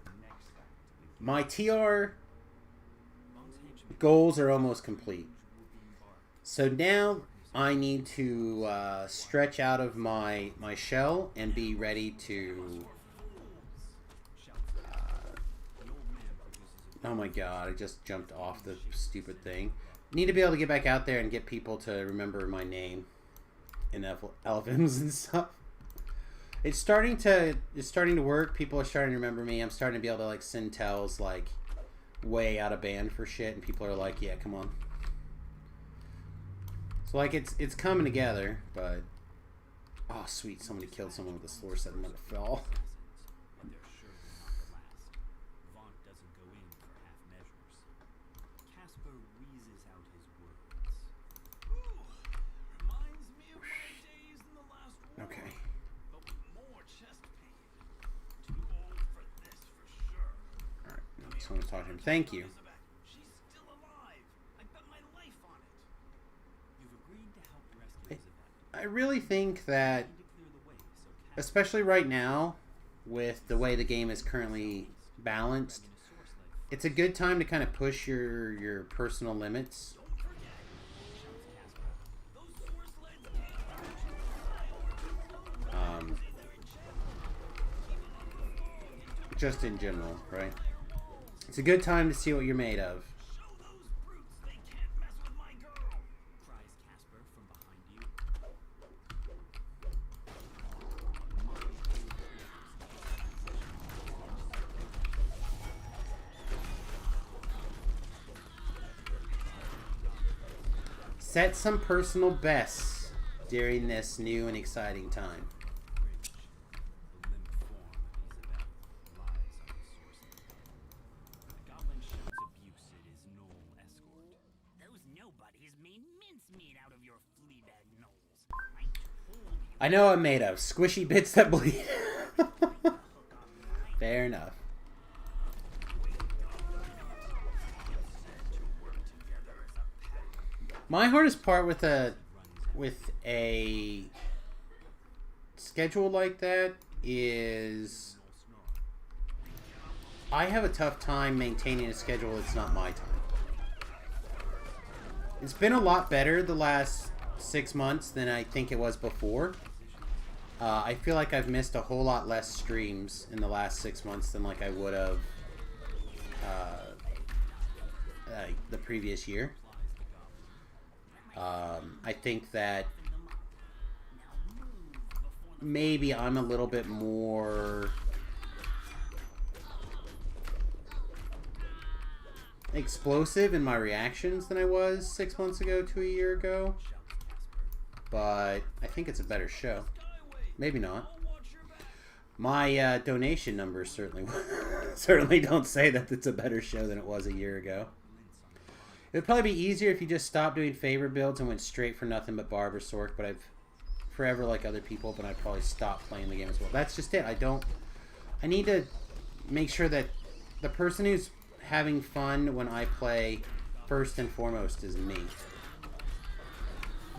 for the next act. My TR goals are almost complete. So now I need to stretch out of my shell and be ready to. Oh my god, I just jumped off the stupid thing. Need to be able to get back out there and get people to remember my name in elephants and stuff. It's starting to work. People are starting to remember me. I'm starting to be able to like send tells like way out of band for shit, and people are like, yeah, come on. So like it's coming together, but oh sweet, somebody killed someone with a slur set and let it fall. Okay. Alright, I just want to talk to him. Thank you. I really think that, especially right now, with the way the game is currently balanced, it's a good time to kind of push your personal limits. Just in general, right? It's a good time to see what you're made of. Set some personal bests during this new and exciting time. I know I'm made of squishy bits that bleed. Fair enough. My hardest part with a schedule like that is I have a tough time maintaining a schedule that's not my time. It's been a lot better the last 6 months than I think it was before. I feel like I've missed a whole lot less streams in the last 6 months than like I would have the previous year. I think that maybe I'm a little bit more explosive in my reactions than I was 6 months ago to a year ago. But I think it's a better show. Maybe not. My donation numbers certainly don't say that it's a better show than it was a year ago. It would probably be easier if you just stopped doing favor builds and went straight for nothing but Barbersork, but I've forever like other people, but I probably stop playing the game as well. That's just it. I need to make sure that the person who's having fun when I play first and foremost is me.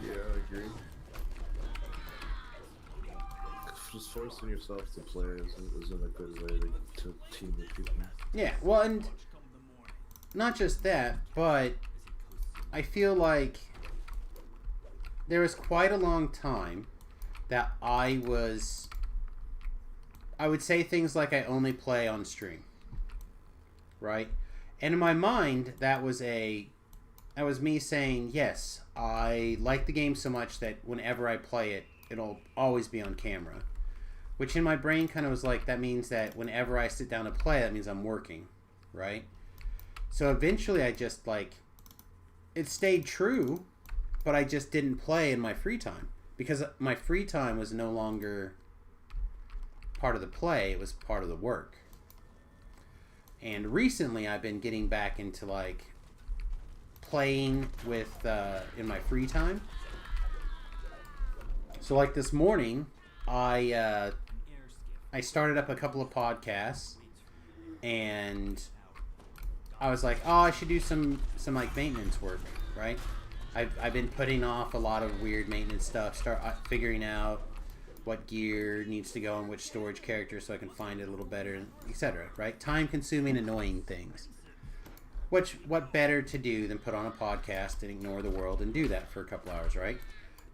Yeah, I agree. Just forcing yourself to play isn't a good way to team with people. Yeah, well, and not just that, but I feel like there was quite a long time that I would say things like I only play on stream, right? And in my mind, that was me saying, yes, I like the game so much that whenever I play it, it'll always be on camera. Which in my brain kind of was like, that means that whenever I sit down to play, that means I'm working, right? So eventually I just, like, it stayed true, but I just didn't play in my free time. Because my free time was no longer part of the play, it was part of the work. And recently I've been getting back into, like, playing with, in my free time. So, like, this morning, I started up a couple of podcasts, and I was like, oh, I should do some like maintenance work, right? I've been putting off a lot of weird maintenance stuff, start figuring out what gear needs to go on which storage character so I can find it a little better, etc., right? Time-consuming, annoying things. What better to do than put on a podcast and ignore the world and do that for a couple hours, right?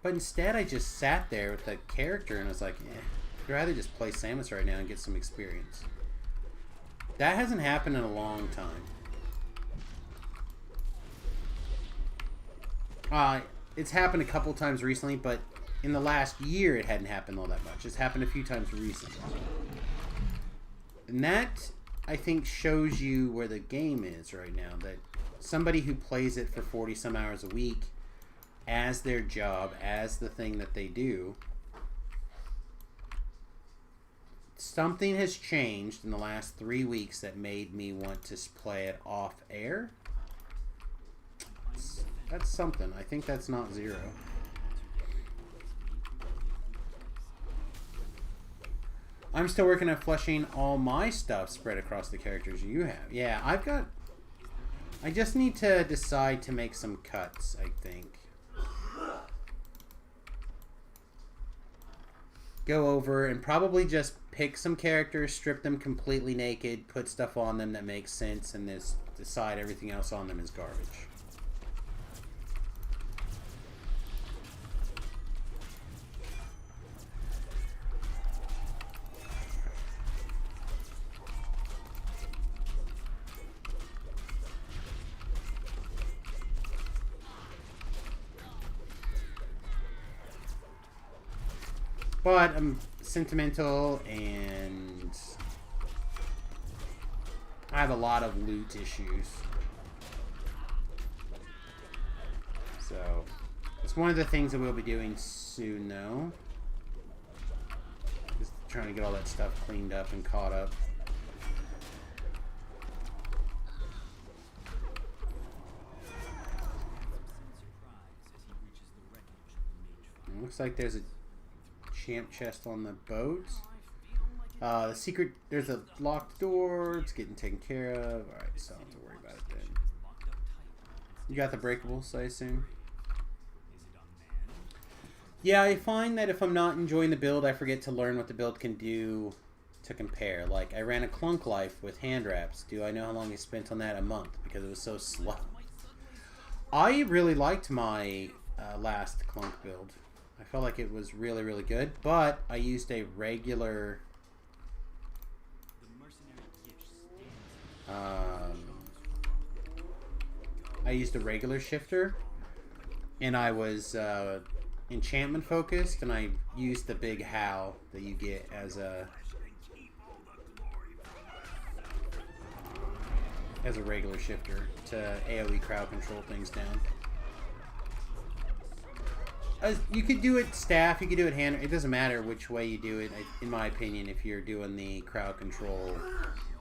But instead, I just sat there with the character and I was like, I'd rather just play Samus right now and get some experience. That hasn't happened in a long time. It's happened a couple times recently, but in the last year, it hadn't happened all that much. It's happened a few times recently. And that, I think, shows you where the game is right now. That somebody who plays it for 40-some hours a week as their job, as the thing that they do, something has changed in the last 3 weeks that made me want to play it off air. That's something. I think that's not zero. I'm still working on fleshing all my stuff spread across the characters you have. Yeah, I just need to decide to make some cuts, I think. Go over and probably just pick some characters, strip them completely naked, put stuff on them that makes sense, and just decide everything else on them is garbage. But I'm sentimental and I have a lot of loot issues. So it's one of the things that we'll be doing soon, though. Just trying to get all that stuff cleaned up and caught up. It looks like there's a champ chest on the boat. The secret, there's a locked door. It's getting taken care of. Alright, so I don't have to worry about it then. You got the breakables, I assume? Yeah, I find that if I'm not enjoying the build, I forget to learn what the build can do to compare. Like, I ran a clunk life with hand wraps. Do I know how long I spent on that? A month, because it was so slow. I really liked my last clunk build. I felt like it was really, really good, but I used a regular shifter, and I was enchantment focused, and I used the big howl that you get as a regular shifter to AoE crowd control things down. You could do it staff, you could do it hand. It doesn't matter which way you do it, in my opinion, if you're doing the crowd control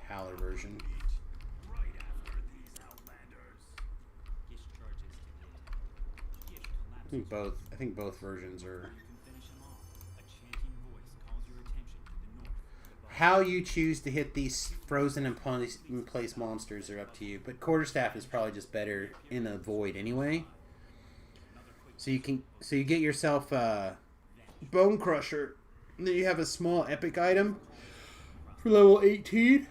howler version. I think both versions are How you choose to hit these frozen in place monsters are up to you. But quarterstaff is probably just better in the void anyway. So you get yourself a Bone Crusher, and then you have a small epic item for level 18.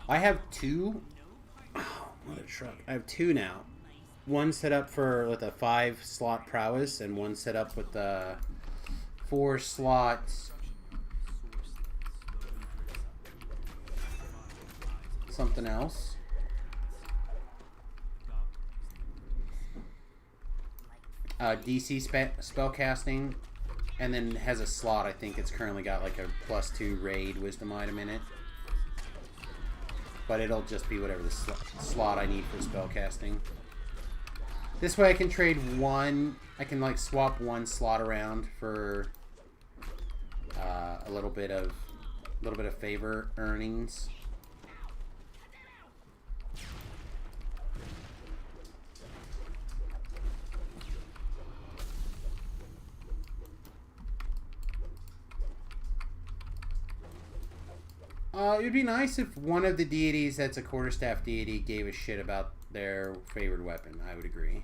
I have two. Oh, mother truck! I have two now. One set up with a 5-slot prowess, and one set up with the 4-slot something else. DC spellcasting, and then has a slot. I think it's currently got like a +2 raid wisdom item in it. But it'll just be whatever the slot I need for spellcasting. This way I can trade one. I can like swap one slot around for a little bit of favor earnings. It would be nice if one of the deities that's a quarterstaff deity gave a shit about their favored weapon. I would agree.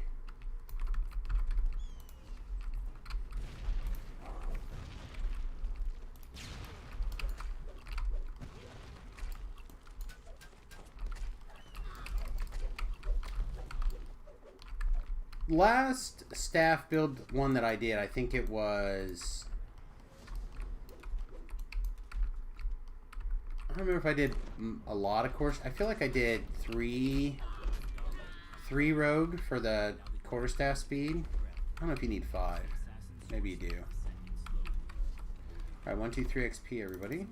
Last staff build one that I did, I think it was... I don't remember if I did a lot of course. I feel like I did three rogue for the quarterstaff speed. I don't know if you need 5. Maybe you do. All right, 1, 2, 3 XP, everybody.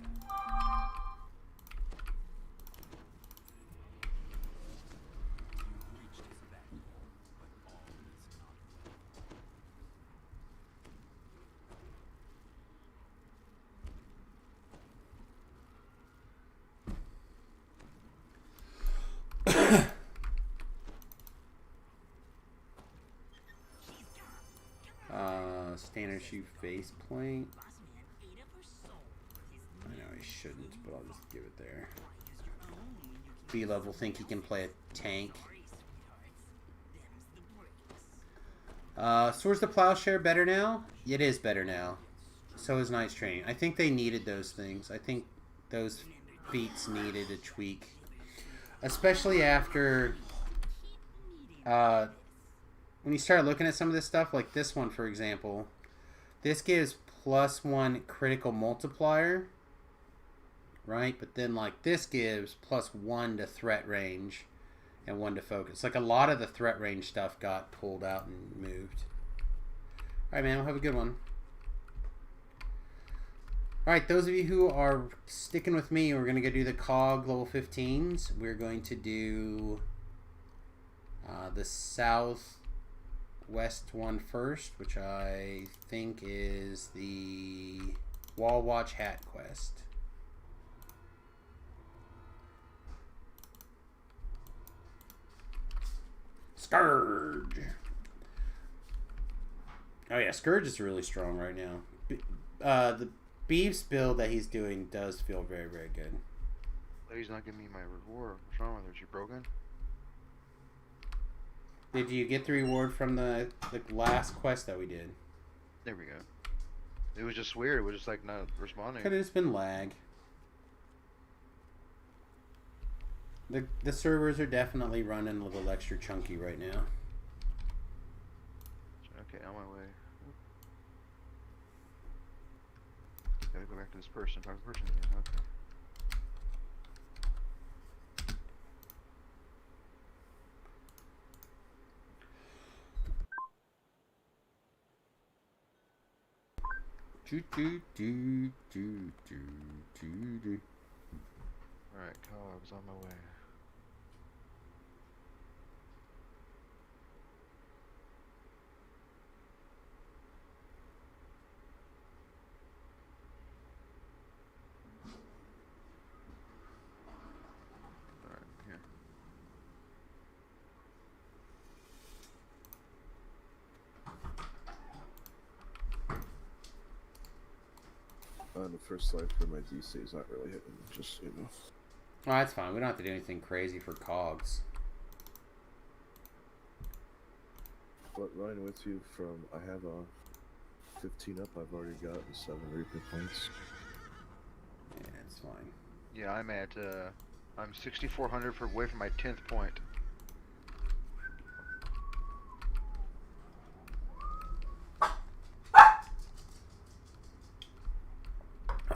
Standard shoe face plate. I know I shouldn't, but I'll just give it there. B-level think he can play a tank. Swords to Plowshare better now? It is better now. So is Knight's Training. I think they needed those things. I think those feats needed a tweak. Especially after... when you start looking at some of this stuff, like this one, for example, this gives +1 critical multiplier, right? But then, like, this gives +1 to threat range and 1 to focus. Like, a lot of the threat range stuff got pulled out and moved. All right, man, we'll have a good one. All right, those of you who are sticking with me, we're going to go do the COG level 15s. We're going to do the southwest one first, which I think is the Wall Watch Hat quest. Scourge. Oh yeah, Scourge is really strong right now. The Beef's build that he's doing does feel very, very good. He's not giving me my reward. What's wrong with her? Is she broken? Did you get the reward from the last quest that we did? There we go. It was just weird. It was just like not responding. Could have just been lag. The servers are definitely running a little extra chunky right now. Okay, on my way. Gotta go back to this person. Talk to the person again. Okay. Alright, Cog's on my way. Alright, here. On the first life for my DC is not really hitting. Just you know. Well, that's fine. We don't have to do anything crazy for cogs. But Ryan, with you from I have a 15 up. I've already got 7 Reaper points. Yeah, it's fine. Yeah, I'm at I'm 6,400 for away from my 10th point.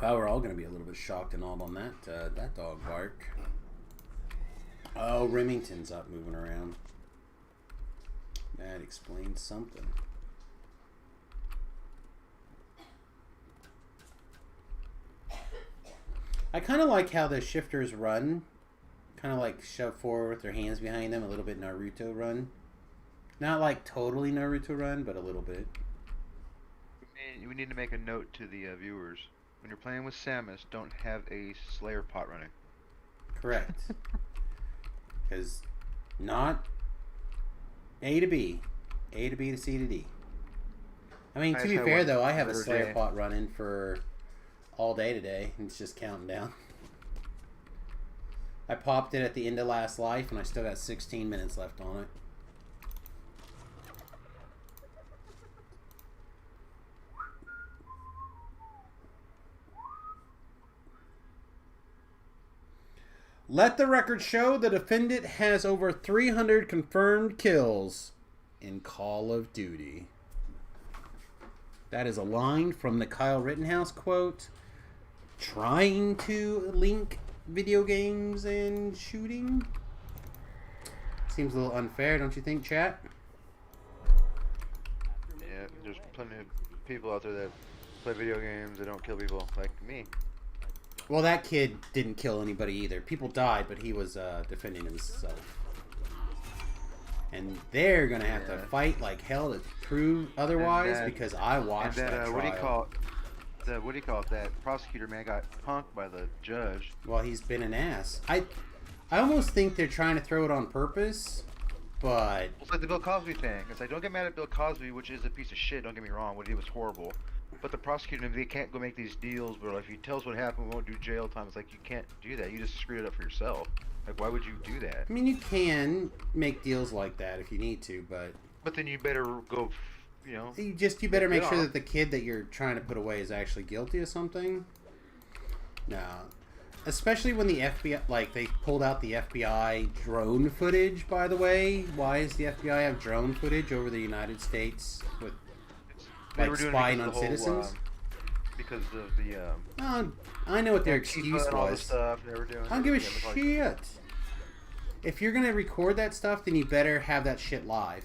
Well, we're all going to be a little bit shocked and awed on that dog bark. Oh, Remington's up moving around. That explains something. I kind of like how the shifters run. Kind of like shove forward with their hands behind them. A little bit Naruto run. Not like totally Naruto run, but a little bit. We need to make a note to the viewers. When you're playing with Samus, don't have a Slayer pot running. Correct. Because not A to B. A to B to C to D. I mean, to be fair though, I have a Slayer pot running for all day today, and it's just counting down. I popped it at the end of last life, and I still got 16 minutes left on it. Let the record show the defendant has over 300 confirmed kills in Call of Duty. That is a line from the Kyle Rittenhouse quote, trying to link video games and shooting. Seems a little unfair, don't you think, chat? Yeah, there's plenty of people out there that play video games that don't kill people, like me. Well, that kid didn't kill anybody either. People died, but he was defending himself. And they're going to have to fight like hell to prove otherwise, because I watched that trial. What do you call it? That prosecutor man got punked by the judge. Well, he's been an ass. I almost think they're trying to throw it on purpose, but... It's like the Bill Cosby thing. It's like, don't get mad at Bill Cosby, which is a piece of shit, don't get me wrong, what he did was horrible. But the prosecutor, they can't go make these deals where, like, if you tell us what happened, we won't do jail time. It's like, you can't do that. You just screwed it up for yourself. Like, why would you do that? I mean, you can make deals like that if you need to, but... But then you better go, you know... You better make sure that the kid that you're trying to put away is actually guilty of something. No. Especially when the FBI... Like, they pulled out the FBI drone footage, by the way. Why does the FBI have drone footage over the United States with... Like spying on citizens? Because of the I know what their excuse and all the was. stuff they were doing. I don't give a shit. If you're gonna record that stuff, then you better have that shit live.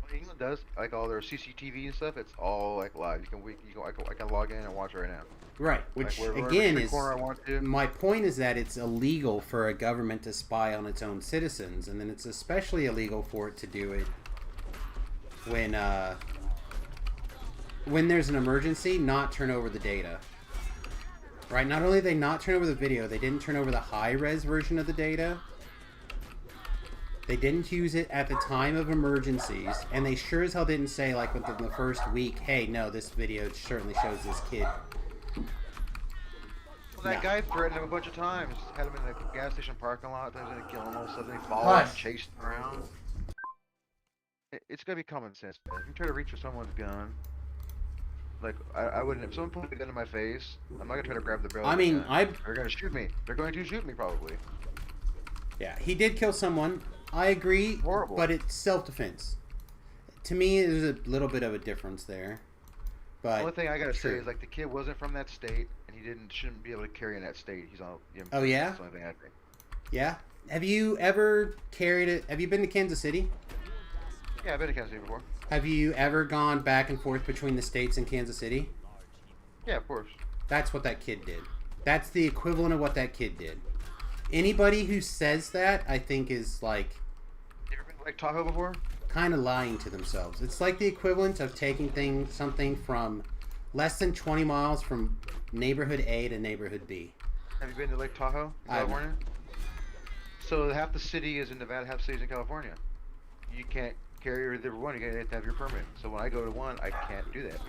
Well, England does, like all their CCTV and stuff. It's all like live. I can log in and watch it right now. Right, which like, again is my point is that it's illegal for a government to spy on its own citizens, and then it's especially illegal for it to do it when there's an emergency, not turn over the data. Right? Not only did they not turn over the video, they didn't turn over the high-res version of the data. They didn't use it at the time of emergencies, and they sure as hell didn't say, like, within the first week, hey, no, this video certainly shows this kid. Well, that guy threatened him a bunch of times. Had him in the gas station parking lot. They was going to kill him. All of a sudden, they followed him, chased him around. It's going to be common sense, man. If you try to reach for someone's gun... Like, I wouldn't... If someone put a gun in my face, I'm not going to try to grab the barrel. I mean, They're going to shoot me. They're going to shoot me, probably. Yeah, he did kill someone. I agree, horrible. But it's self-defense. To me, there's a little bit of a difference there. But the only thing I got to say is, like, the kid wasn't from that state, and he shouldn't be able to carry in that state. He's all... Oh, yeah? That's the only thing I think. Yeah? Have you ever carried it... Have you been to Kansas City? Yeah, I've been to Kansas City before. Have you ever gone back and forth between the States and Kansas City? Yeah, of course. That's what that kid did. That's the equivalent of what that kid did. Anybody who says that, I think, is like... You ever been to Lake Tahoe before? Kind of lying to themselves. It's like the equivalent of taking something from less than 20 miles from neighborhood A to neighborhood B. Have you been to Lake Tahoe in California? So half the city is in Nevada, half the city is in California. You can't carry either one. You have to have your permit. So when I go to one, I can't do that.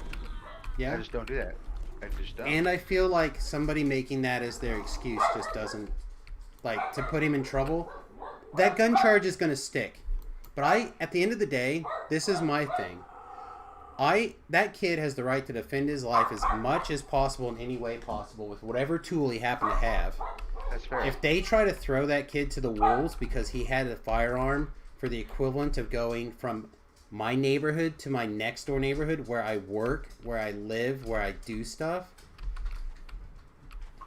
Yeah. I just don't do that. I just don't. And I feel like somebody making that as their excuse just doesn't, like, to put him in trouble. That gun charge is going to stick. But at the end of the day, this is my thing. That kid has the right to defend his life as much as possible in any way possible with whatever tool he happened to have. That's fair. If they try to throw that kid to the wolves because he had a firearm for the equivalent of going from my neighborhood to my next door neighborhood where I work, where I live, where I do stuff,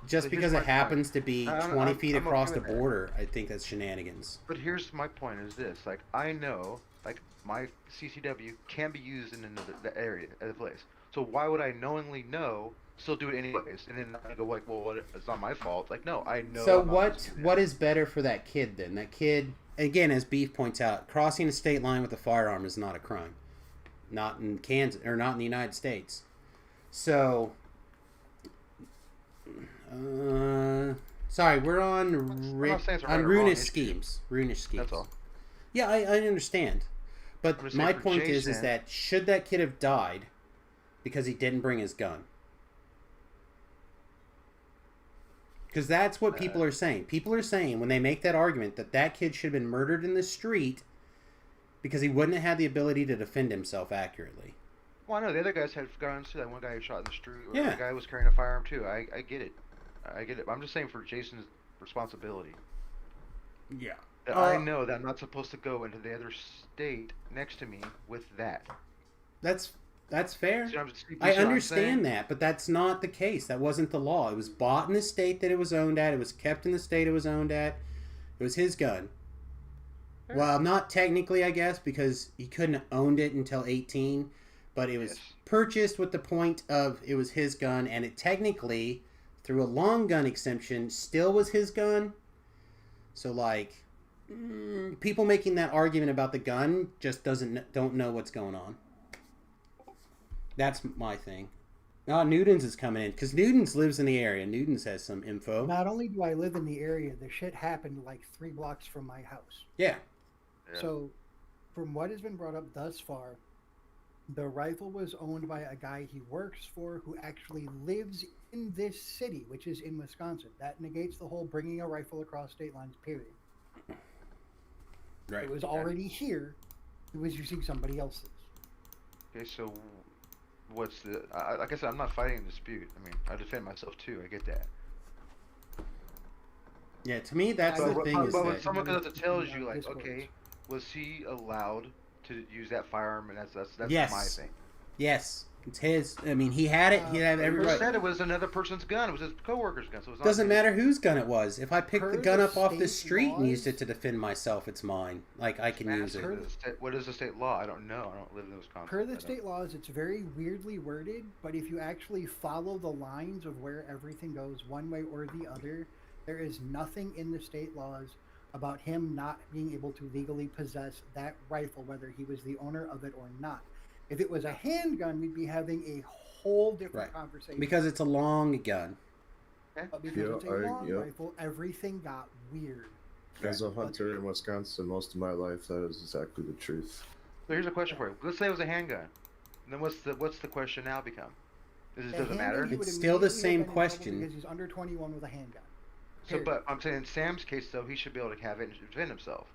just because it happens to be 20 feet across the border, I think that's shenanigans. But here's my point: is this like I know, like my CCW can be used in another area, at a place. So why would I knowingly still do it anyways? And then I go like, well, it's not my fault. Like, no, I know. So what is better for that kid then? That kid, again, as Beef points out, crossing a state line with a firearm is not a crime, not in Kansas or not in the United States. So, sorry, we're on Runish schemes. Runish schemes. That's all. Yeah, I understand. But my point is that should that kid have died because he didn't bring his gun? Because that's what people are saying. People are saying when they make that argument that kid should have been murdered in the street because he wouldn't have had the ability to defend himself accurately. Well, I know the other guys had guns too. That one guy who shot in the street. Yeah. The guy was carrying a firearm too. I get it. I get it. I'm just saying for Jason's responsibility. Yeah. I know that I'm not supposed to go into the other state next to me with that. That's fair. See, I understand that, but that's not the case. That wasn't the law. It was bought in the state that it was owned at. It was kept in the state it was owned at. It was his gun. Fair. Well, not technically, I guess, because he couldn't have owned it until 18, but it was purchased with the point of it was his gun, and it technically, through a long gun exemption, still was his gun. So, like, people making that argument about the gun just don't know what's going on. That's my thing. Newtons is coming in because Newtons lives in the area. Newtons has some info. Not only do I live in the area, the shit happened like 3 blocks from my house. Yeah. So, from what has been brought up thus far, the rifle was owned by a guy he works for who actually lives in this city, which is in Wisconsin. That negates the whole bringing a rifle across state lines, period. Right. It was already here. It was using somebody else's. Okay, so what's the... like I said, I'm not fighting a dispute. I mean, I defend myself too. I get that. Yeah, to me, that's the thing. But when someone comes up to tells you, like, okay, was he allowed to use that firearm? And that's my thing. Yes. It's his. I mean, he had it. He had every right. Said it was another person's gun. It was his coworker's gun. So it doesn't matter whose gun it was. If I picked the gun up off the street and used it to defend myself, it's mine. Like, I can use it. What is the state law? I don't know. I don't live in Wisconsin. Per the state laws, it's very weirdly worded, but if you actually follow the lines of where everything goes one way or the other, there is nothing in the state laws about him not being able to legally possess that rifle, whether he was the owner of it or not. If it was a handgun, we'd be having a whole different conversation. Because it's a long gun. But because it's a long rifle, everything got weird. As a hunter in Wisconsin most of my life, that is exactly the truth. So here's a question for you. Let's say it was a handgun. Then what's the question now become? Does it matter? It's still the same question. Because he's under 21 with a handgun. So, but I'm saying in Sam's case, though, he should be able to have it and defend himself.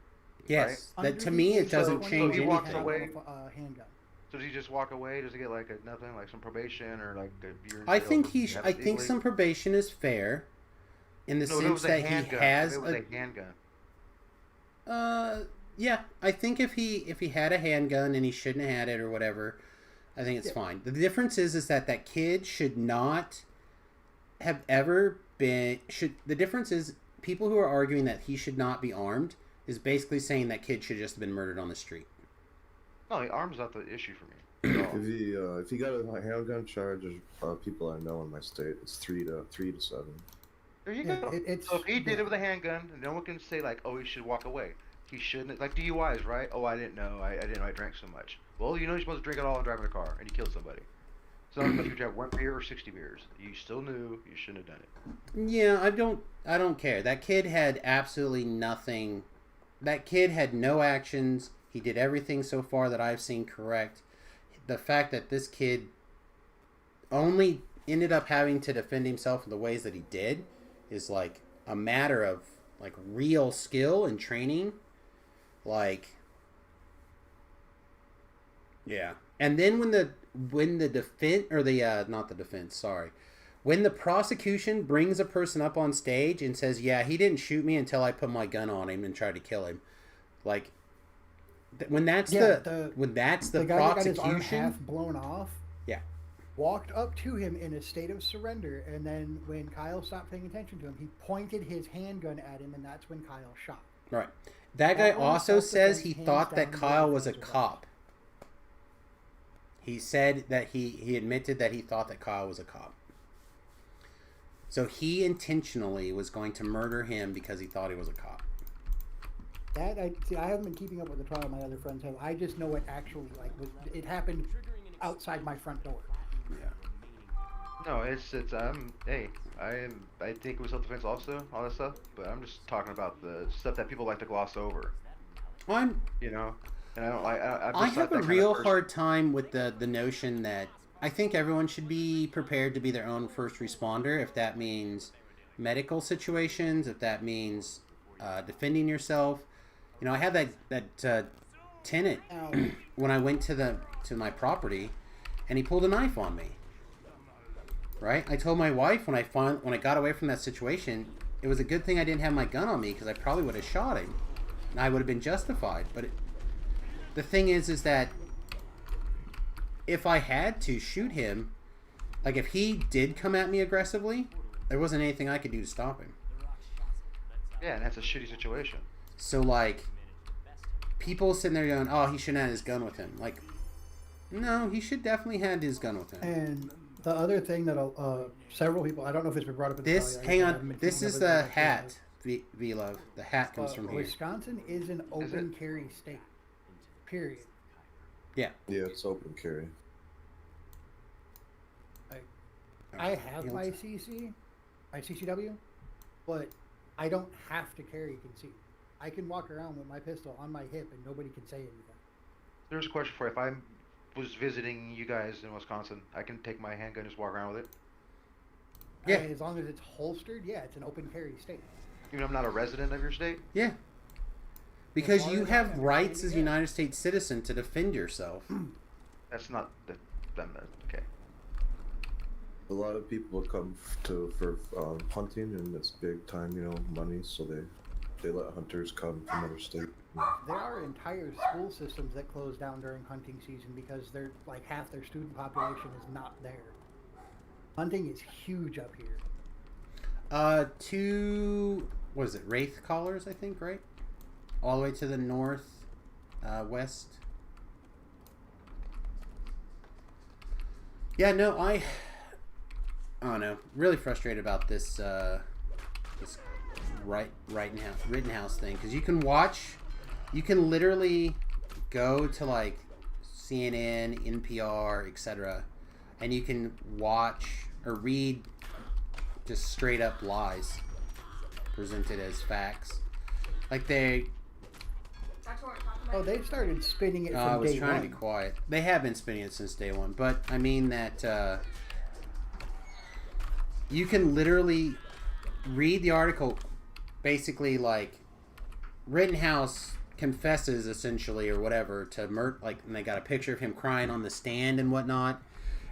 Yes. Right? That to me, it doesn't change anything. Walks away. Handgun. So does he just walk away? Does he get like nothing, like some probation or like a year? I think I think some probation is fair, in the sense that he has a handgun. Yeah, I think if he had a handgun and he shouldn't have had it or whatever, I think it's fine. The difference is that kid should not have ever been. The difference is people who are arguing that he should not be armed is basically saying that kid should have just been murdered on the street. No, the arm's not the issue for me. If he got a handgun charge, people I know in my state, it's 3 to 7. There you go. So if he did it with a handgun, no one can say like, oh, he should walk away. He shouldn't. Like DUIs, right? Oh, I didn't know. I didn't know I drank so much. Well, you know you're supposed to drink it all and drive in a car, and you killed somebody. So if you have 1 beer or 60 beers, you still knew you shouldn't have done it. Yeah, I don't care. That kid had absolutely nothing. That kid had no actions. He did everything so far that I've seen correct. The fact that this kid only ended up having to defend himself in the ways that he did is like a matter of like real skill and training. Like, yeah. And then when the defense, or the not the defense, sorry, when the prosecution brings a person up on stage and says, yeah, he didn't shoot me until I put my gun on him and tried to kill him, like, when that's the guy that got his arm prosecution, half blown off, yeah, walked up to him in a state of surrender, and then when Kyle stopped paying attention to him, he pointed his handgun at him, and that's when Kyle shot. right. That guy That one also says self-defense, he hands thought that down, Kyle was a self-defense. cop. He said that he admitted that he thought that Kyle was a cop. So he intentionally was going to murder him because he thought he was a cop. That I haven't been keeping up with the trial. My other friends have. I just know it actually it happened outside my front door. Yeah. No, it's hey, I think it was self-defense also, all that stuff, but I'm just talking about the stuff that people like to gloss over. You know, and I don't like. I have a real hard time with the notion that I think everyone should be prepared to be their own first responder, if that means medical situations, if that means defending yourself. You know, I had that tenant when I went to my property, and he pulled a knife on me. Right? I told my wife when I got away from that situation, it was a good thing I didn't have my gun on me, because I probably would have shot him, and I would have been justified. But the thing is that if I had to shoot him, like if he did come at me aggressively, there wasn't anything I could do to stop him. Yeah, and that's a shitty situation. So like, people sitting there going, "Oh, he shouldn't have his gun with him." Like, no, he should definitely have his gun with him. And the other thing that several people, I don't know if it's been brought up in the This, trial, hang I haven't on, been this keeping is up the with it, hat, V-Love. The hat comes from here. Wisconsin is an open carry state. Period. Yeah. Yeah, it's open carry. I have my CCW, but I don't have to carry concealed. I can walk around with my pistol on my hip and nobody can say anything. There's a question for you. If I was visiting you guys in Wisconsin, I can take my handgun and just walk around with it? Yeah. As long as it's holstered, yeah, it's an open carry state. Even if I'm not a resident of your state? Yeah. Because long you as have I'm rights as a yeah. United States citizen to defend yourself. That's not okay. A lot of people come for hunting, and it's big time, money. So they let hunters come from other states. There are entire school systems that close down during hunting season because they're like half their student population is not there. Hunting is huge up here. What is it, Wraith Collars, I think, right? All the way to the north, west. Yeah, no, I don't know. Really frustrated about this, this Rittenhouse thing, because you can literally go to like CNN, NPR, etc., and you can watch or read just straight up lies presented as facts. Like they've started spinning it from I was day trying one. to be quiet. They have been spinning it since day one, but I mean that you can literally read the article, basically like Rittenhouse confesses essentially or whatever to murder, like, and they got a picture of him crying on the stand and whatnot,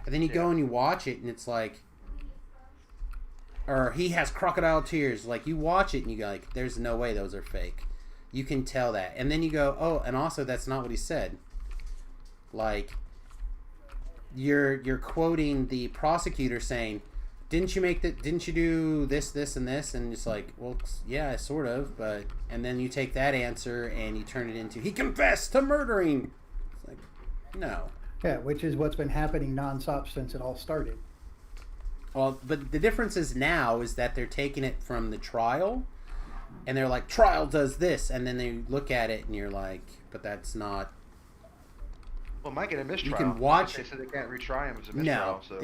and then you go and you watch it and it's like, or he has crocodile tears. Like you watch it and you go like, there's no way those are fake. You can tell that, and then you go, oh, and also that's not what he said. Like you're quoting the prosecutor saying, didn't you do this, and this? And it's like, well, yeah, sort of, but, and then you take that answer and you turn it into, he confessed to murdering. It's like, no. Yeah, which is what's been happening nonstop since it all started. Well, but the difference is now is that they're taking it from the trial, and they're like, trial does this, and then they look at it and you're like, but that's not. Well, might get a mistrial. You can watch They it. said they can't retry him as a mistrial. No, so.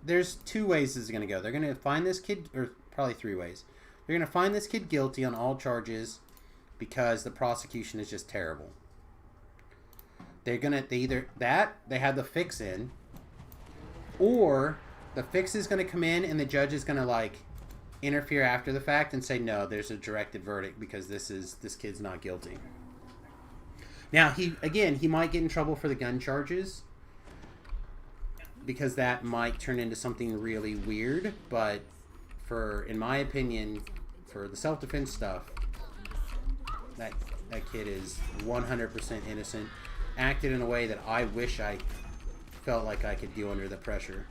There's two ways this is going to go. They're going to find this kid, or probably three ways. They're going to find this kid guilty on all charges because the prosecution is just terrible. They either that, they have the fix in, or The fix is going to come in, and the judge is going to like interfere after the fact and say, no, there's a directed verdict because this kid's not guilty. Now he might get in trouble for the gun charges because that might turn into something really weird. But in my opinion, for the self-defense stuff, that kid is 100% innocent. Acted in a way that I wish I felt like I could do under the pressure.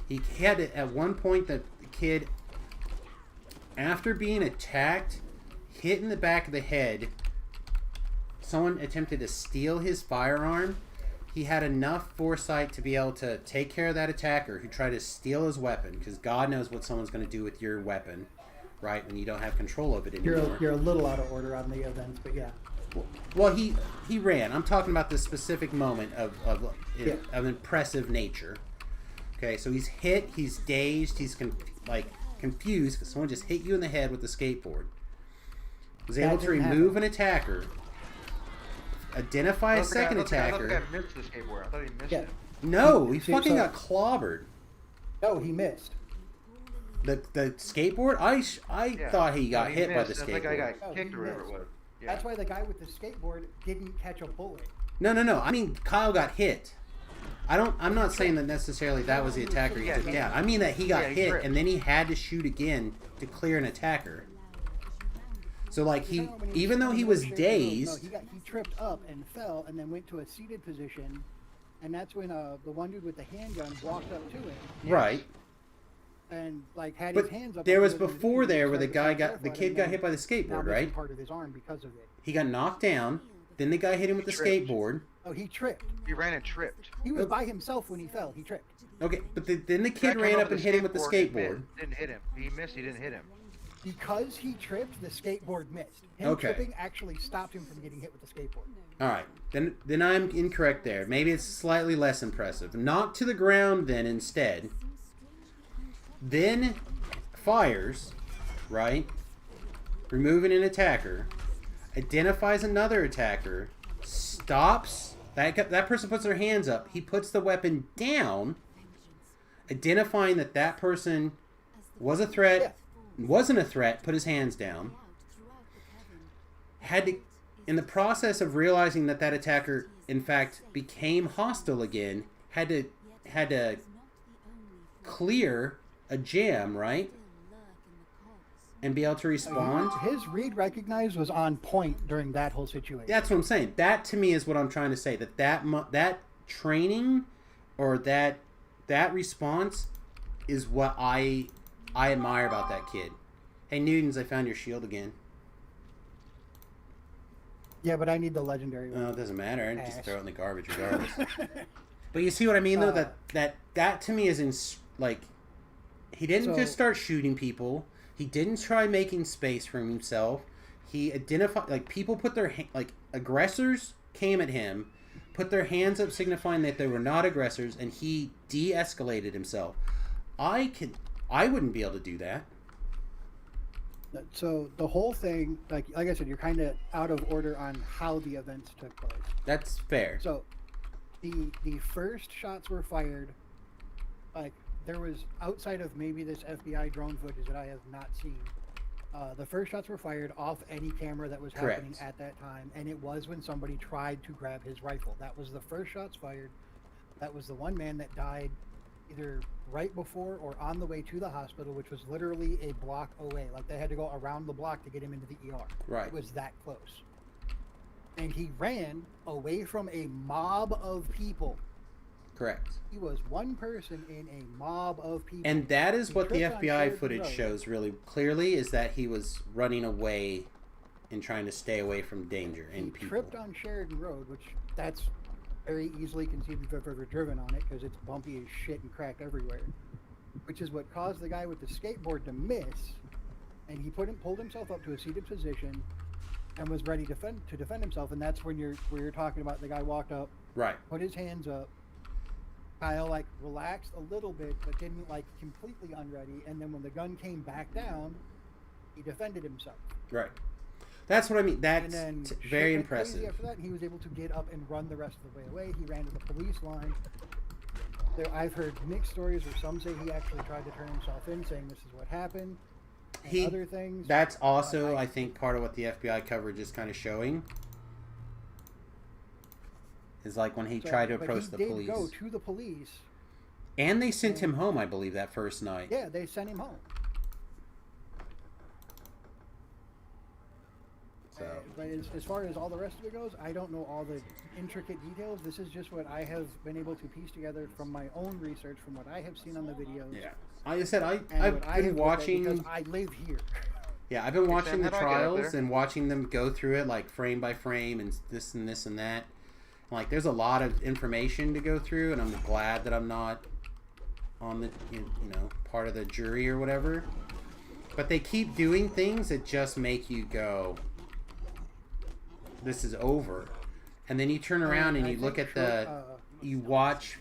He had it at one point, the kid, after being attacked, hit in the back of the head, someone attempted to steal his firearm. He had enough foresight to be able to take care of that attacker who tried to steal his weapon, because God knows what someone's going to do with your weapon, right, when you don't have control of it anymore. You're a little out of order on the events, but yeah. Well, he ran. I'm talking about this specific moment of impressive nature. Okay, so he's hit, he's dazed, he's confused because someone just hit you in the head with a skateboard. Was able to remove an attacker, identify a second attacker. I thought the guy missed the skateboard. I thought he missed it. No, he fucking got clobbered. No, he missed. The skateboard? I thought he got hit by the skateboard. The guy got kicked or whatever it was. Yeah. That's why the guy with the skateboard didn't catch a bullet. No. I mean, Kyle got hit. I'm not saying that necessarily that was the attacker he took down. I mean that he got hit and then he had to shoot again to clear an attacker. So like even though he was dazed, he tripped up and fell and then went to a seated position, and that's when the one dude with the handgun walked up to him. Right. And like had his hands up. There was before there where the kid got hit by the skateboard, right? Part of his arm because of it. He got knocked down. Then the guy hit him with the skateboard. Oh, he tripped. He ran and tripped. He was by himself when he fell. He tripped. Okay, but then the kid ran up and hit him with the skateboard. Didn't hit him. He missed. He didn't hit him. Because he tripped, the skateboard missed. Him tripping actually stopped him from getting hit with the skateboard. All right, then I'm incorrect there. Maybe it's slightly less impressive. Knocked to the ground then instead. Then fires, right? Removing an attacker. Identifies another attacker. Stops. That person puts their hands up. He puts the weapon down. Identifying that person was a threat, wasn't a threat, put his hands down. Had to, in the process of realizing that attacker, in fact, became hostile again, had to clear a jam, right? And be able to respond. His read recognize was on point during that whole situation. That's what I'm saying. That to me is what I'm trying to say. That training or that response is what I admire about that kid. Hey Newtons, I found your shield again. Yeah, but I need the legendary one. Oh, it doesn't matter. I just throw it in the garbage regardless. But you see what I mean, though? That to me is like, he didn't just start shooting people. He didn't try making space for himself. He identified, like, people put their aggressors came at him, put their hands up signifying that they were not aggressors, and he de-escalated himself. I wouldn't be able to do that. So the whole thing, like I said, you're kind of out of order on how the events took place. That's fair. So the first shots were fired, like, there was, outside of maybe this FBI drone footage that I have not seen, the first shots were fired off any camera that was happening at that time, and it was when somebody tried to grab his rifle. That was the first shots fired. That was the one man that died either right before or on the way to the hospital, which was literally a block away. Like, they had to go around the block to get him into the ER. Right. It was that close. And he ran away from a mob of people. Correct. He was one person in a mob of people. And that is what the FBI footage shows really clearly, is that he was running away and trying to stay away from danger and people. He tripped on Sheridan Road, which that's very easily conceived if you've ever driven on it, because it's bumpy as shit and cracked everywhere. Which is what caused the guy with the skateboard to miss, and he pulled himself up to a seated position and was ready to defend himself. And that's when you're talking about the guy walked up, right, put his hands up. Kyle, like, relaxed a little bit, but didn't, like, completely unready. And then when the gun came back down, he defended himself. Right. That's what I mean. That's very impressive. After that, he was able to get up and run the rest of the way away. He ran to the police line. I've heard mixed stories where some say he actually tried to turn himself in, saying this is what happened. And other things. That's also, I think, part of what the FBI coverage is kind of showing. Is like when he tried to approach the police. He did go to the police. And they sent him home, I believe, that first night. Yeah, they sent him home. So. But as far as all the rest of it goes, I don't know all the intricate details. This is just what I have been able to piece together from my own research, from what I have seen on the videos. Yeah. Like I said, I've been watching watching... because I live here. Yeah, I've been watching the trials and watching them go through it, like, frame by frame and this and this and that. Like, there's a lot of information to go through, and I'm glad that I'm not on the, you know, part of the jury or whatever. But they keep doing things that just make you go, this is over. And then you turn around and you look at you watch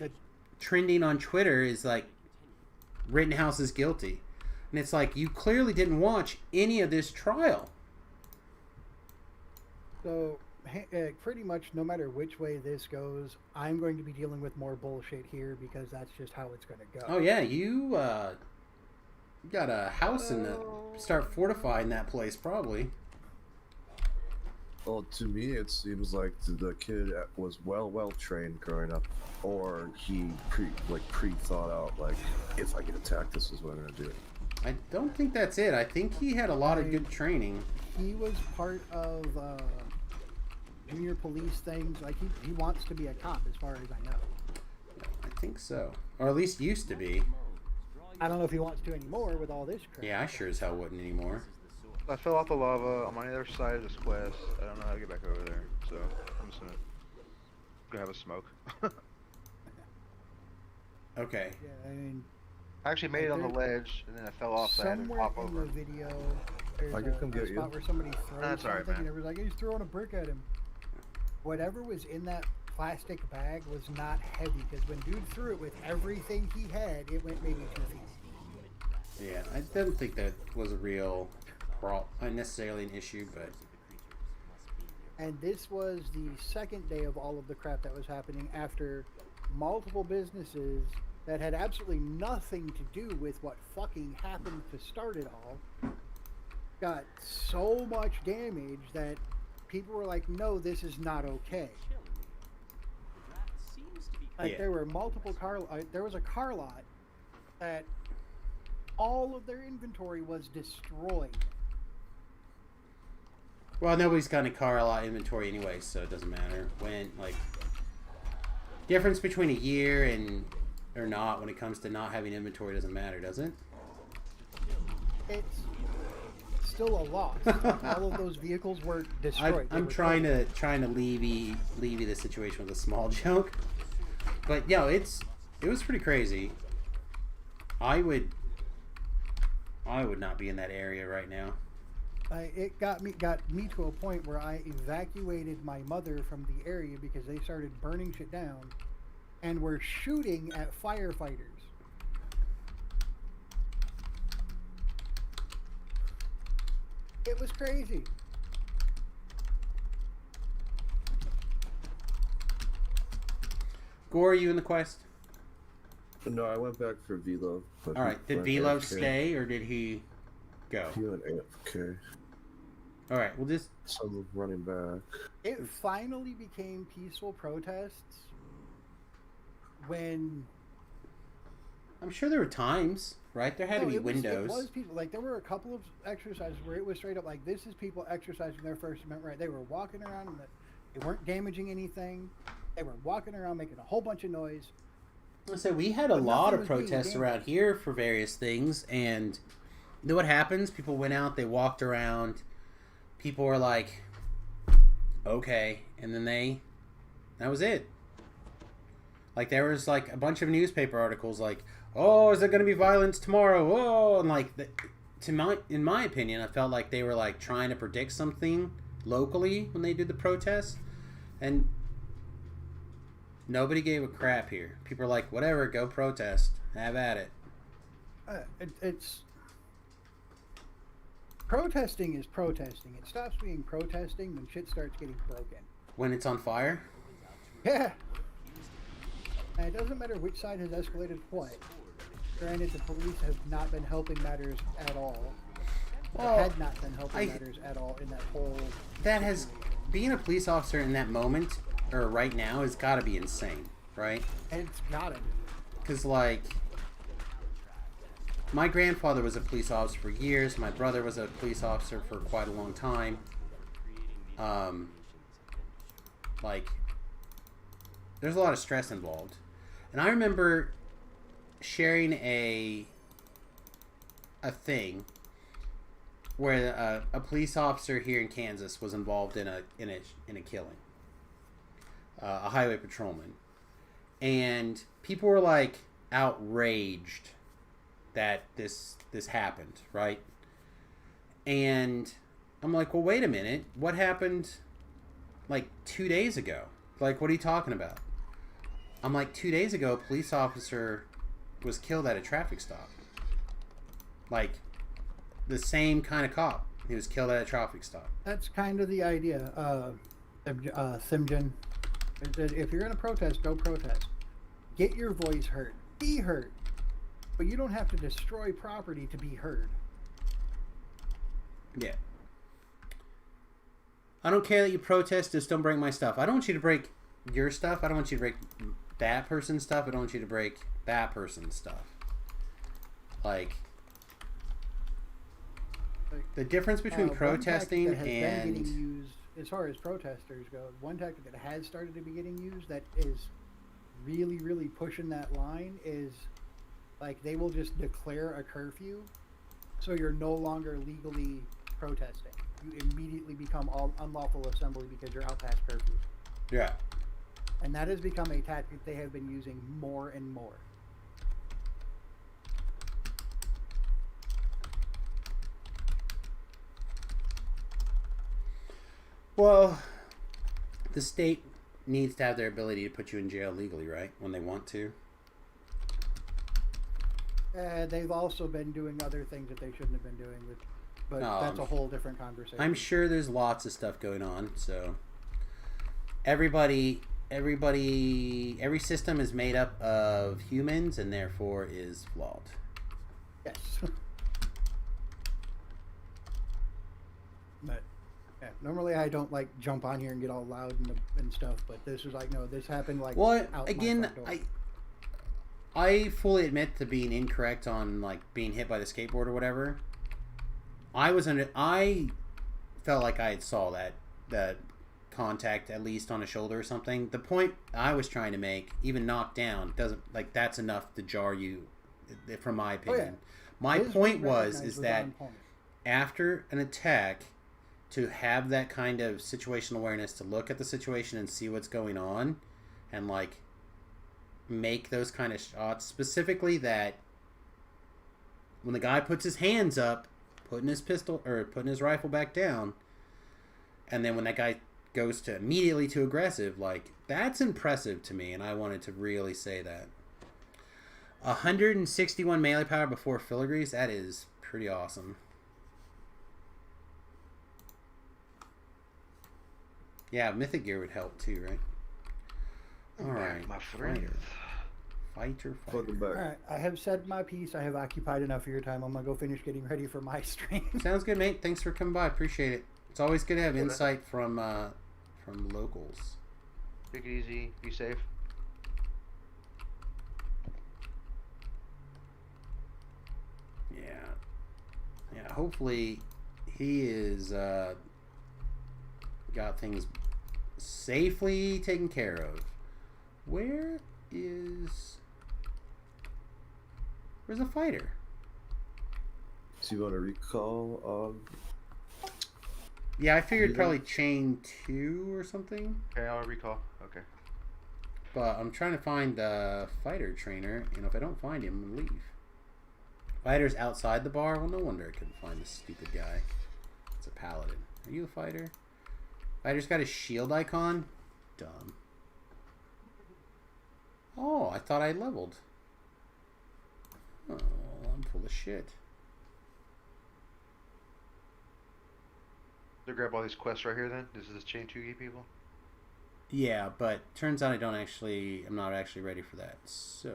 trending on Twitter is like, Rittenhouse is guilty. And it's like, you clearly didn't watch any of this trial. So, pretty much no matter which way this goes, I'm going to be dealing with more bullshit here because that's just how it's going to go. Oh, yeah, you got a house in the... Start fortifying that place, probably. Well, to me, it seems like the kid was well trained growing up, or he pre-thought out, like, if I get attacked, this is what I'm going to do. I don't think that's it. I think he had a lot of good training. He was part of junior police things. Like, he wants to be a cop, as far as I know. I think so. Or at least used to be. I don't know if he wants to anymore with all this crap. Yeah, I sure as hell wouldn't anymore. I fell off the lava. I'm on the other side of this quest. I don't know how to get back over there, so I'm just gonna have a smoke. Okay. Yeah, I mean... I actually made it on the ledge, and then I fell off, so I had to hop over. Somewhere in the video, there's I can come get a spot you. where somebody throws That's all right, something, man. and everybody's like, he's throwing a brick at him. Whatever was in that plastic bag was not heavy, because when dude threw it with everything he had, it went maybe 2 feet. Yeah, I don't think that was a real, not necessarily an issue, but... And this was the second day of all of the crap that was happening after multiple businesses that had absolutely nothing to do with what fucking happened to start it all got so much damage that people were like, no, this is not okay. Like, there were multiple there was a car lot that all of their inventory was destroyed. Well, nobody's got any car lot inventory anyway, so it doesn't matter. When, like, difference between a year and or not when it comes to not having inventory doesn't matter, does it? It's still a loss. All of those vehicles were destroyed. I'm trying to levy the situation with a small joke, but yeah, it was pretty crazy. I would not be in that area right now. It got me to a point where I evacuated my mother from the area because they started burning shit down and were shooting at firefighters. It was crazy. Gore, are you in the quest? No, I went back for Velo. All right. Did Velo stay or did he go? He went AFK. All right. We'll just. So running back. It finally became peaceful protests when. I'm sure there were times, right? There had to be windows. It was people. Like, there were a couple of exercises where it was straight up like, this is people exercising their First Amendment right. They were walking around and they weren't damaging anything. They were walking around making a whole bunch of noise. So we had a lot of protests around here for various things, and you know what happens? People went out, they walked around, people were like, okay, and then that was it. Like, there was like a bunch of newspaper articles like, oh, is there going to be violence tomorrow? Oh, and like, in my opinion, I felt like they were like trying to predict something locally when they did the protests, and nobody gave a crap here. People are like, whatever, go protest. Have at it. It's... Protesting is protesting. It stops being protesting when shit starts getting broken. When it's on fire? Yeah. And it doesn't matter which side has escalated what. Granted, the police have not been helping matters at all. Well, Had not been helping matters at all in that whole. That has situation. being a police officer in that moment or right now has got to be insane, right? It's gotta be. Because like, my grandfather was a police officer for years. My brother was a police officer for quite a long time. Like, there's a lot of stress involved, and I remember sharing a thing where a police officer here in Kansas was involved in a killing, a highway patrolman, and people were like outraged that this happened, right? And I'm like, well, wait a minute, what happened like 2 days ago? Like, what are you talking about? I'm like, 2 days ago, a police officer was killed at a traffic stop. Like, the same kind of cop. He was killed at a traffic stop. That's kind of the idea, Simjan. If you're going to protest, go protest. Get your voice heard. Be heard. But you don't have to destroy property to be heard. Yeah. I don't care that you protest, just don't break my stuff. I don't want you to break your stuff. I don't want you to break that person's stuff. I don't want you to break that person's stuff. Like, the difference between protesting one tactic that has and... been getting used, as far as protesters go, one tactic that has started to be getting used that is really, really pushing that line is, like, they will just declare a curfew, so you're no longer legally protesting. You immediately become all unlawful assembly because you're out past curfew. Yeah. And that has become a tactic they have been using more and more. Well, the state needs to have their ability to put you in jail legally, right? When they want to. They've also been doing other things that they shouldn't have been doing, but that's a whole different conversation. I'm sure there's lots of stuff going on, so every system is made up of humans and therefore is flawed. Yes. But yeah, normally I don't like jump on here and get all loud and stuff, but this is like, no, this happened like out again, my front door. I fully admit to being incorrect on like being hit by the skateboard or whatever. I felt like I saw that contact at least on a shoulder or something. The point I was trying to make, even knocked down, doesn't, like, that's enough to jar you, from my opinion. Oh, yeah. My His point being was recognized that on point. after an attack, to have that kind of situational awareness, to look at the situation and see what's going on, and like make those kind of shots, specifically that when the guy puts his hands up, putting his rifle back down, and then when that guy goes to immediately to aggressive, like, that's impressive to me, and I wanted to really say that. 161 melee power before filigrees, that is pretty awesome. Yeah, mythic gear would help too, right? Alright, my friend. Fighter. Alright, I have said my piece. I have occupied enough of your time. I'm going to go finish getting ready for my stream. Sounds good, mate. Thanks for coming by. Appreciate it. It's always good to have insight from locals. Take it easy. Be safe. Yeah, hopefully he is got things safely taken care of. Where's the fighter? So you want to recall? Yeah, I figured probably chain 2 or something. Okay, I'll recall. Okay. But I'm trying to find the fighter trainer, and if I don't find him, I'm gonna leave. Fighter's outside the bar? Well, no wonder I couldn't find this stupid guy. It's a paladin. Are you a fighter? Fighter's got a shield icon? Dumb. Oh, I thought I leveled. Oh, I'm full of shit. So grab all these quests right here then? This is chain 2E people? Yeah, but turns out I'm not actually ready for that. So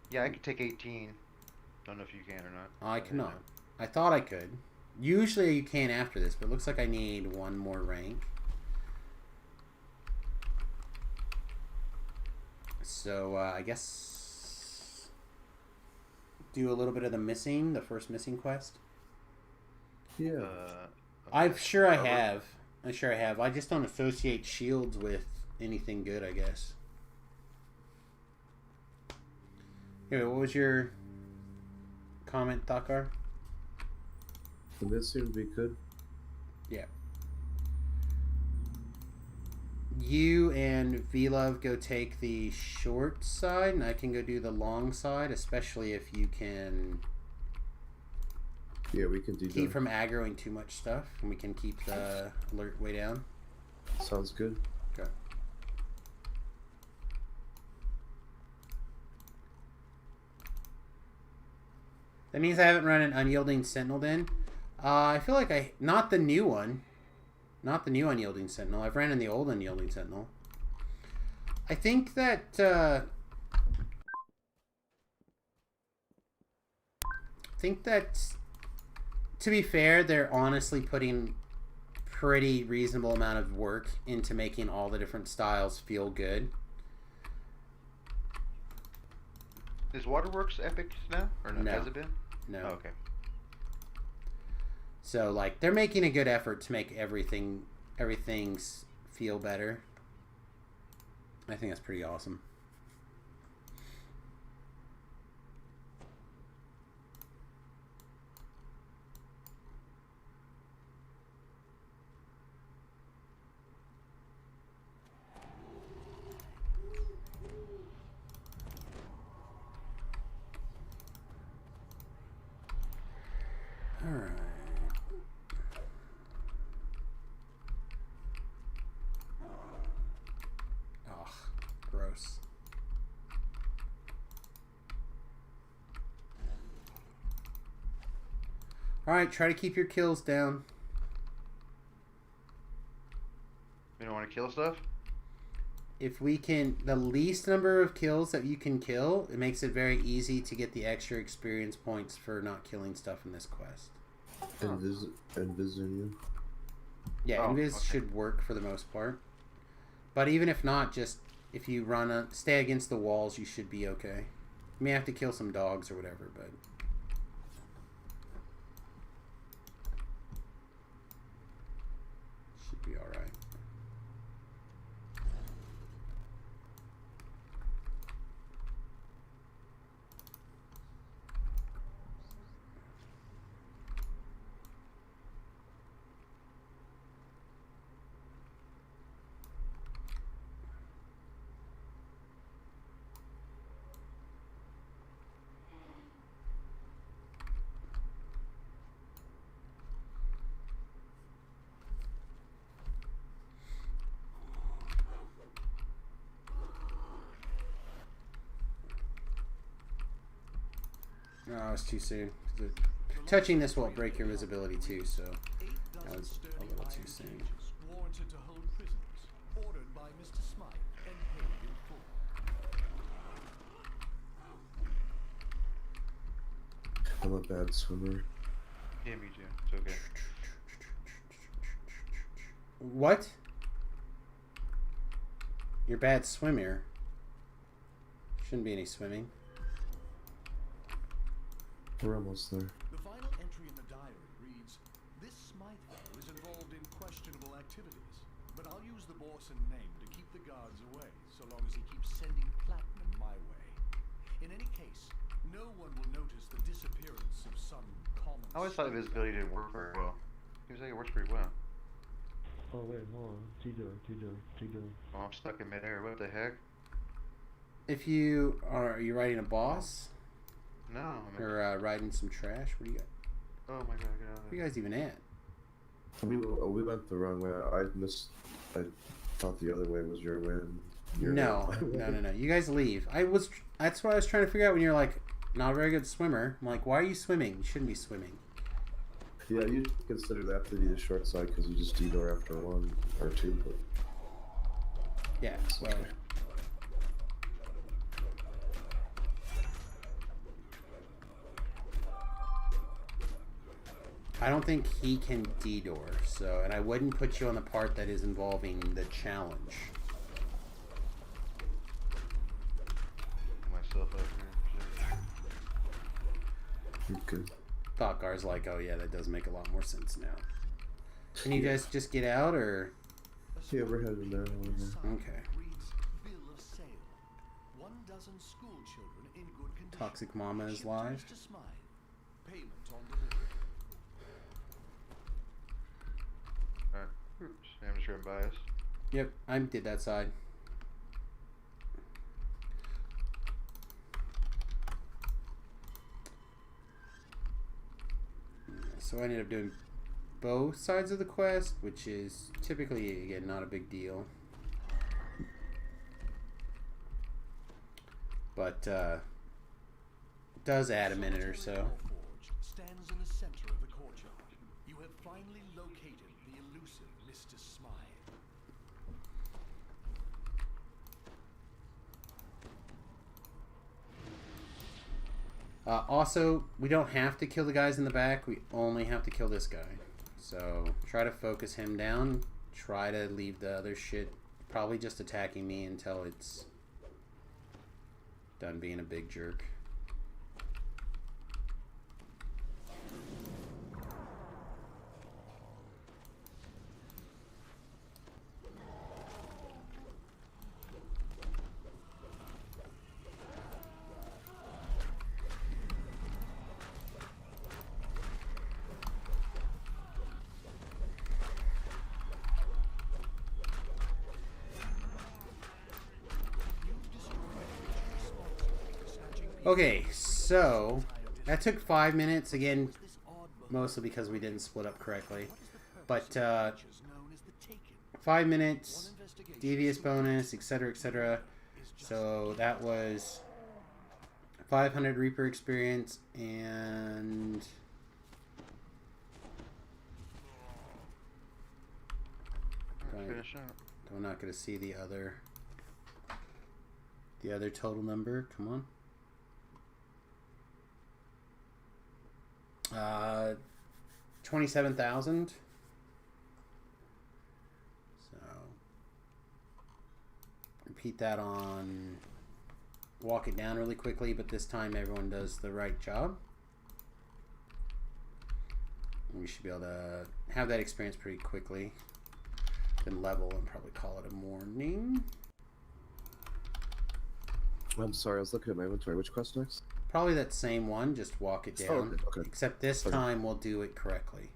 Yeah, I could take 18. Don't know if you can or not. I cannot. I thought I could. Usually you can after this, but it looks like I need one more rank. So I guess do a little bit of the first missing quest. Yeah. I'm sure I have. I just don't associate shields with anything good, I guess. Anyway, what was your comment, Thakar? This seemed to be good. Yeah. You and V-Love go take the short side, and I can go do the long side, especially if you can Yeah, we can do keep that. from aggroing too much stuff, and we can keep the alert way down. Sounds good. Okay. That means I haven't run an Unyielding Sentinel then. I feel like not the new one. Not the new Unyielding Sentinel. I've ran in the old Unyielding Sentinel. I think that to be fair, they're honestly putting pretty reasonable amount of work into making all the different styles feel good. Is Waterworks epic now? Or no? No. Has it been? No. Oh, okay. So like they're making a good effort to make everything feel better. I think that's pretty awesome. All right. Oh, gross. All right, try to keep your kills down. You don't want to kill stuff? If we can, the least number of kills that you can kill, it makes it very easy to get the extra experience points for not killing stuff in this quest. Invis in you. Yeah, Oh, Invis okay. should work for the most part. But even if not, just if you stay against the walls, you should be okay. You may have to kill some dogs or whatever, but should be all right. No, it's too soon. Touching this won't break your visibility too, so that was a little too soon. Warranted to hold prisoners, ordered by Mr. Smythe and paid in full. I'm a bad swimmer. Yeah, me too. It's okay. What? You're a bad swimmer. Shouldn't be any swimming. We're almost there. The final entry in the diary reads, "This Smythe fellow is involved in questionable activities, but I'll use the Borson name to keep the guards away, so long as he keeps sending platinum my way. In any case, no one will notice the disappearance of some common... I always thought visibility didn't work very well. Seems like it works pretty well. Oh wait, hold on. Keep going. Oh, I'm stuck in midair. What the heck? Are you riding a boss? No. I'm Or riding some trash? What do you got? Oh my god, get out of Where there. you guys even at? We went the wrong way. I thought the other way was your way. And your No. You guys leave. That's what I was trying to figure out when you're like, not a very good swimmer. I'm like, why are you swimming? You shouldn't be swimming. Yeah, you consider that to be the short side because you just D-door after 1 or 2. But Yeah, well. I don't think he can D-door, so, and I wouldn't put you on the part that is involving the challenge. Myself up here. okay. Thoughtgar's like, oh yeah, that does make a lot more sense now. Can you guys just get out, or? Yeah, we're heading there. Okay. Reads bill of sale. 1 dozen school children in good condition. Toxic Mama is Shipped live. to Mr. Smythe. Payment on delivery. Alright. I'm just driving by us. Yep, I did that side. So I ended up doing both sides of the quest, which is typically, again, not a big deal. But it does add a minute or so. Forge stands in the center of the courtyard. You have finally located the elusive Mr. Smythe. Also, we don't have to kill the guys in the back. We only have to kill this guy. So try to focus him down. Try to leave the other shit probably just attacking me until it's done being a big jerk. Okay, so that took 5 minutes, again, mostly because we didn't split up correctly. But 5 minutes, devious bonus, etc., etc. So that was 500 Reaper experience, and Finish up. I'm not going to see the other total number. Come on. 27,000. So repeat that on walk it down really quickly, but this time everyone does the right job. And we should be able to have that experience pretty quickly. Then level and probably call it a morning. I'm sorry, I was looking at my inventory. Which quest next? Probably that same one, just walk it down. Oh, okay, okay. Except this Okay. time we'll do it correctly.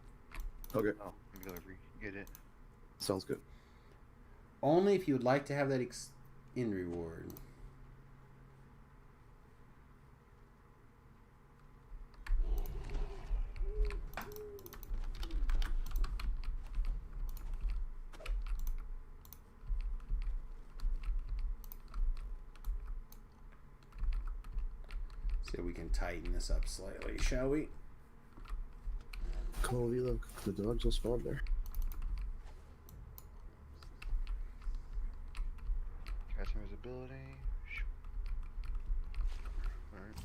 Okay. Oh, delivery. Get it. Sounds good. Only if you would like to have that in reward. So we can tighten this up slightly, shall we? Colby, look, the dog just spawned there. Got some visibility. Alright.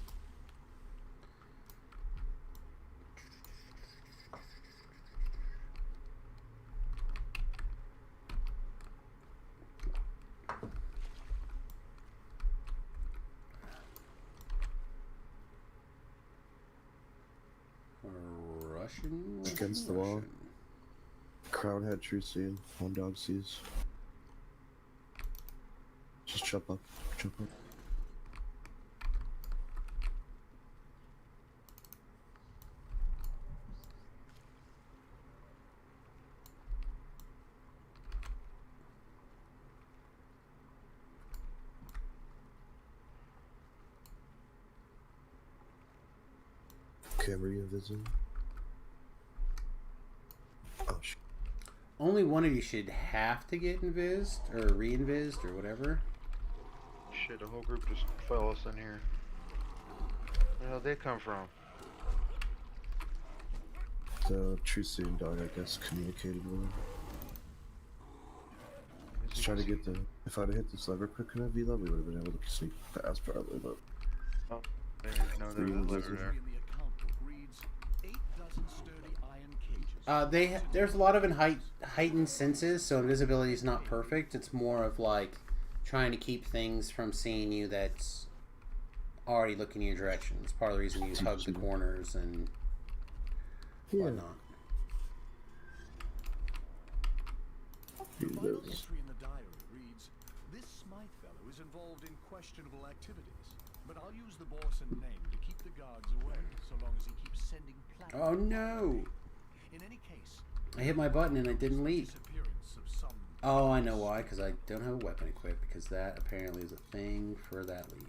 Russian? Against the wall. Crowd had true seeing. One dog sees. Just jump up. Jump up. Camera invisible. Oh shit. Only one of you should have to get invised or re-invised or whatever. Shit, the whole group just fell us in here. Where the hell they come from? Tracy and Dog, I guess, communicated with him. Just trying to get the. If I'd have hit this lever quick enough, Vila, we would have been able to sneak past probably, but. Oh, there's no there's a lever there. In the account book reads 8 dozen sturdy iron cages. There's a lot of heightened senses, so invisibility is not perfect. It's more of like trying to keep things from seeing you that's already looking in your direction. It's part of the reason you hug the corners and whatnot. The final entry in the diary reads, "This Smythe fellow is involved in questionable activities, but I'll use the Borson name to keep the guards away, so long as he keeps sending platinum. Oh no! In any case, I hit my button and it didn't leave. disappearance of some Oh, I know why. Because I don't have a weapon equipped. Because that apparently is a thing for that leap.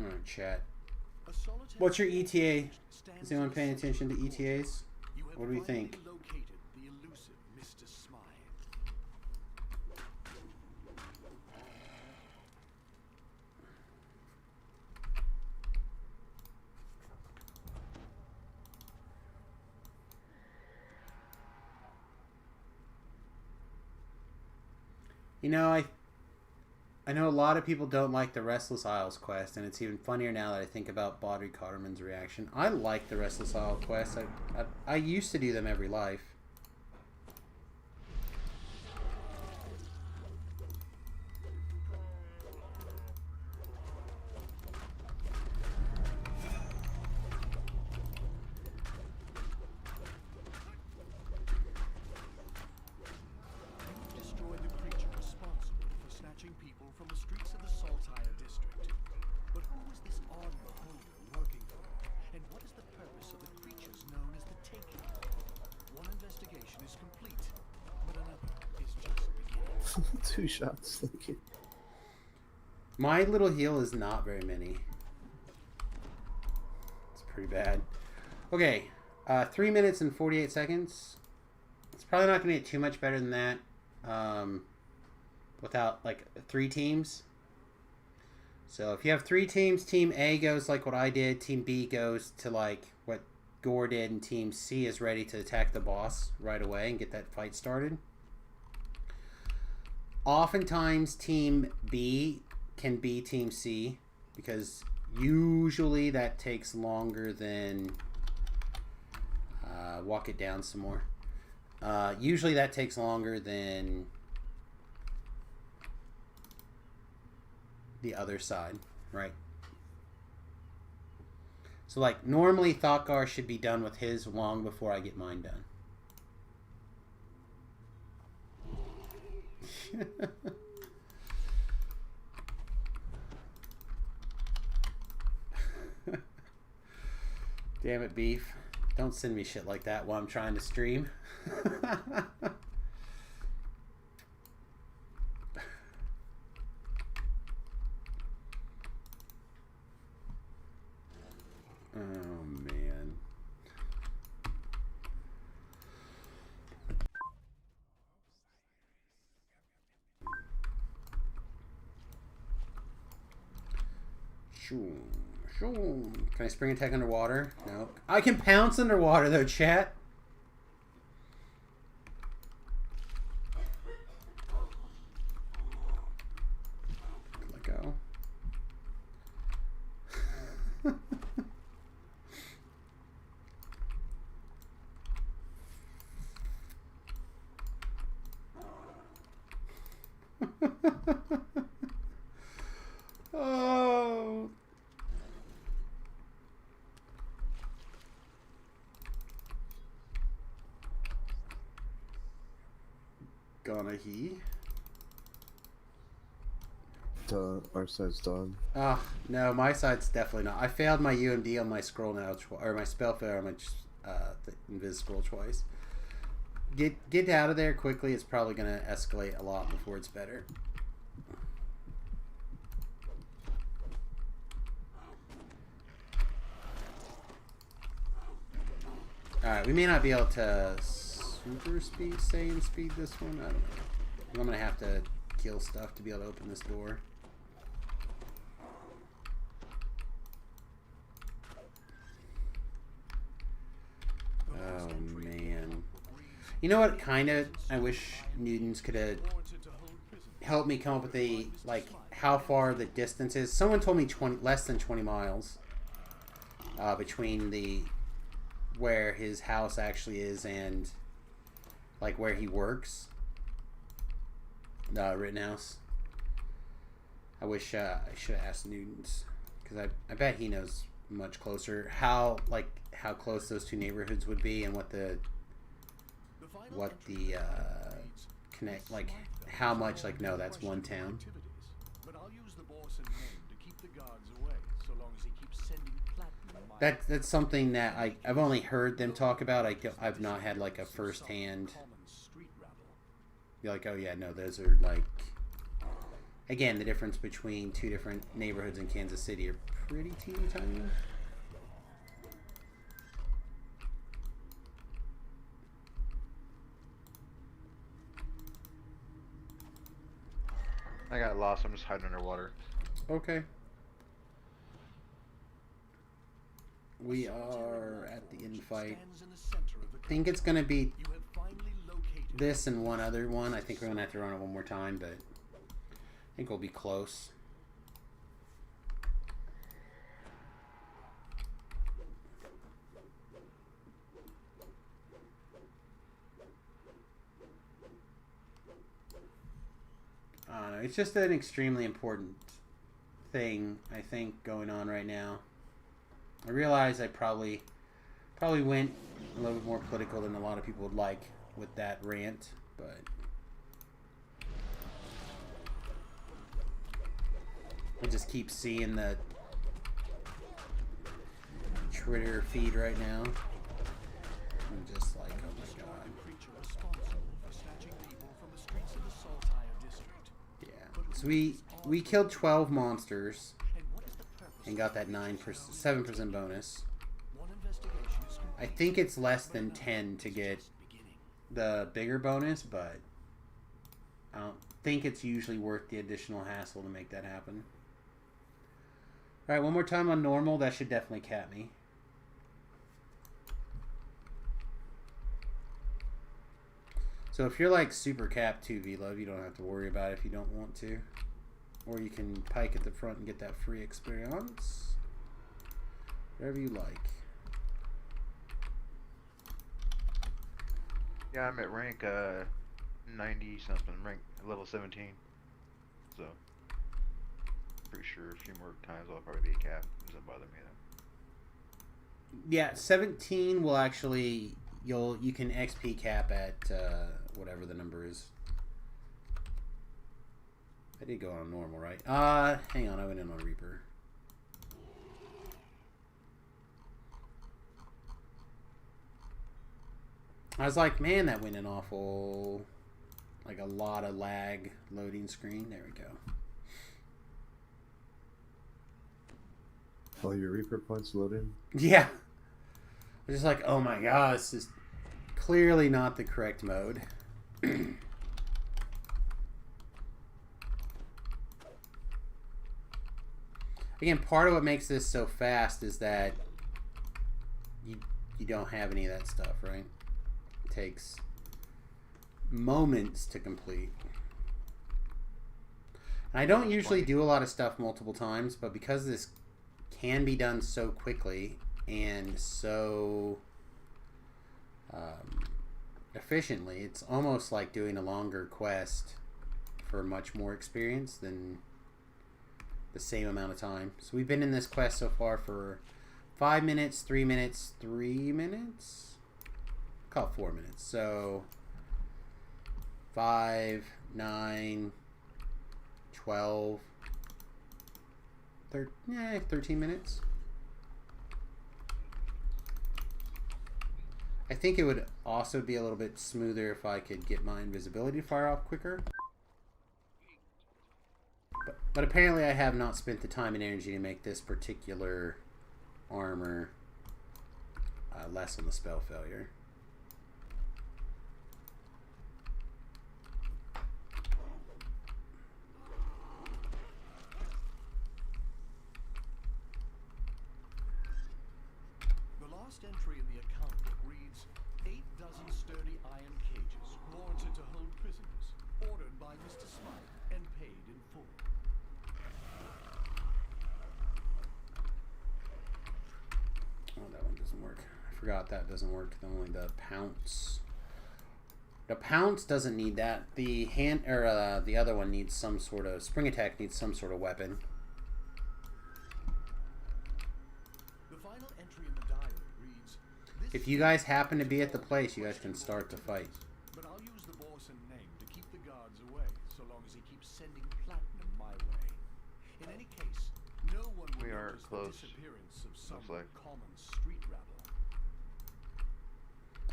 Alright, chat. a solitary What's your ETA? stands Is anyone in paying the attention to center of the ETAs? You have What do we finally think? located the elusive Mr. Smythe. You know, I know a lot of people don't like the Restless Isles quest, and it's even funnier now that I think about Baudry Cotterman's reaction. I like the Restless Isles quest. I used to do them every life. You've destroyed the creature responsible for snatching people from the streets of the Saltire district. But who is this odd beholder working for? And what is the purpose of the creatures known as the Taking? One investigation is complete, but another is just beginning. 2 shots. Thank you. My little heal is not very many. It's pretty bad. Okay, 3 minutes and 48 seconds. It's probably not going to get too much better than that without, like, 3 teams. So if you have 3 teams, Team A goes like what I did, Team B goes to, like, what Gore did, and Team C is ready to attack the boss right away and get that fight started. Oftentimes, Team B can be Team C, because usually that takes longer than... walk it down some more. Usually that takes longer than the other side, right? So, like, normally Thakgar should be done with his long before I get mine done. Damn it, Beef. Don't send me shit like that while I'm trying to stream. Oh, man. Shoo. Shoo. Can I spring attack underwater? No. I can pounce underwater, though, chat. Let go. Oh. Gonna he? Our side's done. Ah, no, my side's definitely not. I failed my UMD on my scroll now, or my spell failure on my the invis scroll twice. Get out of there quickly. It's probably gonna escalate a lot before it's better. Alright, we may not be able to super speed, saiyan speed this one. I don't know. I'm gonna have to kill stuff to be able to open this door. Oh man. You know what kind of I wish Newtons could have helped me come up with a, like, how far the distance is. Someone told me less than 20 miles between the where his house actually is and like where he works. Rittenhouse. I wish I should have asked Newtons, because I bet he knows much closer how close those two neighborhoods would be, and what the connect, like how much, like, no, that's one town. But I'll use the boss and men to keep the guards away, so long as he keeps sending platinum. That's something that I've only heard them talk about. I've not had like a first-hand be like, oh yeah, no, those are like, again, the difference between two different neighborhoods in Kansas City are pretty teeny tiny. I got lost. I'm just hiding underwater. Okay. We are at the infight. I think it's going to be this and one other one. I think we're going to have to run it one more time, but I think we'll be close. I don't know. It's just an extremely important thing, I think, going on right now. I realize I probably went a little bit more political than a lot of people would like with that rant, but I just keep seeing the Twitter feed right now. I'm just like, oh my god. Yeah. So we killed 12 monsters and got that 7% bonus. I think it's less than 10 to get the bigger bonus, but I don't think it's usually worth the additional hassle to make that happen. Alright, one more time on normal. That should definitely cap me. So if you're like super capped 2 V-Love, you don't have to worry about it if you don't want to. Or you can pike at the front and get that free experience. Whatever you like. Yeah, I'm at rank 90 something, rank level 17. So pretty sure a few more times I'll probably be a cap. It doesn't bother me though. Yeah, 17 will actually you can XP cap at whatever the number is. I did go on normal, right? Hang on, I went in on Reaper. I was like, man, that went in awful, like a lot of lag loading screen. There we go. All your Reaper points loaded? Yeah. I was just like, oh my god, this is clearly not the correct mode. Again, part of what makes this so fast is that you don't have any of that stuff, right? It takes moments to complete. And I don't usually do a lot of stuff multiple times, but because this can be done so quickly and so efficiently, it's almost like doing a longer quest for much more experience than the same amount of time. So we've been in this quest so far for 5 minutes, 3 minutes, 3 minutes? Call it 4 minutes. So 5, 9, 12, 13 minutes. I think it would also be a little bit smoother if I could get my invisibility to fire off quicker. But apparently I have not spent the time and energy to make this particular armor less on the spell failure. The last entry in the account book reads, 8 dozen sturdy iron cages, warranted to hold prisoners, ordered by Mr. Smite and paid in full. Oh, that one doesn't work. I forgot that doesn't work. Only the pounce. The pounce doesn't need that. The hand or the other one needs some sort of spring attack. Needs some sort of weapon. The final entry in the diary reads, If you guys happen to be at the place, you guys can start the fight. but I'll use the Borson name to keep the guards away, so long as he keeps sending platinum my way. In any case, no one will We are notice close. the disappearance of some Looks like. common street rabble.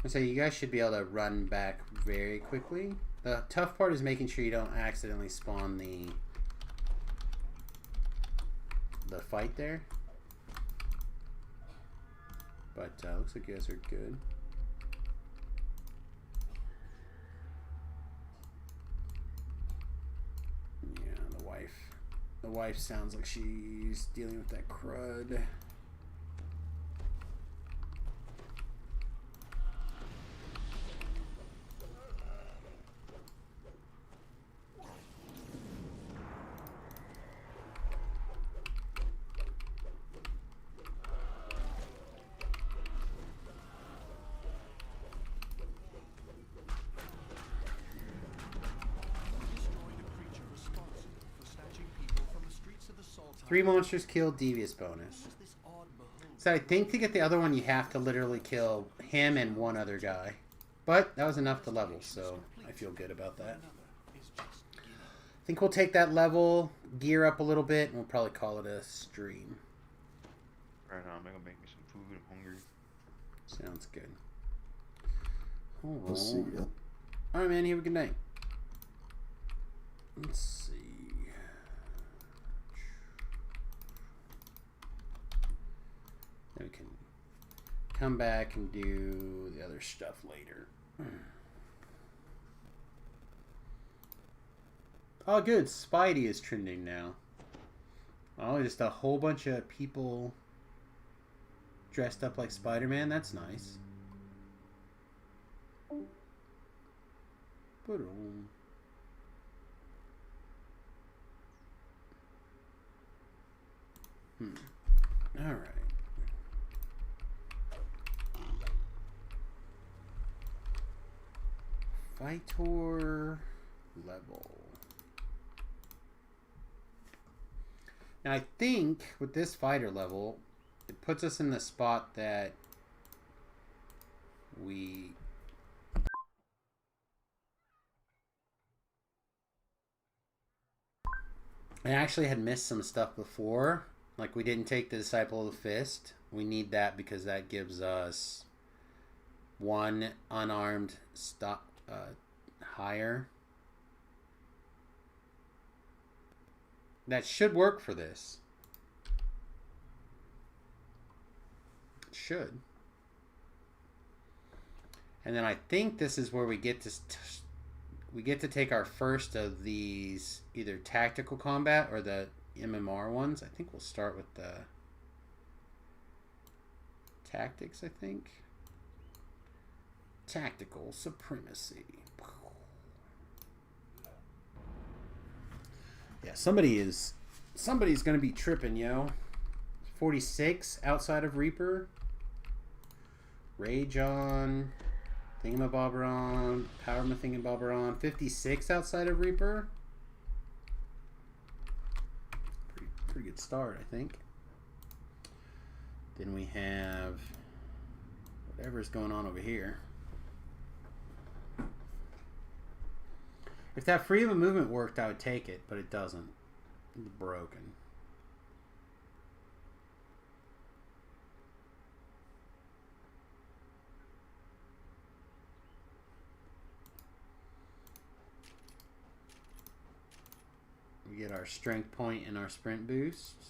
So you guys should be able to run back very quickly. The tough part is making sure you don't accidentally spawn the fight there. But looks like you guys are good. Yeah, the wife. The wife sounds like she's dealing with that crud. Destroy the creature responsible for snatching people from the streets of the Saltire. 3 monsters killed, devious bonus. Who was this odd beholder? So I think to get the other one, you have to literally kill him and one other guy. But that was enough to level, so I feel good about that. Another is just beginning. I think we'll take that level, gear up a little bit, and we'll probably call it a stream. Right on, I'm gonna make me some food. I'm hungry. Sounds good. Oh. We'll see ya. Alright, man. You have a good night. Let's see. Then we can come back and do the other stuff later. Oh, good. Spidey is trending now. Oh, just a whole bunch of people dressed up like Spider-Man. That's nice. Boom. All right. Fightor level. Now I think with this fighter level, it puts us in the spot that we I actually had missed some stuff before. Like we didn't take the Disciple of the Fist. We need that because that gives us one unarmed stop higher. That should work for this. It should. And then I think this is where we get to take our first of these either tactical combat or the MMR ones. I think we'll start with the tactics, I think. Tactical supremacy. Yeah, somebody's gonna be tripping, yo. 46 outside of Reaper. Rage on. Thingamabobber on. Power Thingamabobber on. 56 outside of Reaper. Pretty good start, I think. Then we have whatever's going on over here. If that freedom of movement worked, I would take it, but it doesn't. It's broken. We get our strength point and our sprint boosts.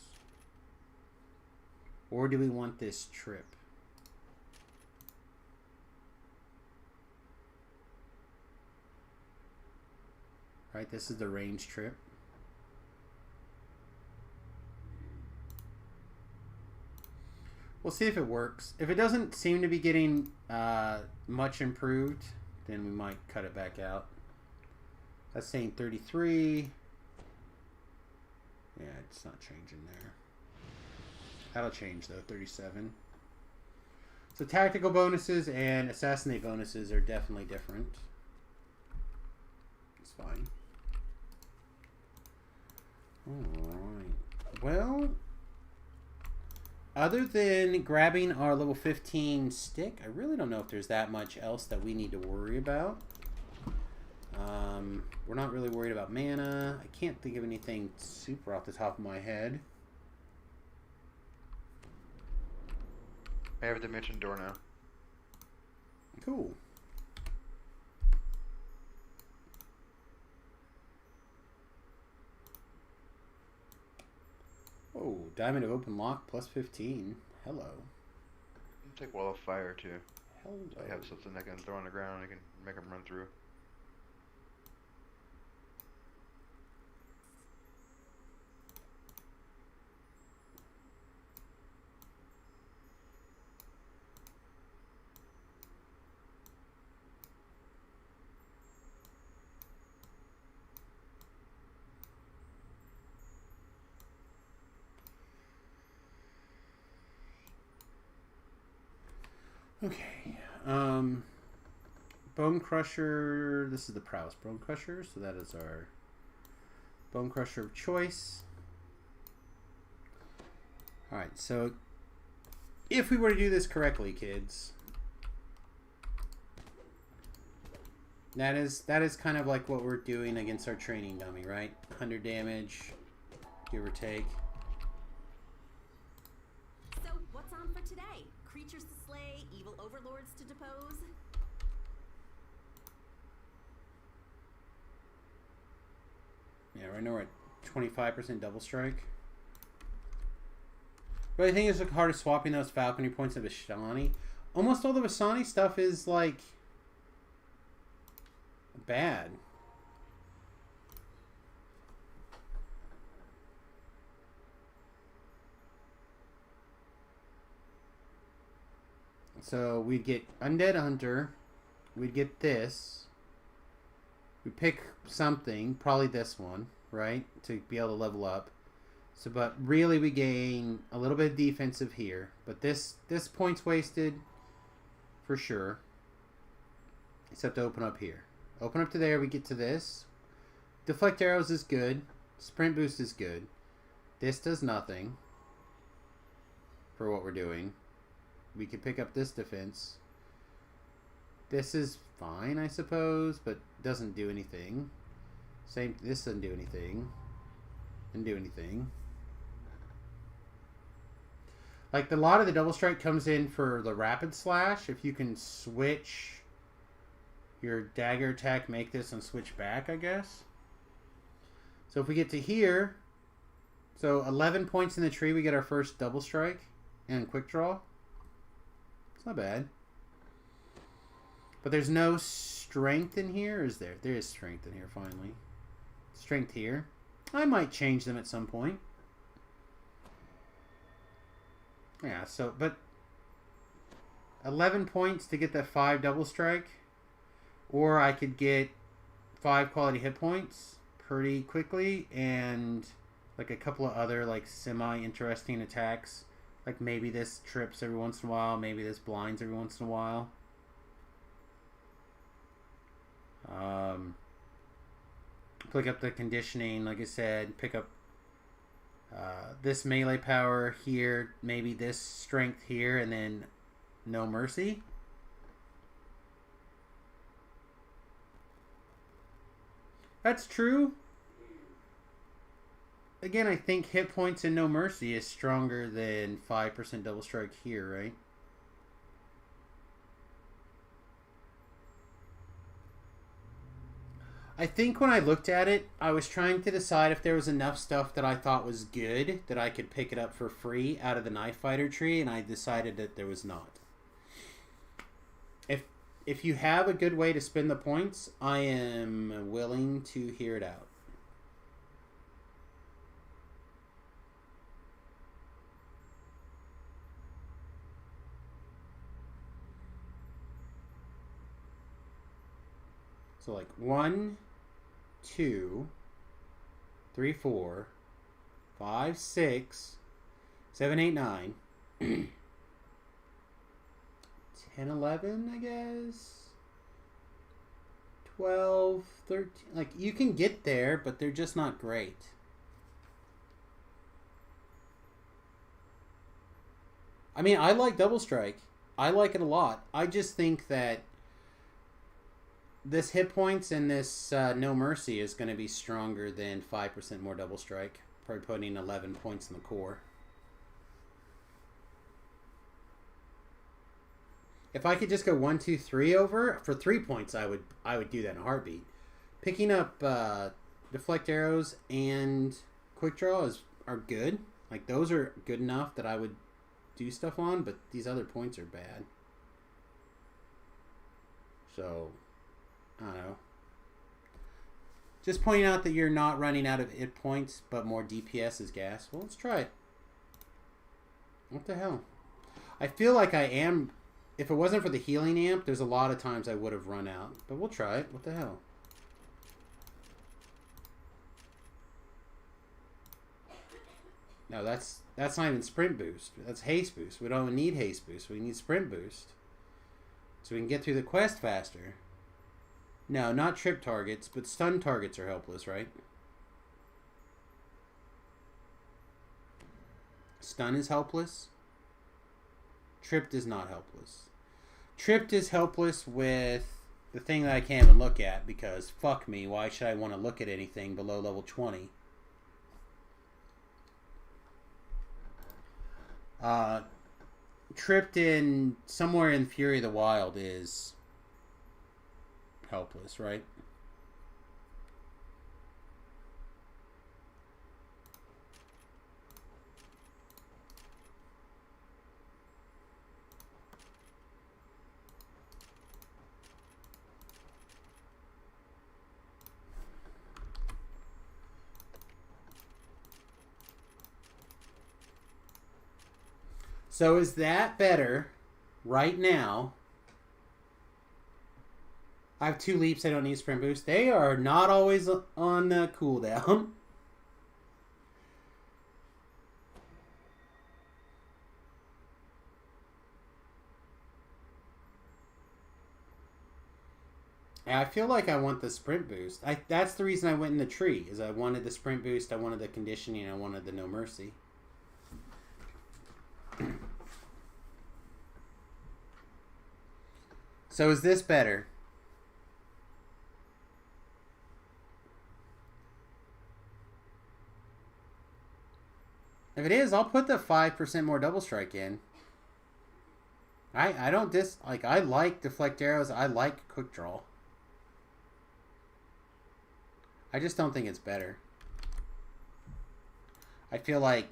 Or do we want this trip? Right, this is the range trip. We'll see if it works. If it doesn't seem to be getting much improved, then we might cut it back out. That's saying 33. Yeah, it's not changing there. That'll change though, 37. So tactical bonuses and assassinate bonuses are definitely different. It's fine. Alright. Well, other than grabbing our level 15 stick, I really don't know if there's that much else that we need to worry about. We're not really worried about mana. I can't think of anything super off the top of my head. I have a dimension door now. Cool. Oh, Diamond of Open Lock plus 15. Hello. I'll take Wall of Fire too. Hello. I have something I can throw on the ground. I can make them run through. Okay. Bone Crusher. This is the Prowess Bone Crusher, so that is our Bone Crusher of choice. Alright, so if we were to do this correctly, kids, that is kind of like what we're doing against our training dummy, right? 100 damage, give or take. So, what's on for today? Creatures to slay, evil overlords to depose? Yeah, right now we're at 25% double strike. But I think it's the hardest swapping those falconry points of Vistani. Almost all the Vistani stuff is like bad. So we'd get Undead Hunter, we'd get this, we pick something, probably this one, right, to be able to level up. So, but really we gain a little bit of defensive here, but this point's wasted for sure, except to open up here. Open up to there, we get to this. Deflect arrows is good, sprint boost is good. This does nothing for what we're doing. We could pick up this defense. This is fine, I suppose, but doesn't do anything. Same, this doesn't do anything. Didn't do anything. Like, a lot of the double strike comes in for the rapid slash. If you can switch your dagger attack, make this and switch back, I guess. So if we get to here, so 11 points in the tree, we get our first double strike and quick draw. It's not bad. But there's no strength in here, or is there? There is strength in here, finally. Strength here. I might change them at some point. Yeah, so, but 11 points to get that 5 double strike. Or I could get 5 quality hit points pretty quickly, and like a couple of other like semi-interesting attacks. Like maybe this trips every once in a while, maybe this blinds every once in a while. Pick up the conditioning, like I said, pick up this melee power here, maybe this strength here, and then no mercy. That's true. Again, I think hit points and no mercy is stronger than 5% double strike here, right? I think when I looked at it, I was trying to decide if there was enough stuff that I thought was good that I could pick it up for free out of the knife fighter tree, and I decided that there was not. if you have a good way to spend the points, I am willing to hear it out. So like 1, 2, 3, 4, 5, 6, 7, 8, 9, 10, 11, I guess. 12, 13. Like, you can get there, but they're just not great. I mean, I like Double Strike. I like it a lot. I just think that this hit points and this No Mercy is going to be stronger than 5% more Double Strike. Probably putting 11 points in the core. If I could just go 1, 2, 3 over for 3 points, I would do that in a heartbeat. Picking up deflect arrows and quick draw are good. Like, those are good enough that I would do stuff on, but these other points are bad. So, I don't know. Just pointing out that you're not running out of hit points, but more DPS is gas. Well, let's try it. What the hell? I feel like I am... If it wasn't for the healing amp, there's a lot of times I would have run out. But we'll try it. What the hell? No, that's not even sprint boost. That's haste boost. We don't need haste boost. We need sprint boost. So we can get through the quest faster. No, not trip targets, but stun targets are helpless, right? Stun is helpless. Tripped is not helpless. Tripped is helpless with the thing that I can't even look at because fuck me, why should I want to look at anything below level 20? Tripped in somewhere in Fury of the Wild is helpless, right? So is that better right now? I have 2 leaps. I don't need sprint boost. They are not always on the cooldown. I feel like I want the sprint boost. That's the reason I went in the tree. Is I wanted the sprint boost. I wanted the conditioning. I wanted the No Mercy. So is this better? If it is, I'll put the 5% more double strike in. I don't I like deflect arrows. I like quick draw. I just don't think it's better. I feel like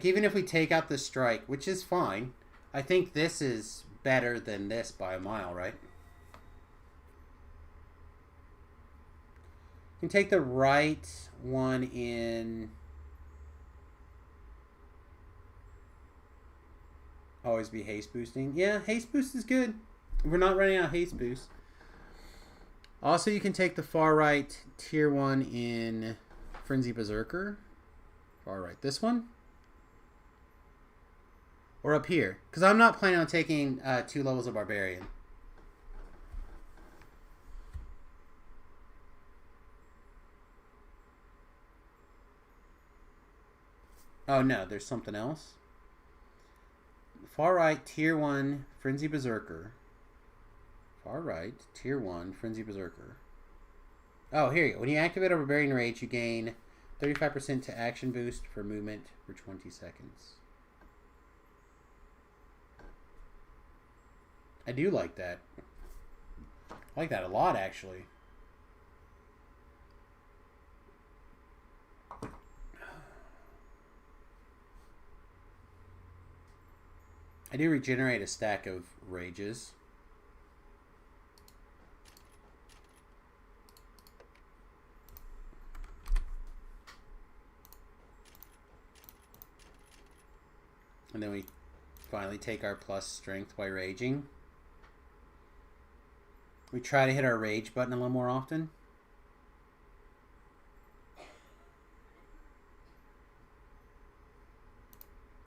even if we take out the strike, which is fine, I think this is better than this by a mile, right? You can take the right one in. Always be haste boosting. Yeah, haste boost is good. We're not running out of haste boost. Also, you can take the far right tier 1 in Frenzy Berserker. Far right. This one? Or up here. Because I'm not planning on taking 2 levels of Barbarian. Oh no, there's something else. Far right, tier 1, Frenzy Berserker. Far right, tier 1, Frenzy Berserker. Oh, here you go. When you activate a Barbarian Rage, you gain 35% to action boost for movement for 20 seconds. I do like that. I like that a lot, actually. I do regenerate a stack of rages. And then we finally take our plus strength by raging. We try to hit our rage button a little more often.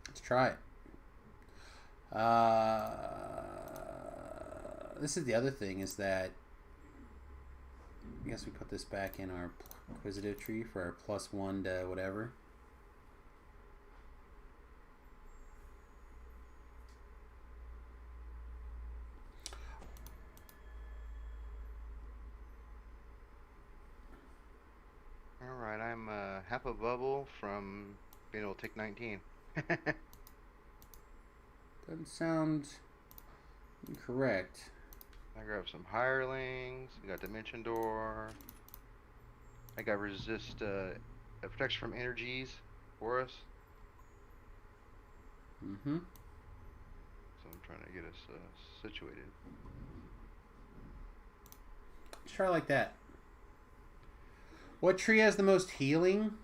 Let's try it. This is the other thing, is that I guess we put this back in our inquisitive tree for our +1 to whatever. Alright, I'm half a bubble from being able to take 19. Doesn't sound incorrect. I grab some hirelings. We got Dimension Door. I got resist protection from energies for us. Mm-hmm. So I'm trying to get us situated. Let's try like that. What tree has the most healing?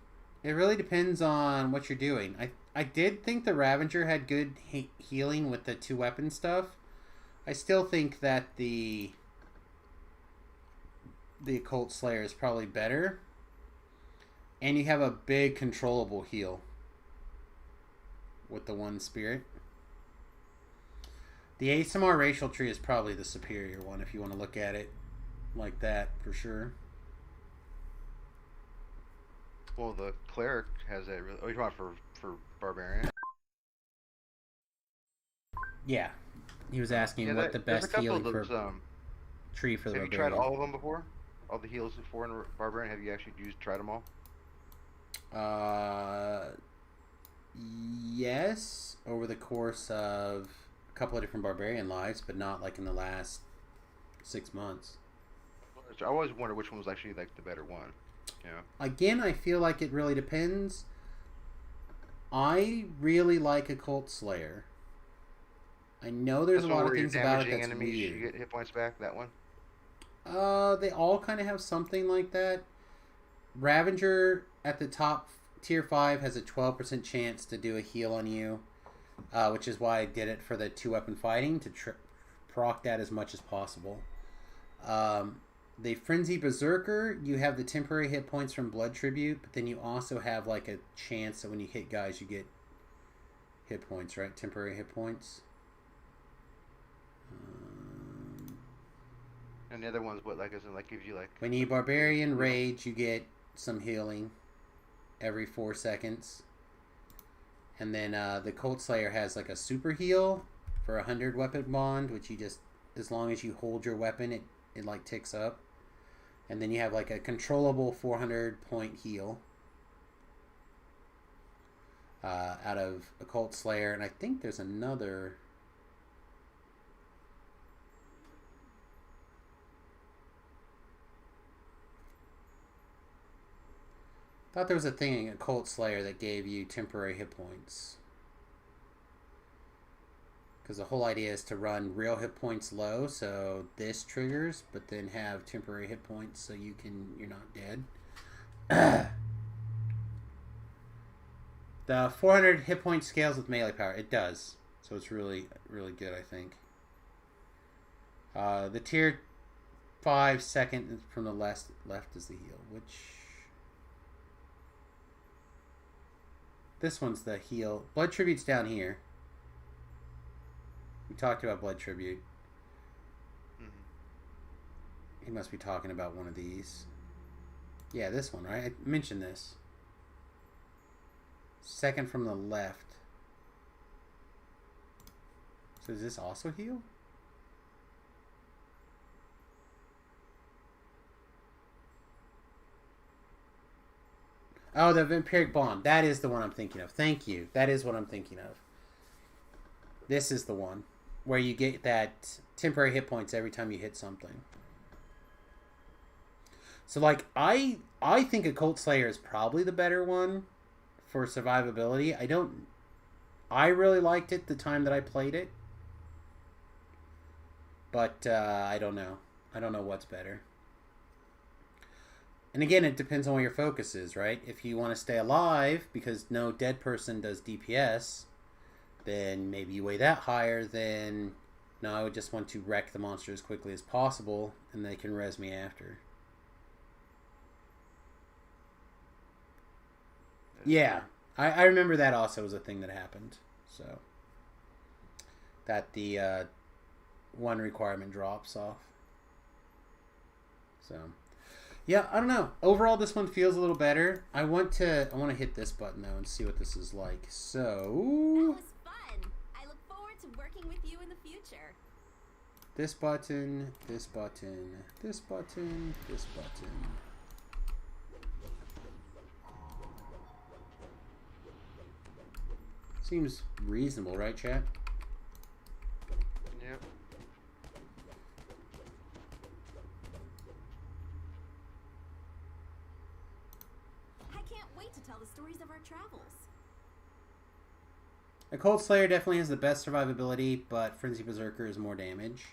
It really depends on what you're doing. I did think the Ravager had good healing with the 2-weapon stuff. I still think that the Occult Slayer is probably better. And you have a big controllable heal with the 1 spirit. The ASMR racial tree is probably the superior one if you want to look at it like that, for sure. Well, the cleric has a really... Oh, you're talking for barbarian? Yeah. He was asking what the best healing for tree for the Have you tried all of them before? All the heals before in barbarian? Have you actually tried them all? Yes, over the course of a couple of different barbarian lives, but not like in the last 6 months. I always wonder which one was actually like the better one. Yeah. Again, I feel like it really depends. I really like Occult Slayer. I know there's a lot of things about it that's enemies, weird. You get hit points back, that one? They all kind of have something like that. Ravager at the top tier 5 has a 12% chance to do a heal on you, which is why I did it for the 2-weapon fighting, to proc that as much as possible. The Frenzy Berserker, you have the temporary hit points from Blood Tribute, but then you also have like a chance that when you hit guys, you get hit points, right? Temporary hit points. And the other one's what, like, isn't like gives you like... When you Barbarian Rage, you get some healing every 4 seconds. And then the Cult Slayer has like a super heal for 100 weapon bond, which you just, as long as you hold your weapon, it like ticks up. And then you have like a controllable 400 point heal out of Occult Slayer. And I think there's another... I thought there was a thing in Occult Slayer that gave you temporary hit points. Because the whole idea is to run real hit points low, so this triggers, but then have temporary hit points so you're not dead. The 400 hit point scales with melee power. It does. So it's really, really good, I think. The tier 5 second from the left is the heal, which... This one's the heal. Blood Tribute's down here. We talked about Blood Tribute. He must be talking about one of these. Yeah, this one, right? I mentioned this. Second from the left. So does this also heal? Oh, the Vampiric Bond. That is the one I'm thinking of. Thank you. That is what I'm thinking of. This is the one where you get that temporary hit points every time you hit something. So, like, I think Occult Slayer is probably the better one for survivability. I really liked it the time that I played it. But I don't know. I don't know what's better. And again, it depends on what your focus is, right? If you want to stay alive because no dead person does DPS, then maybe you weigh that higher than, no, I would just want to wreck the monster as quickly as possible and they can res me after. Yeah, I remember that also was a thing that happened. So that the one requirement drops off. So yeah, I don't know. Overall, this one feels a little better. I want to hit this button though and see what this is like. So That was fun. I look forward to working with you in the future. this button, this button, this button, this button. Seems reasonable, right, chat? Yep. I can't wait to tell the stories of our travels. Occult Slayer definitely has the best survivability, but Frenzy Berserker is more damage.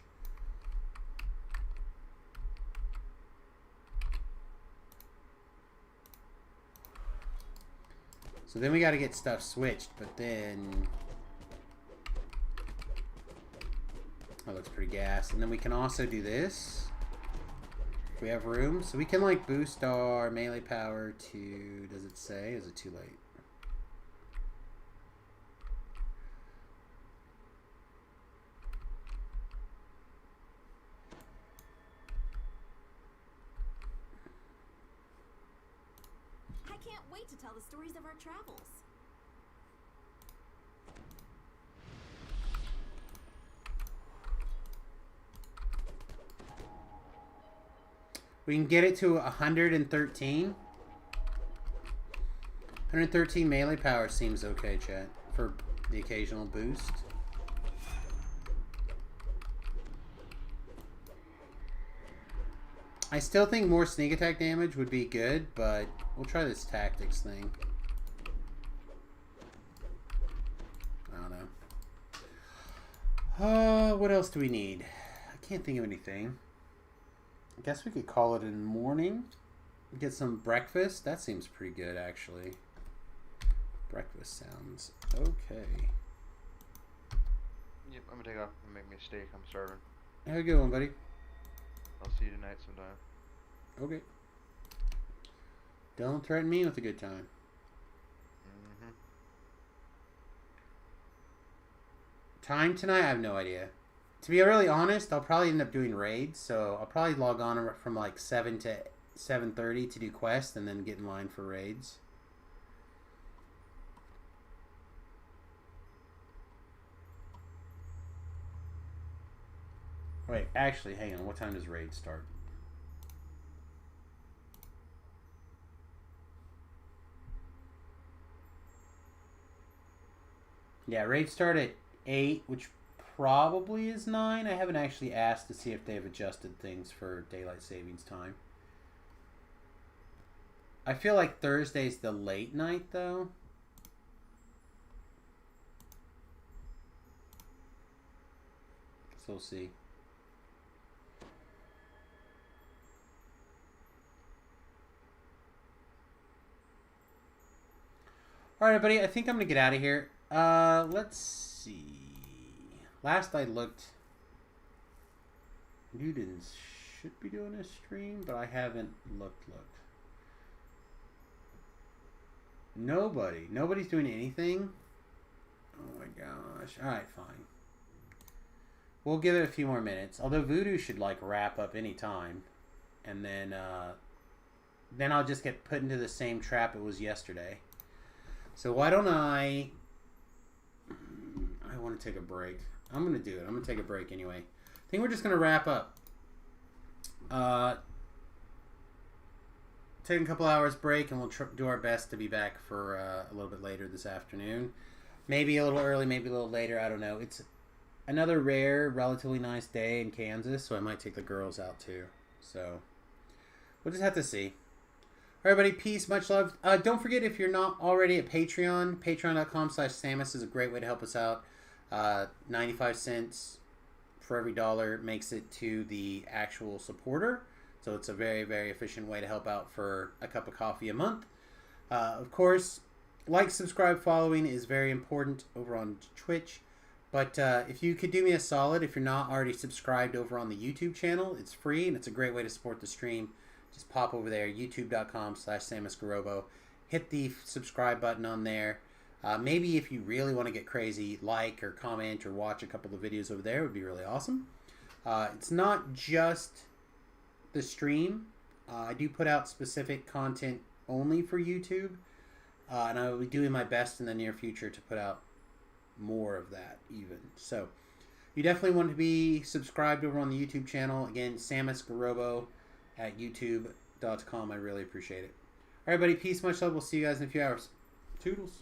So then we got to get stuff switched, but then that looks pretty gas. And then we can also do this if we have room. So we can like boost our melee power to, does it say? Is it too late? I can't wait to tell the stories of our travels. We can get it to 113. 113 melee power seems okay, chat, for the occasional boost. I still think more sneak attack damage would be good, but we'll try this tactics thing. I don't know. What else do we need? I can't think of anything. I guess we could call it in the morning. Get some breakfast. That seems pretty good, actually. Breakfast sounds okay. Yep, I'm gonna take off and make me a steak. I'm starving. Have a good one, buddy. I'll see you tonight sometime. Okay. Don't threaten me with a good time. Time tonight? I have no idea. To be really honest, I'll probably end up doing raids, so I'll probably log on from like 7 to 7:30 to do quests and then get in line for raids. Wait, actually, hang on. What time does raid start? Yeah, raids start at 8, which probably is 9. I haven't actually asked to see if they've adjusted things for daylight savings time. I feel like Thursday's the late night, though. So we'll see. Alright, everybody, I think I'm going to get out of here. Let's see. Last I looked, Newtons should be doing a stream, but I haven't looked. Nobody's doing anything. Oh my gosh. Alright, fine. We'll give it a few more minutes. Although Voodoo should like wrap up any time. And then I'll just get put into the same trap it was yesterday. So why don't I want to take a break. I'm going to do it. I'm going to take a break anyway. I think we're just going to wrap up. Take a couple hours break and we'll do our best to be back for a little bit later this afternoon. Maybe a little early, maybe a little later. I don't know. It's another rare, relatively nice day in Kansas, so I might take the girls out too. So we'll just have to see. Everybody, peace, much love. Don't forget, if you're not already at Patreon, patreon.com/Samus is a great way to help us out. 95 cents for every dollar makes it to the actual supporter. So it's a very, very efficient way to help out for a cup of coffee a month. Of course, like, subscribe, following is very important over on Twitch. But if you could do me a solid, if you're not already subscribed over on the YouTube channel, it's free and it's a great way to support the stream. Just pop over there, youtube.com/SamusGarobo. Hit the subscribe button on there. Maybe if you really want to get crazy, like or comment or watch a couple of videos over there, it would be really awesome. It's not just the stream. I do put out specific content only for YouTube. And I will be doing my best in the near future to put out more of that even. So you definitely want to be subscribed over on the YouTube channel. Again, Samus Garobo at youtube.com. I really appreciate it. All right, buddy. Peace, much love. We'll see you guys in a few hours. Toodles.